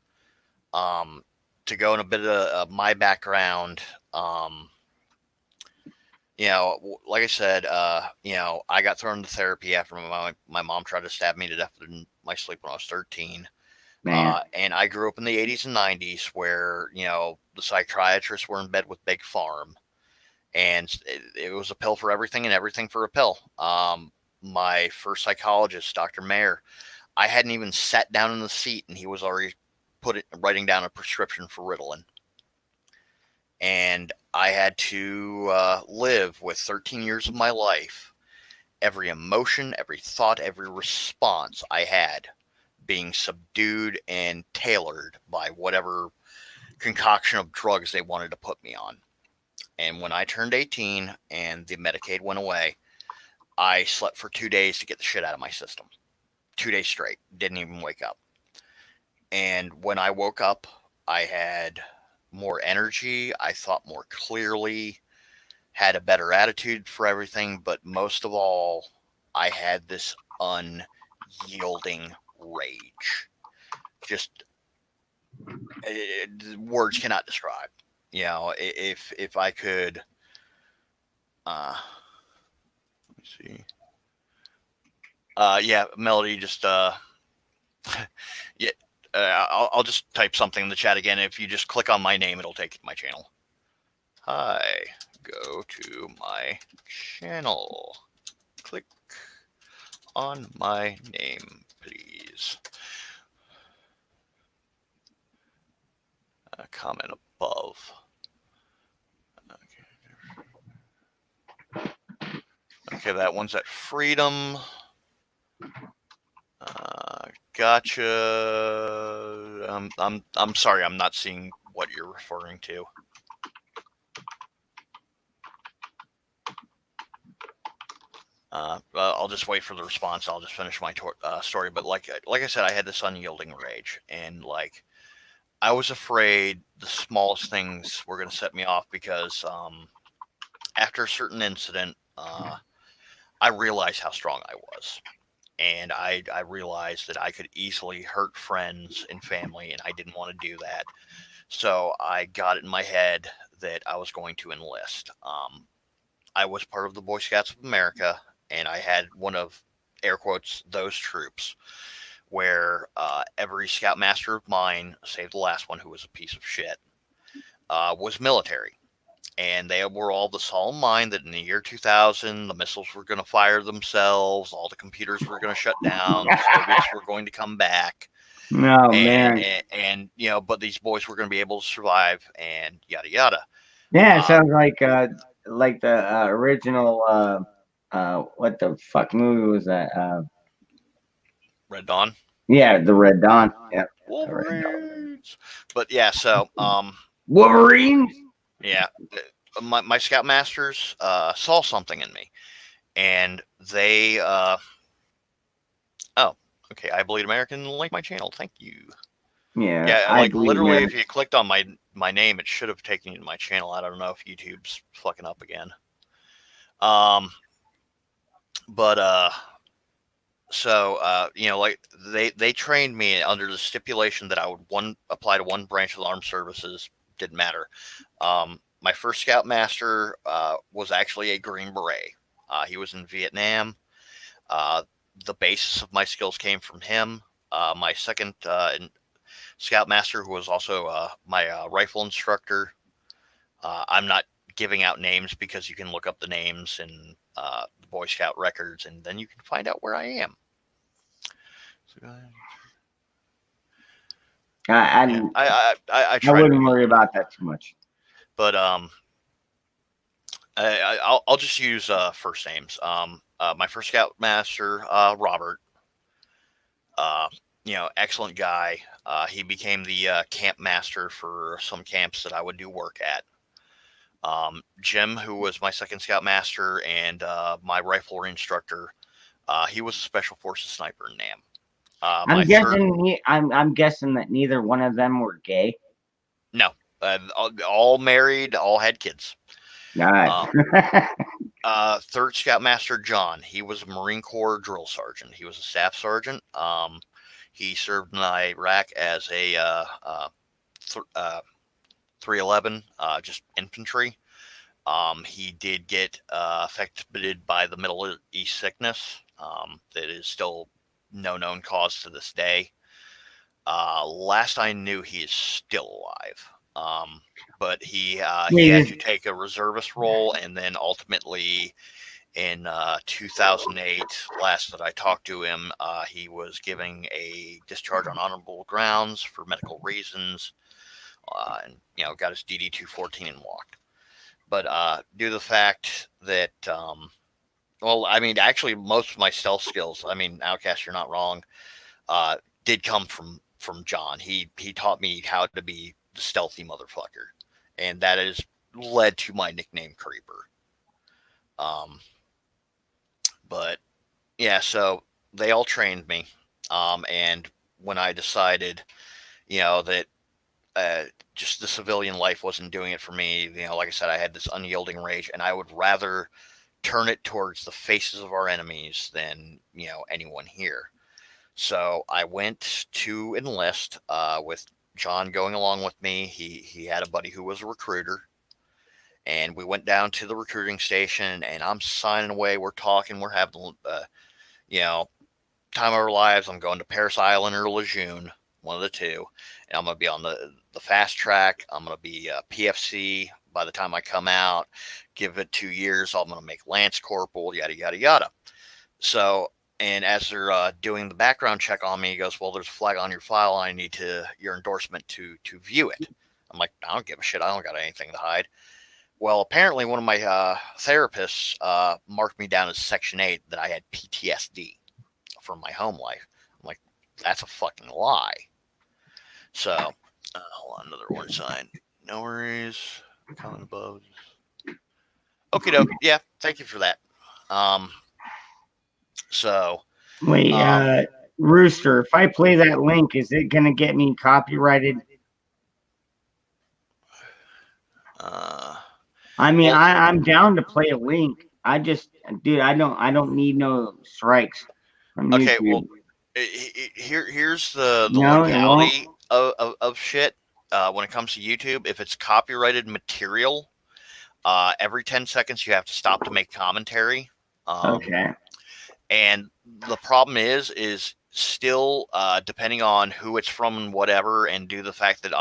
To go in a bit of my background, like I said, I got thrown into therapy after my mom tried to stab me to death in my sleep when I was 13. Man. And I grew up in the 80s and 90s where, the psychiatrists were in bed with Big Farm. And it was a pill for everything and everything for a pill. My first psychologist, Dr. Mayer, I hadn't even sat down in the seat and he was already writing down a prescription for Ritalin. And I had to live with 13 years of my life, every emotion, every thought, every response I had being subdued and tailored by whatever concoction of drugs they wanted to put me on. And when I turned 18 and the Medicaid went away, I slept for 2 days to get the shit out of my system. 2 days straight. Didn't even wake up. And when I woke up, I had more energy. I thought more clearly, had a better attitude for everything. But most of all, I had this unyielding rage. Just words cannot describe. If I could, let me see. Yeah, Melody, just yeah, I'll just type something in the chat again. If you just click on my name, it'll take you to my channel. Hi, go to my channel. Click on my name, please. Comment above. Okay, that one's at Freedom. Gotcha. I'm sorry, I'm not seeing what you're referring to. I'll just wait for the response. I'll just finish my story. But like I said, I had this unyielding rage, and I was afraid the smallest things were going to set me off because after a certain incident, I realized how strong I was. And I realized that I could easily hurt friends and family, and I didn't want to do that. So I got it in my head that I was going to enlist. I was part of the Boy Scouts of America, and I had one of, air quotes, those troops, where every scoutmaster of mine, save the last one who was a piece of shit, was military. And they were all the solemn mind that in the year 2000, the missiles were going to fire themselves, all the computers were going to shut down, the Soviets were going to come back. No, and, man. And, but these boys were going to be able to survive and yada, yada. Yeah, it sounds like the original, what the fuck movie was that? Red Dawn. Yeah, the Red Dawn. Yeah. Wolverines. But yeah, so Wolverines. Yeah, my scoutmasters saw something in me, and they oh, okay, I Bleed American, like my channel, thank you. Yeah, like literally, if you clicked on my name, it should have taken you to my channel. I don't know if YouTube's fucking up again. But so like they trained me under the stipulation that I would apply to one branch of the armed services. Didn't matter. My first scoutmaster was actually a Green Beret. He was in Vietnam. The basis of my skills came from him. My second Scoutmaster, who was also my rifle instructor. I'm not giving out names because you can look up the names in the Boy Scout records, and then you can find out where I am. So, I try wouldn't to, worry about that too much. but I'll just use first names. My first Scoutmaster, Robert. Excellent guy. He became the camp master for some camps that I would do work at. Jim, who was my second Scoutmaster and my riflery instructor, he was a Special Forces sniper in NAM. I'm guessing that neither one of them were gay. No, all married, all had kids. Nice. Third Scoutmaster John, he was a Marine Corps drill sergeant. He was a staff sergeant. He served in Iraq as a 311, just infantry. He did get affected by the Middle East sickness. That is still no known cause to this day. Last I knew, he is still alive. But he had to take a reservist role, and then ultimately in 2008, last that I talked to him, he was giving a discharge on honorable grounds for medical reasons, and got his DD 214 and walked. But due to the fact that, actually most of my stealth skills, Outcast, you're not wrong, did come from John. He taught me how to be the stealthy motherfucker, and that has led to my nickname Creeper. But yeah, so they all trained me, and when I decided, that just the civilian life wasn't doing it for me, like I said, I had this unyielding rage, and I would rather turn it towards the faces of our enemies than anyone here. So I went to enlist with John going along with me. He had a buddy who was a recruiter, and we went down to the recruiting station, and I'm signing away. We're talking. We're having, time of our lives. I'm going to Paris Island or Lejeune, one of the two, and I'm going to be on the fast track. I'm going to be PFC by the time I come out. Give it 2 years, I'm going to make Lance Corporal, yada, yada, yada. So, and as they're doing the background check on me, he goes, well, there's a flag on your file. I need your endorsement to view it. I'm like, I don't give a shit. I don't got anything to hide. Well, apparently one of my therapists marked me down as Section 8 that I had PTSD from my home life. I'm like, that's a fucking lie. So, hold on, another one sign. No worries. Comment above. Okay, doke. Yeah, thank you for that. So. Wait, Rooster, if I play that link, is it going to get me copyrighted? I'm down to play a link. I don't need no strikes from okay, YouTube. Well, here's the legality of shit when it comes to YouTube. If it's copyrighted material, every 10 seconds you have to stop to make commentary. Okay. And the problem is still depending on who it's from and whatever, and due to the fact that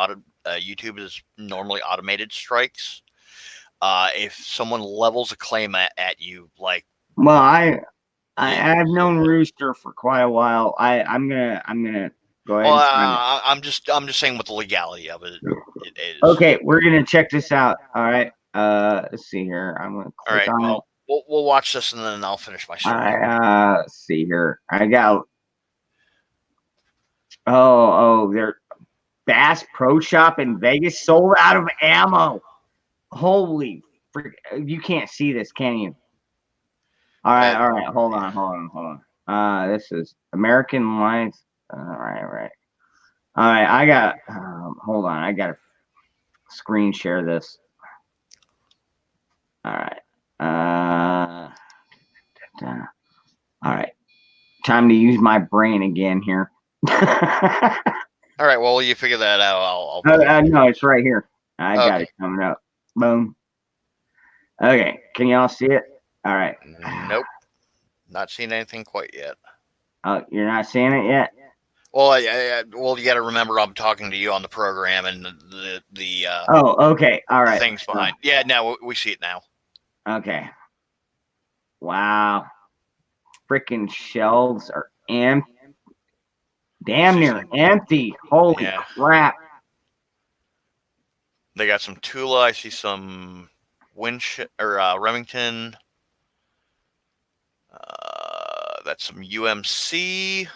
YouTube is normally automated strikes. If someone levels a claim at you, like, well, I've known Rooster for quite a while. I'm gonna go ahead. I'm just saying what the legality of it is. Okay, we're gonna check this out. All right. Let's see here. I'm gonna click on it. We'll watch this and then I'll finish my story. Let's see here. I got. Their Bass Pro Shop in Vegas sold out of ammo. Holy freak! You can't see this, can you? All right. Hold on. This is American Lights. All right. I got. Hold on. I got to screen share this. All right. All right. Time to use my brain again here. All right. Well, you figure that out. No, it's right here. I got it coming up. Boom. Okay. Can y'all see it? All right. Nope. Not seeing anything quite yet. Oh, you're not seeing it yet? Well, well, you got to remember I'm talking to you on the program and Oh, okay. All the right. things behind. Yeah, now we see it now. Okay. Wow. Freaking shelves are empty. Damn See near some, empty. Holy yeah. crap. They got some Tula. I see some Remington. That's some UMC,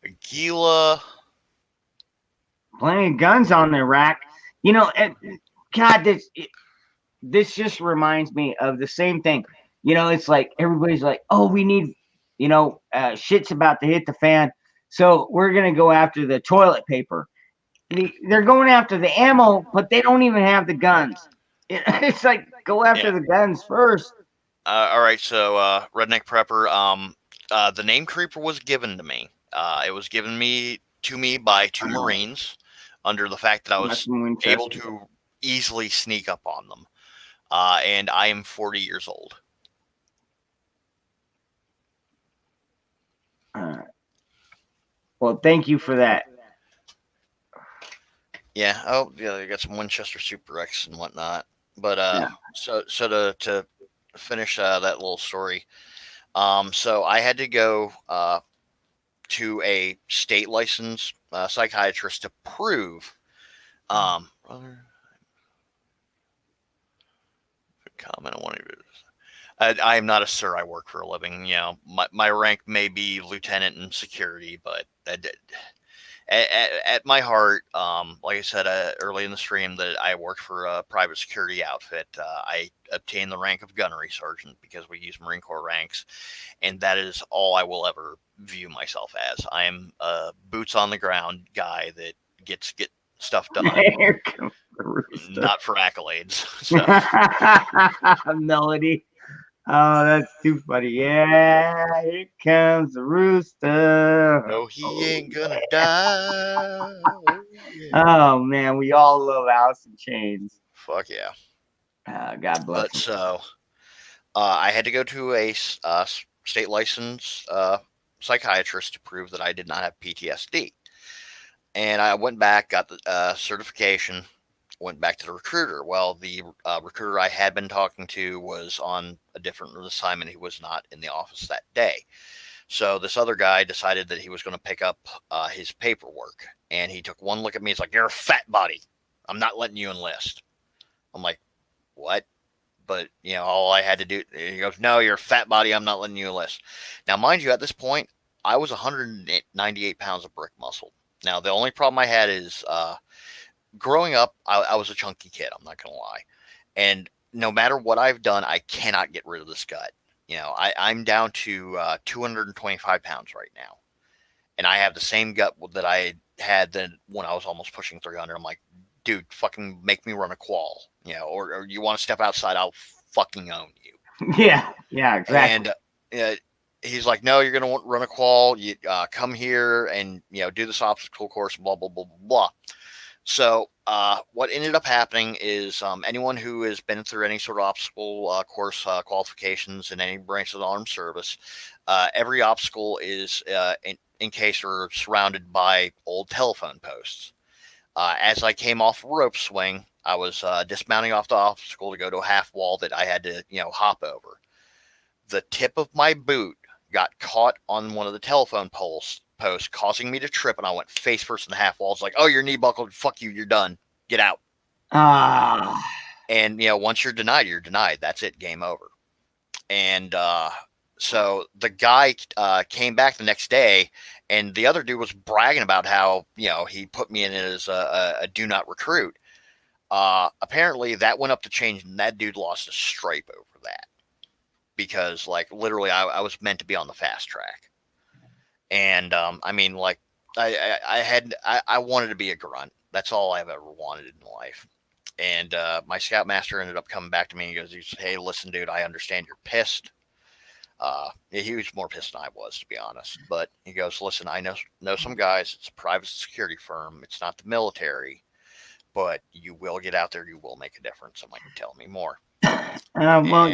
Aguila. Plenty of guns on the rack. You know, God, this just reminds me of the same thing. You know, it's like everybody's like, oh, we need, shit's about to hit the fan. So we're going to go after the toilet paper. They're going after the ammo, but they don't even have the guns. It's like, go after the guns first. All right, so Redneck Prepper, the name Creeper was given to me. It was given to me by two Marines under the fact that I was able to easily sneak up on them. And I am 40 years old. Well, thank you for that. Yeah. Oh, yeah. I got some Winchester Super X and whatnot. But so to finish that little story, so I had to go to a state licensed psychiatrist to prove. Comment on one of yours. I am not a sir. I work for a living. You know, my rank may be lieutenant in security, but at my heart, like I said early in the stream, that I work for a private security outfit. I obtained the rank of gunnery sergeant because we use Marine Corps ranks, and that is all I will ever view myself as. I am a boots on the ground guy that get stuff done. Here comes the rooster. Not for accolades. So. Melody. Oh, that's too funny. Yeah, here comes the rooster. No, he ain't gonna die. Oh, man, we all love Alice in Chains. Fuck yeah. God bless But so, I had to go to a state licensed psychiatrist to prove that I did not have PTSD. And I went back, got the certification, went back to the recruiter. Well, the recruiter I had been talking to was on a different assignment. He was not in the office that day. So this other guy decided that he was going to pick up his paperwork. And he took one look at me. He's like, "You're a fat body. I'm not letting you enlist." I'm like, "What?" But, you know, all I had to do, he goes, "No, you're a fat body. I'm not letting you enlist." Now, mind you, at this point, I was 198 pounds of brick muscle. Now, the only problem I had is growing up, I was a chunky kid. I'm not going to lie. And no matter what I've done, I cannot get rid of this gut. You know, I'm down to 225 pounds right now. And I have the same gut that I had then when I was almost pushing 300. I'm like, dude, fucking make me run a qual. You know, or you want to step outside, I'll fucking own you. Yeah, exactly. And he's like, "No, you're going to run a qual. You come here and, you know, do this obstacle course, blah, blah, blah, blah, blah." So what ended up happening is anyone who has been through any sort of obstacle course qualifications in any branch of the armed service, every obstacle is encased or surrounded by old telephone posts. As I came off a rope swing, I was dismounting off the obstacle to go to a half wall that I had to, you know, hop over. The tip of my boot got caught on one of the telephone posts, causing me to trip, and I went face first in the half wall. It's like, "Oh, your knee buckled. Fuck you. You're done. Get out." And, you know, once you're denied, you're denied. That's it. Game over. And so the guy came back the next day, and the other dude was bragging about how, you know, he put me in as a do not recruit. Apparently that went up to change, and that dude lost a stripe over that. Because, like, literally, I was meant to be on the fast track. And, I mean, like, I wanted to be a grunt. That's all I've ever wanted in life. And my scoutmaster ended up coming back to me and he goes, "Hey, listen, dude, I understand you're pissed." He was more pissed than I was, to be honest. But he goes, "Listen, I know some guys. It's a private security firm. It's not the military. But you will get out there. You will make a difference." I'm like, "Tell me more." Well,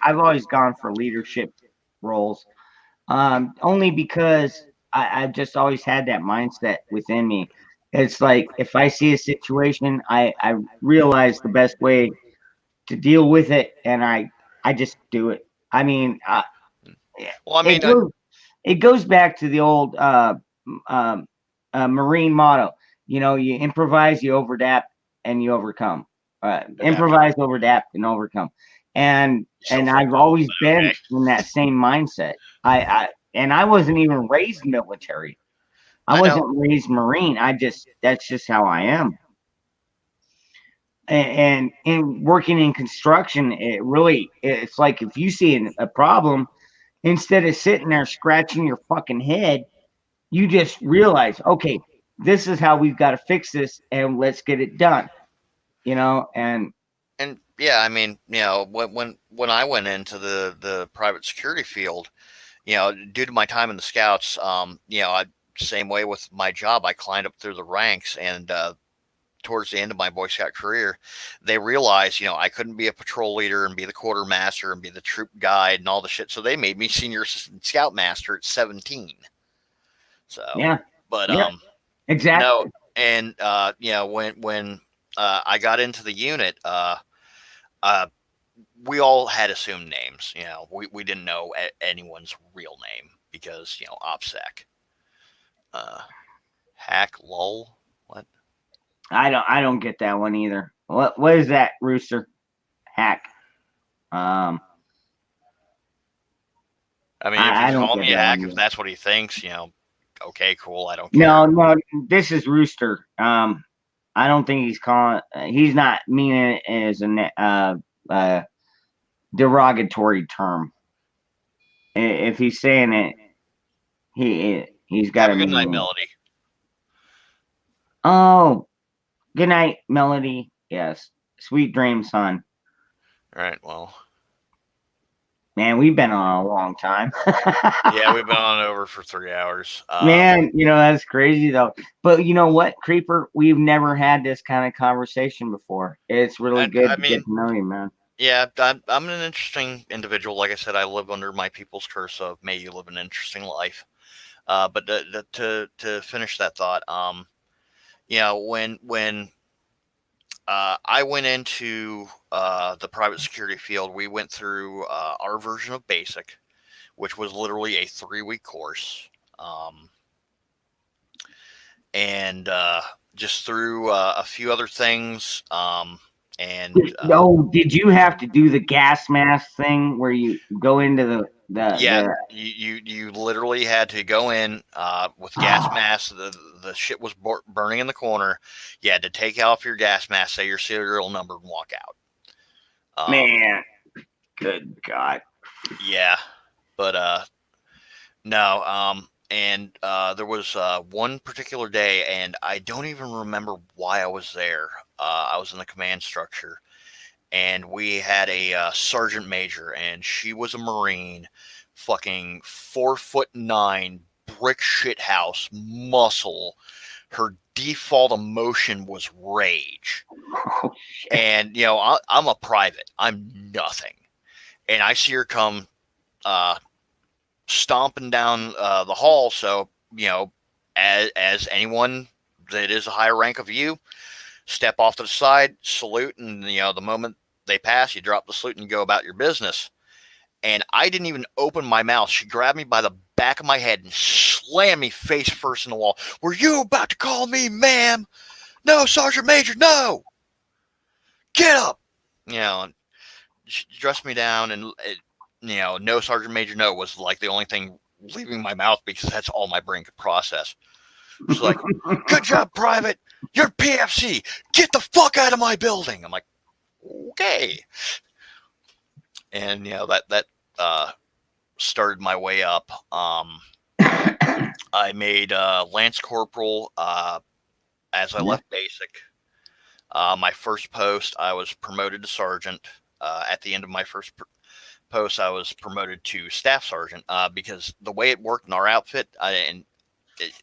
I've always gone for leadership roles, only because I've just always had that mindset within me. It's like if I see a situation, I realize the best way to deal with it, and I just do it. I mean, Well, I it mean, goes it goes back to the old um, Marine motto. You know, you improvise, you overadapt, and you overcome. Improvise, overadapt, and overcome. And so I've fucked up, always but been okay. in that same mindset. I wasn't even raised military. I I know. wasn't raised Marine. That's just how I am. And in working in construction, it's like if you see a problem, instead of sitting there scratching your fucking head, you just realize, okay, this is how we've got to fix this, and let's get it done. And And yeah, I mean, when I went into the private security field, due to my time in the scouts, same way with my job, I climbed up through the ranks, and towards the end of my Boy Scout career, they realized, I couldn't be a patrol leader and be the quartermaster and be the troop guide and all the shit. So they made me senior assistant scoutmaster at 17. So, yeah, but yeah, no, exactly. and when I got into the unit, uh, we all had assumed names. We didn't know anyone's real name because OPSEC, uh, hack, lol, what? I don't get that one either. What is that, Rooster? Hack. Um, I mean, if I he's don't calling get me a that hack, one if either. that's what he thinks, okay, cool. I don't care. No, no, this is Rooster. I don't think he's calling. He's not meaning it as a derogatory term. If he's saying it, he's got Have to a good mean night, it. Melody. Oh, good night, Melody. Yes, sweet dreams, son. All right. Well, Man, we've been on a long time. yeah, we've been on over for 3 hours. Man, that's crazy though. But you know what, Creeper? We've never had this kind of conversation before. It's really good I to get mean, to know you, man. yeah, I'm an interesting individual. Like I said, I live under my people's curse of may you live an interesting life. But to finish that thought, when I went into the private security field, we went through our version of basic, which was literally a 3-week course. And just through a few other things. Did you have to do the gas mask thing where you go into Yeah, the you literally had to go in with gas mask. The shit was burning in the corner. You had to take off your gas mask, say your serial number, and walk out. man? Good God. Yeah, but no. And there was one particular day, and I don't even remember why I was there. I was in the command structure, and we had a sergeant major, and she was a Marine, fucking 4'9", brick shit house, muscle. Her default emotion was rage. Oh, shit. And I'm a private. I'm nothing, and I see her come stomping down the hall. So as anyone that is a higher rank of you, step off to the side, salute, and the moment they pass, you drop the salute and you go about your business. And I didn't even open my mouth. She grabbed me by the back of my head and slammed me face first in the wall. Were you about to call me ma'am? No, Sergeant Major, no. Get up. And she dressed me down, and no, Sergeant Major, no was like the only thing leaving my mouth because that's all my brain could process. She's like, good job, Private. You're PFC. Get the fuck out of my building. I'm like, okay. And that started my way up. I made Lance Corporal as I left basic. My first post, I was promoted to sergeant. At the end of my first post, I was promoted to staff sergeant because the way it worked in our outfit,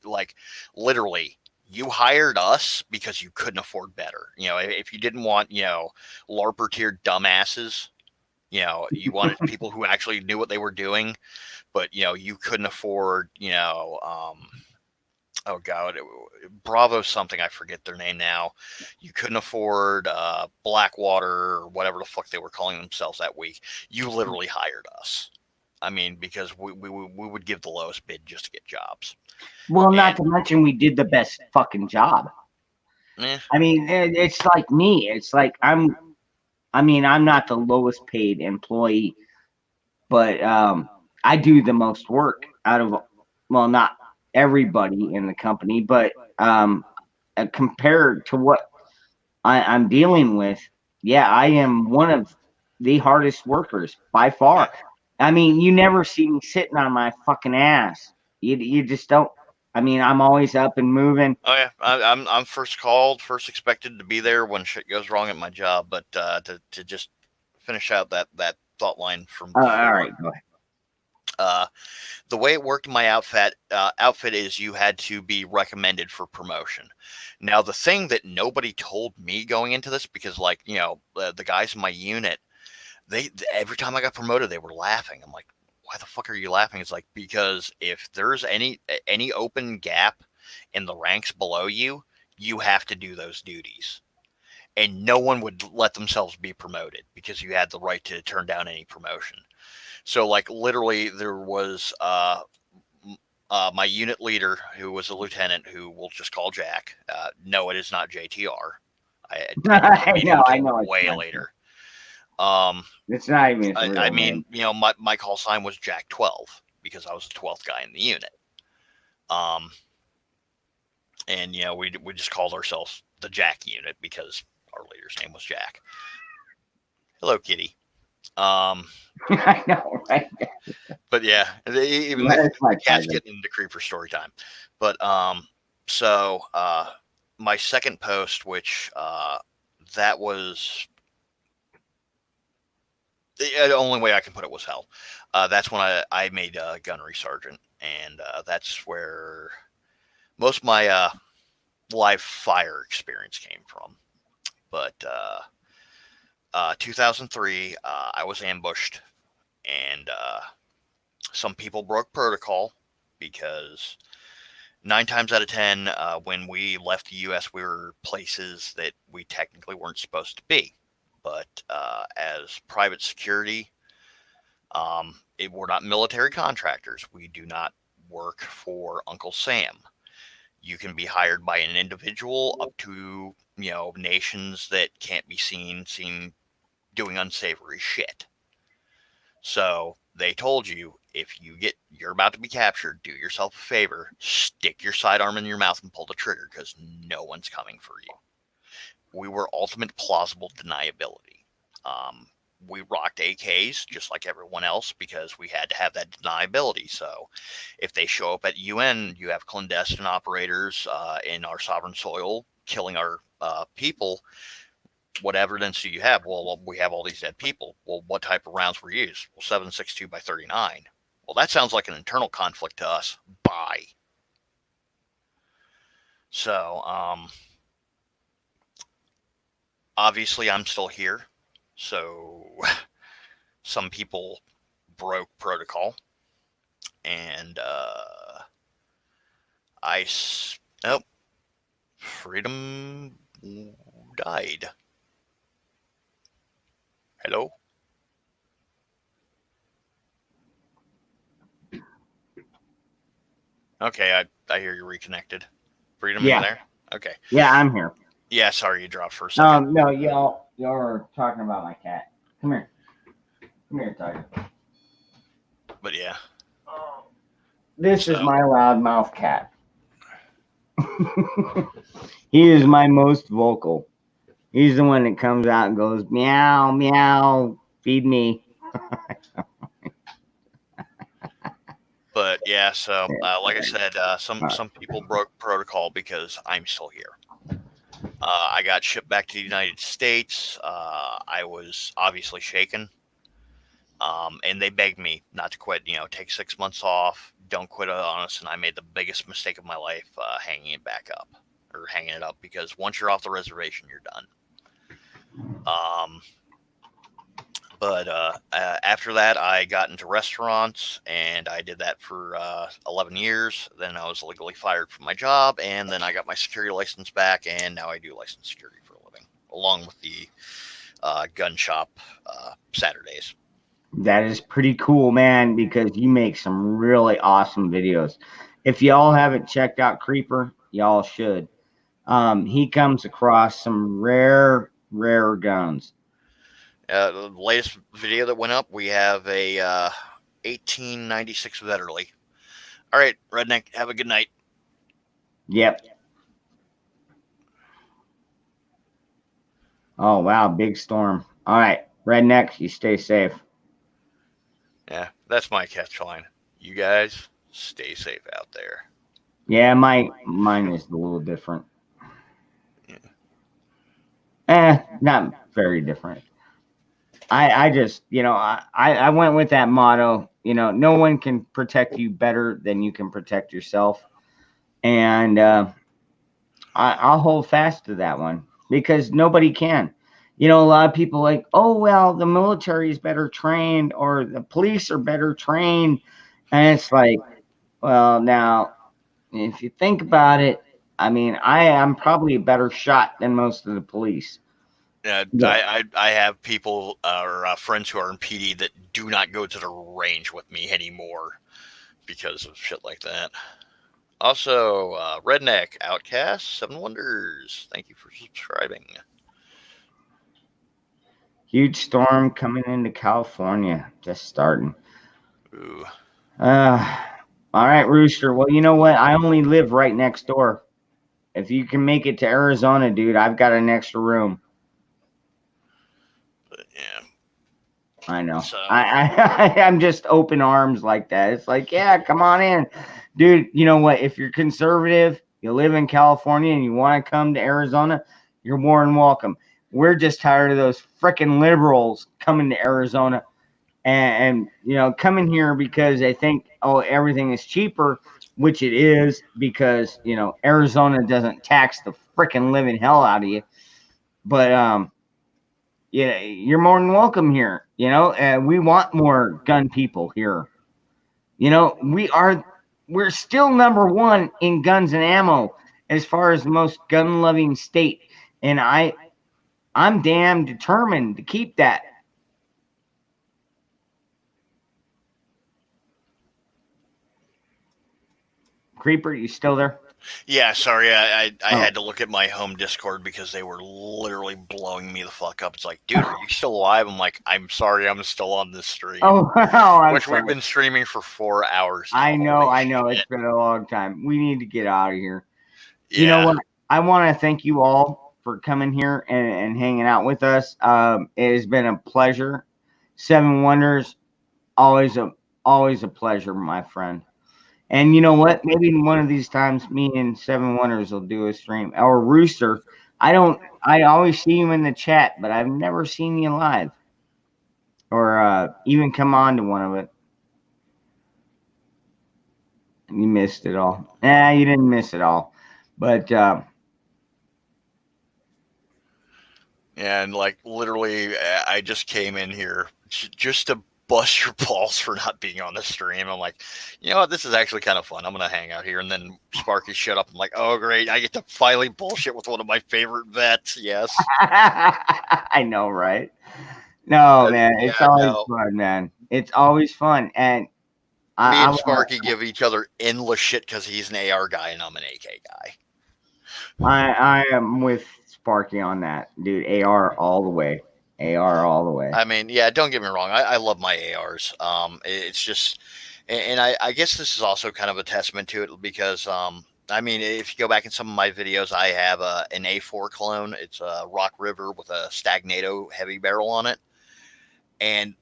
like literally, you hired us because you couldn't afford better. If you didn't want LARPer tier dumbasses, You know, you wanted people who actually knew what they were doing, but you know, you couldn't afford, oh god, Bravo something, I forget their name now. You couldn't afford Blackwater or whatever the fuck they were calling themselves that week. You literally hired us. I mean, because we would give the lowest bid just to get jobs. Well, not And to mention we did the best fucking job. I mean, it's like me. It's like I'm not the lowest paid employee, but I do the most work out of, well, not everybody in the company, but compared to what I'm dealing with, yeah, I am one of the hardest workers by far. I mean, you never see me sitting on my fucking ass. You just don't. I mean, I'm always up and moving. Oh yeah, I'm first called, first expected to be there when shit goes wrong at my job. But to just finish out that thought line from All before, right, go ahead. the way it worked in my outfit is you had to be recommended for promotion. Now, the thing that nobody told me going into this, because like, you know, the guys in my unit, they every time I got promoted, they were laughing. I'm like, why the fuck are you laughing? It's like, because if there's any open gap in the ranks below you, you have to do those duties. And no one would let themselves be promoted because you had the right to turn down any promotion. So, like, literally, there was my unit leader, who was a lieutenant, who we'll just call Jack. No, it is not JTR. I I know, I until know. way later. It's not even his I real mean, name. you know, my call sign was Jack 12 because I was the 12th guy in the unit. And you know, we just called ourselves the Jack unit because our leader's name was Jack. Hello, Kitty. I know, right? But yeah, even That's my the cat's cousin. getting into creeper story time. But so my second post, which that was the only way I can put it was hell. That's when I made gunnery sergeant, and that's where most of my live fire experience came from. But 2003, I was ambushed, and some people broke protocol because 9 times out of 10, when we left the U.S., we were places that we technically weren't supposed to be. But as private security, we're not military contractors. We do not work for Uncle Sam. You can be hired by an individual up to, you know, nations that can't be seen doing unsavory shit. So they told you, if you're about to be captured, do yourself a favor, stick your sidearm in your mouth and pull the trigger, because no one's coming for you. We were ultimate plausible deniability. We rocked AKs just like everyone else because we had to have that deniability. So if they show up at UN, you have clandestine operators in our sovereign soil killing our people. What evidence do you have? Well, we have all these dead people. Well, what type of rounds were used? Well, 7.62 by 39. Well, that sounds like an internal conflict to us. Bye. So, obviously, I'm still here. So, some people broke protocol, and freedom died. Hello? Okay, I hear you reconnected. Freedom, Yeah. you there? Okay. Yeah, I'm here. Yeah, sorry you dropped for a second. No, y'all are talking about my cat. Come here. Come here, Tiger. But yeah. This is my loudmouth cat. He is my most vocal. He's the one that comes out and goes, meow, meow, feed me. But yeah, so like I said, some people broke protocol because I'm still here. I got shipped back to the United States. I was obviously shaken. And they begged me not to quit, you know, take 6 months off, don't quit on us. And I made the biggest mistake of my life, hanging it back up, or hanging it up, because once you're off the reservation, you're done. But after that, I got into restaurants, and I did that for 11 years. Then I was legally fired from my job, and then I got my security license back, and now I do licensed security for a living, along with the gun shop Saturdays. That is pretty cool, man, because you make some really awesome videos. If y'all haven't checked out Creeper, y'all should. He comes across some rare guns. The latest video that went up, we have a 1896 Vetterli. All right, Redneck, have a good night. Yep. Oh, wow, big storm. All right, Rednecks, you stay safe. Yeah, that's my catch line. You guys stay safe out there. Yeah, mine is a little different. Not very different. I just, I went with that motto, no one can protect you better than you can protect yourself. And I'll hold fast to that one because nobody can. A lot of people like, oh, well, the military is better trained or the police are better trained. And it's like, well, now, if you think about it, I mean, I am probably a better shot than most of the police. Yeah, I have people or friends who are in PD that do not go to the range with me anymore because of shit like that. Also, Redneck, Outcast, Seven Wonders, thank you for subscribing. Huge storm coming into California, just starting. Ooh. All right, Rooster. Well, you know what? I only live right next door. If you can make it to Arizona, dude, I've got an extra room. But, yeah. I know. So, I'm just open arms like that. It's like, yeah, come on in. Dude, you know what? If you're conservative, you live in California and you want to come to Arizona, you're more than welcome. We're just tired of those freaking liberals coming to Arizona and coming here because they think, oh, everything is cheaper, which it is because, Arizona doesn't tax the freaking living hell out of you. But yeah, you're more than welcome here. We want more gun people here. We're still number one in guns and ammo as far as the most gun loving state, and I'm damn determined to keep that. Creeper, you still there? Yeah, sorry, I had to look at my home Discord because they were literally blowing me the fuck up. It's like, dude, are you still alive? I'm like, I'm sorry, I'm still on this stream. Oh, wow, which we've been streaming for 4 hours now. I know. Shit. It's been a long time. We need to get out of here. Yeah. You know what? I want to thank you all for coming here and hanging out with us. It has been a pleasure. Seven Wonders, always a pleasure, my friend. And you know what? Maybe one of these times, me and Seven Wonders will do a stream. Or Rooster. I always see you in the chat, but I've never seen you live or even come on to one of it. You missed it all. You didn't miss it all, but yeah, and like literally, I just came in here just to bust your balls for not being on the stream. I'm like, you know what? This is actually kind of fun. I'm gonna hang out here, and then Sparky shut up. I'm like, oh great, I get to finally bullshit with one of my favorite vets. Yes, I know, right? No, man, it's always fun, man. It's always fun, and me and Sparky give each other endless shit because he's an AR guy and I'm an AK guy. I am with Sparky on that, dude. AR all the way. AR all the way. I mean, yeah, don't get me wrong. I love my ARs. It's just, and I guess this is also kind of a testament to it because, I mean, if you go back in some of my videos, I have an A4 clone. It's a Rock River with a Stagnato heavy barrel on it. And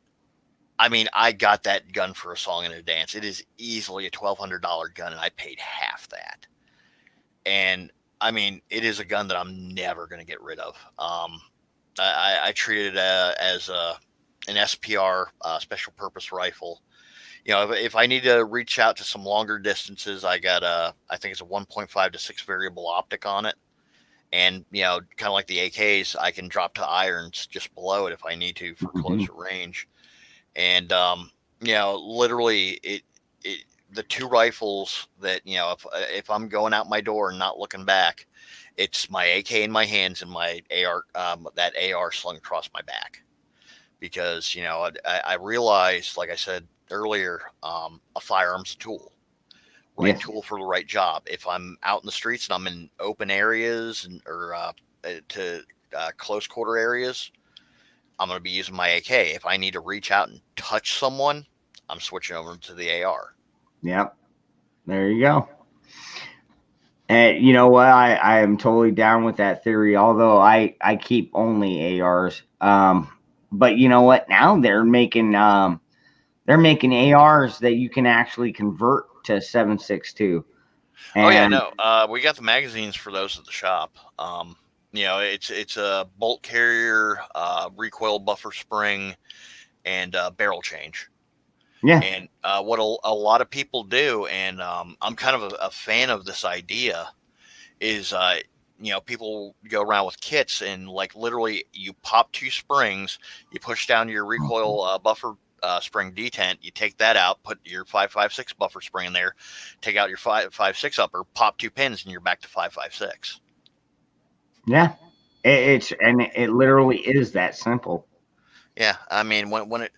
I mean, I got that gun for a song and a dance. It is easily a $1,200 gun, and I paid half that. And I mean, it is a gun that I'm never going to get rid of. I treat it as an SPR, special purpose rifle. If I need to reach out to some longer distances, I got I think it's a 1.5 to 6 variable optic on it. And, kind of like the AKs, I can drop to irons just below it if I need to for closer range. And, literally the two rifles that, if I'm going out my door and not looking back, it's my AK in my hands and my AR, that AR slung across my back. Because, I realized, like I said earlier, a firearm's a tool. Right tool for the right job. If I'm out in the streets and I'm in open areas or to close quarter areas, I'm going to be using my AK. If I need to reach out and touch someone, I'm switching over to the AR. Yep. There you go. And you know what? I am totally down with that theory, although I keep only ARs. But you know what? Now they're making ARs that you can actually convert to 7.62. Oh yeah, no. We got the magazines for those at the shop. It's a bolt carrier, recoil buffer spring, and barrel change. Yeah. And what a lot of people do, and I'm kind of a fan of this idea, is people go around with kits and like literally you pop two springs, you push down your recoil buffer spring detent, you take that out, put your 5.56 buffer spring in there, take out your 5.56 upper, pop two pins, and you're back to 5.56. Yeah, it literally is that simple. Yeah, I mean when it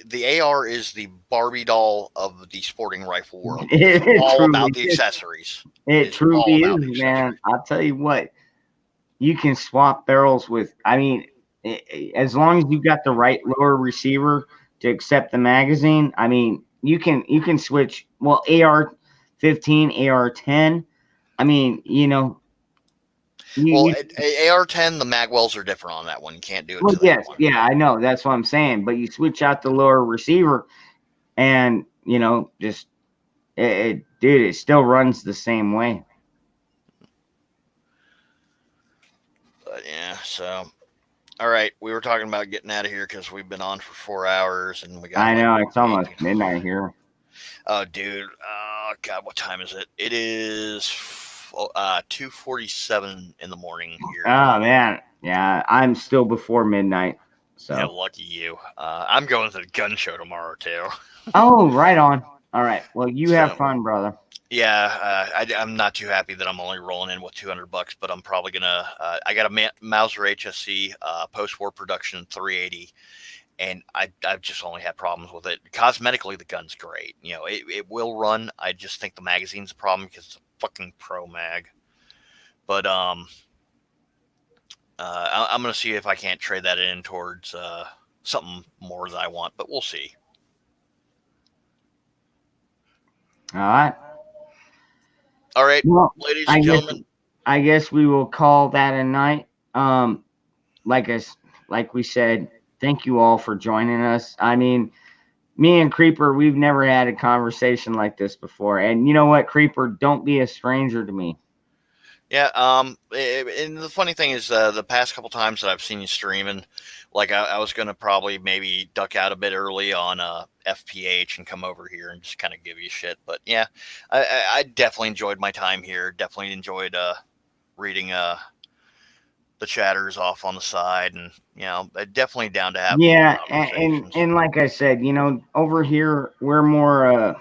the AR is the Barbie doll of the sporting rifle world. It's all about the accessories. It truly is, man. I'll tell you what, you can swap barrels with. I mean, as long as you got the right lower receiver to accept the magazine, I mean, you can switch. Well, AR-15, AR-10. I mean, AR-10, the magwells are different on that one. You can't do it. Well, yes, yeah, I know. That's what I'm saying. But you switch out the lower receiver, and just dude, it still runs the same way. But yeah, so all right, we were talking about getting out of here because we've been on for 4 hours and we got. I know it's almost midnight here. Oh, dude. Oh God, what time is it? It is 2:47 in the morning here. Oh man, yeah, I'm still before midnight. So yeah, lucky you. I'm going to the gun show tomorrow too. Oh, right on. All right. Well, you have fun, brother. Yeah, I'm not too happy that I'm only rolling in with $200, but I'm probably gonna. I got a Mauser HSC post-war production 380, and I've just only had problems with it. Cosmetically, the gun's great. It will run. I just think the magazine's a problem because it's a fucking pro mag. But I'm gonna see if I can't trade that in towards something more that I want, but we'll see. All right. All right, well, ladies and gentlemen. I guess we will call that a night. Like we said, thank you all for joining us. I mean, me and Creeper, we've never had a conversation like this before. And you know what, Creeper, don't be a stranger to me. Yeah, and the funny thing is, the past couple times that I've seen you streaming, like I was going to probably maybe duck out a bit early on FPH and come over here and just kind of give you shit. But yeah, I definitely enjoyed my time here. Definitely enjoyed reading the chatters off on the side, and definitely down to have. Yeah, and like I said, over here we're more.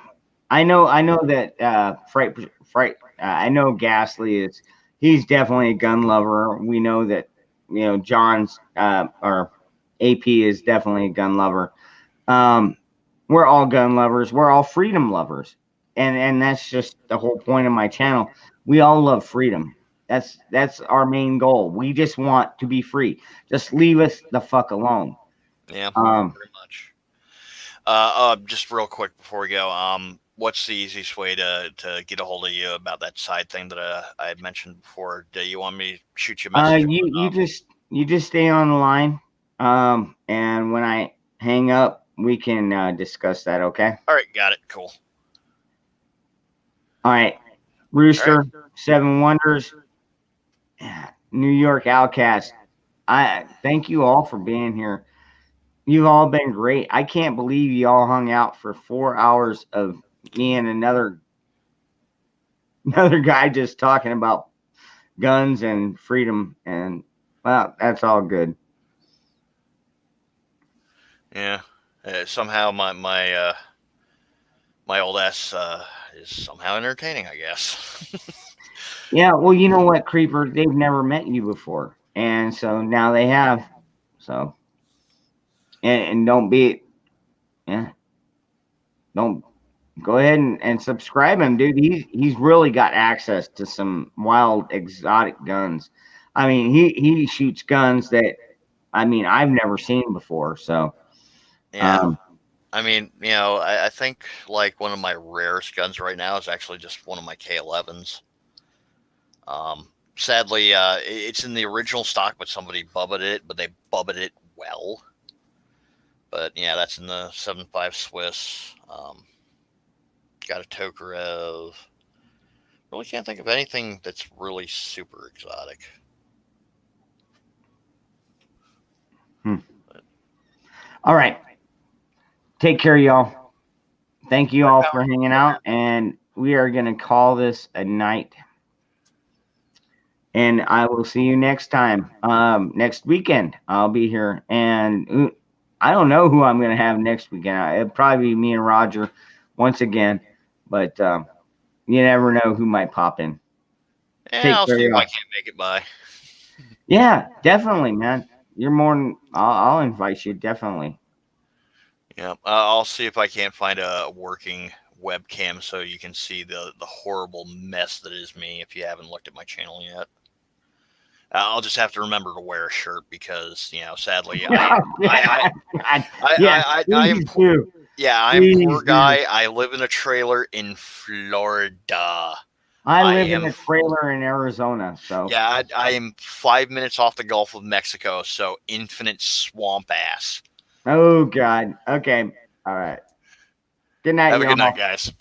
I know that Fright. I know Ghastly is. He's definitely a gun lover. We know that, John's or AP is definitely a gun lover. We're all gun lovers. We're all freedom lovers. And that's just the whole point of my channel. We all love freedom. That's our main goal. We just want to be free. Just leave us the fuck alone. Yeah, pretty much. Just real quick before we go, what's the easiest way to get a hold of you about that side thing that I had mentioned before? Do you want me to shoot you a message? You just stay on the line, and when I hang up, we can discuss that. Okay. All right, got it. Cool. All right, Rooster, all right. Seven Wonders, New York Outcast. I thank you all for being here. You've all been great. I can't believe you all hung out for 4 hours of me and another guy just talking about guns and freedom, and well, that's all good. Yeah. Somehow my old ass is somehow entertaining, I guess. Yeah, well, you know what, Creeper? They've never met you before, and so now they have. So, and don't be, yeah, don't go ahead and subscribe him, dude. He's really got access to some wild exotic guns. I mean, he shoots guns that I've never seen before. So, Yeah. um, I mean, I think like one of my rarest guns right now is actually just one of my K11s. Sadly, it's in the original stock, but somebody bubbled it, but they bubbled it well. But yeah, that's in the 7.5 Swiss. Got a Tokarev. Really can't think of anything that's really super exotic. all right, take care, y'all. Thank you all for hanging out, and we are gonna call this a night. And I will see you next time. Next weekend, I'll be here. And I don't know who I'm going to have next weekend. It'll probably be me and Roger once again. But you never know who might pop in. Yeah, Take I'll care, see if I y'all. can't make it by. Yeah, definitely, man. You're more than I'll invite you. Definitely. Yeah, I'll see if I can't find a working webcam so you can see the horrible mess that is me if you haven't looked at my channel yet. I'll just have to remember to wear a shirt because, sadly, I am poor. Yeah, I'm a poor guy. I live in a trailer in Florida. I live in a trailer in Arizona, so yeah, I am 5 minutes off the Gulf of Mexico, so infinite swamp ass. Oh God. Okay. All right. Good night, Have a y'all. good night, guys.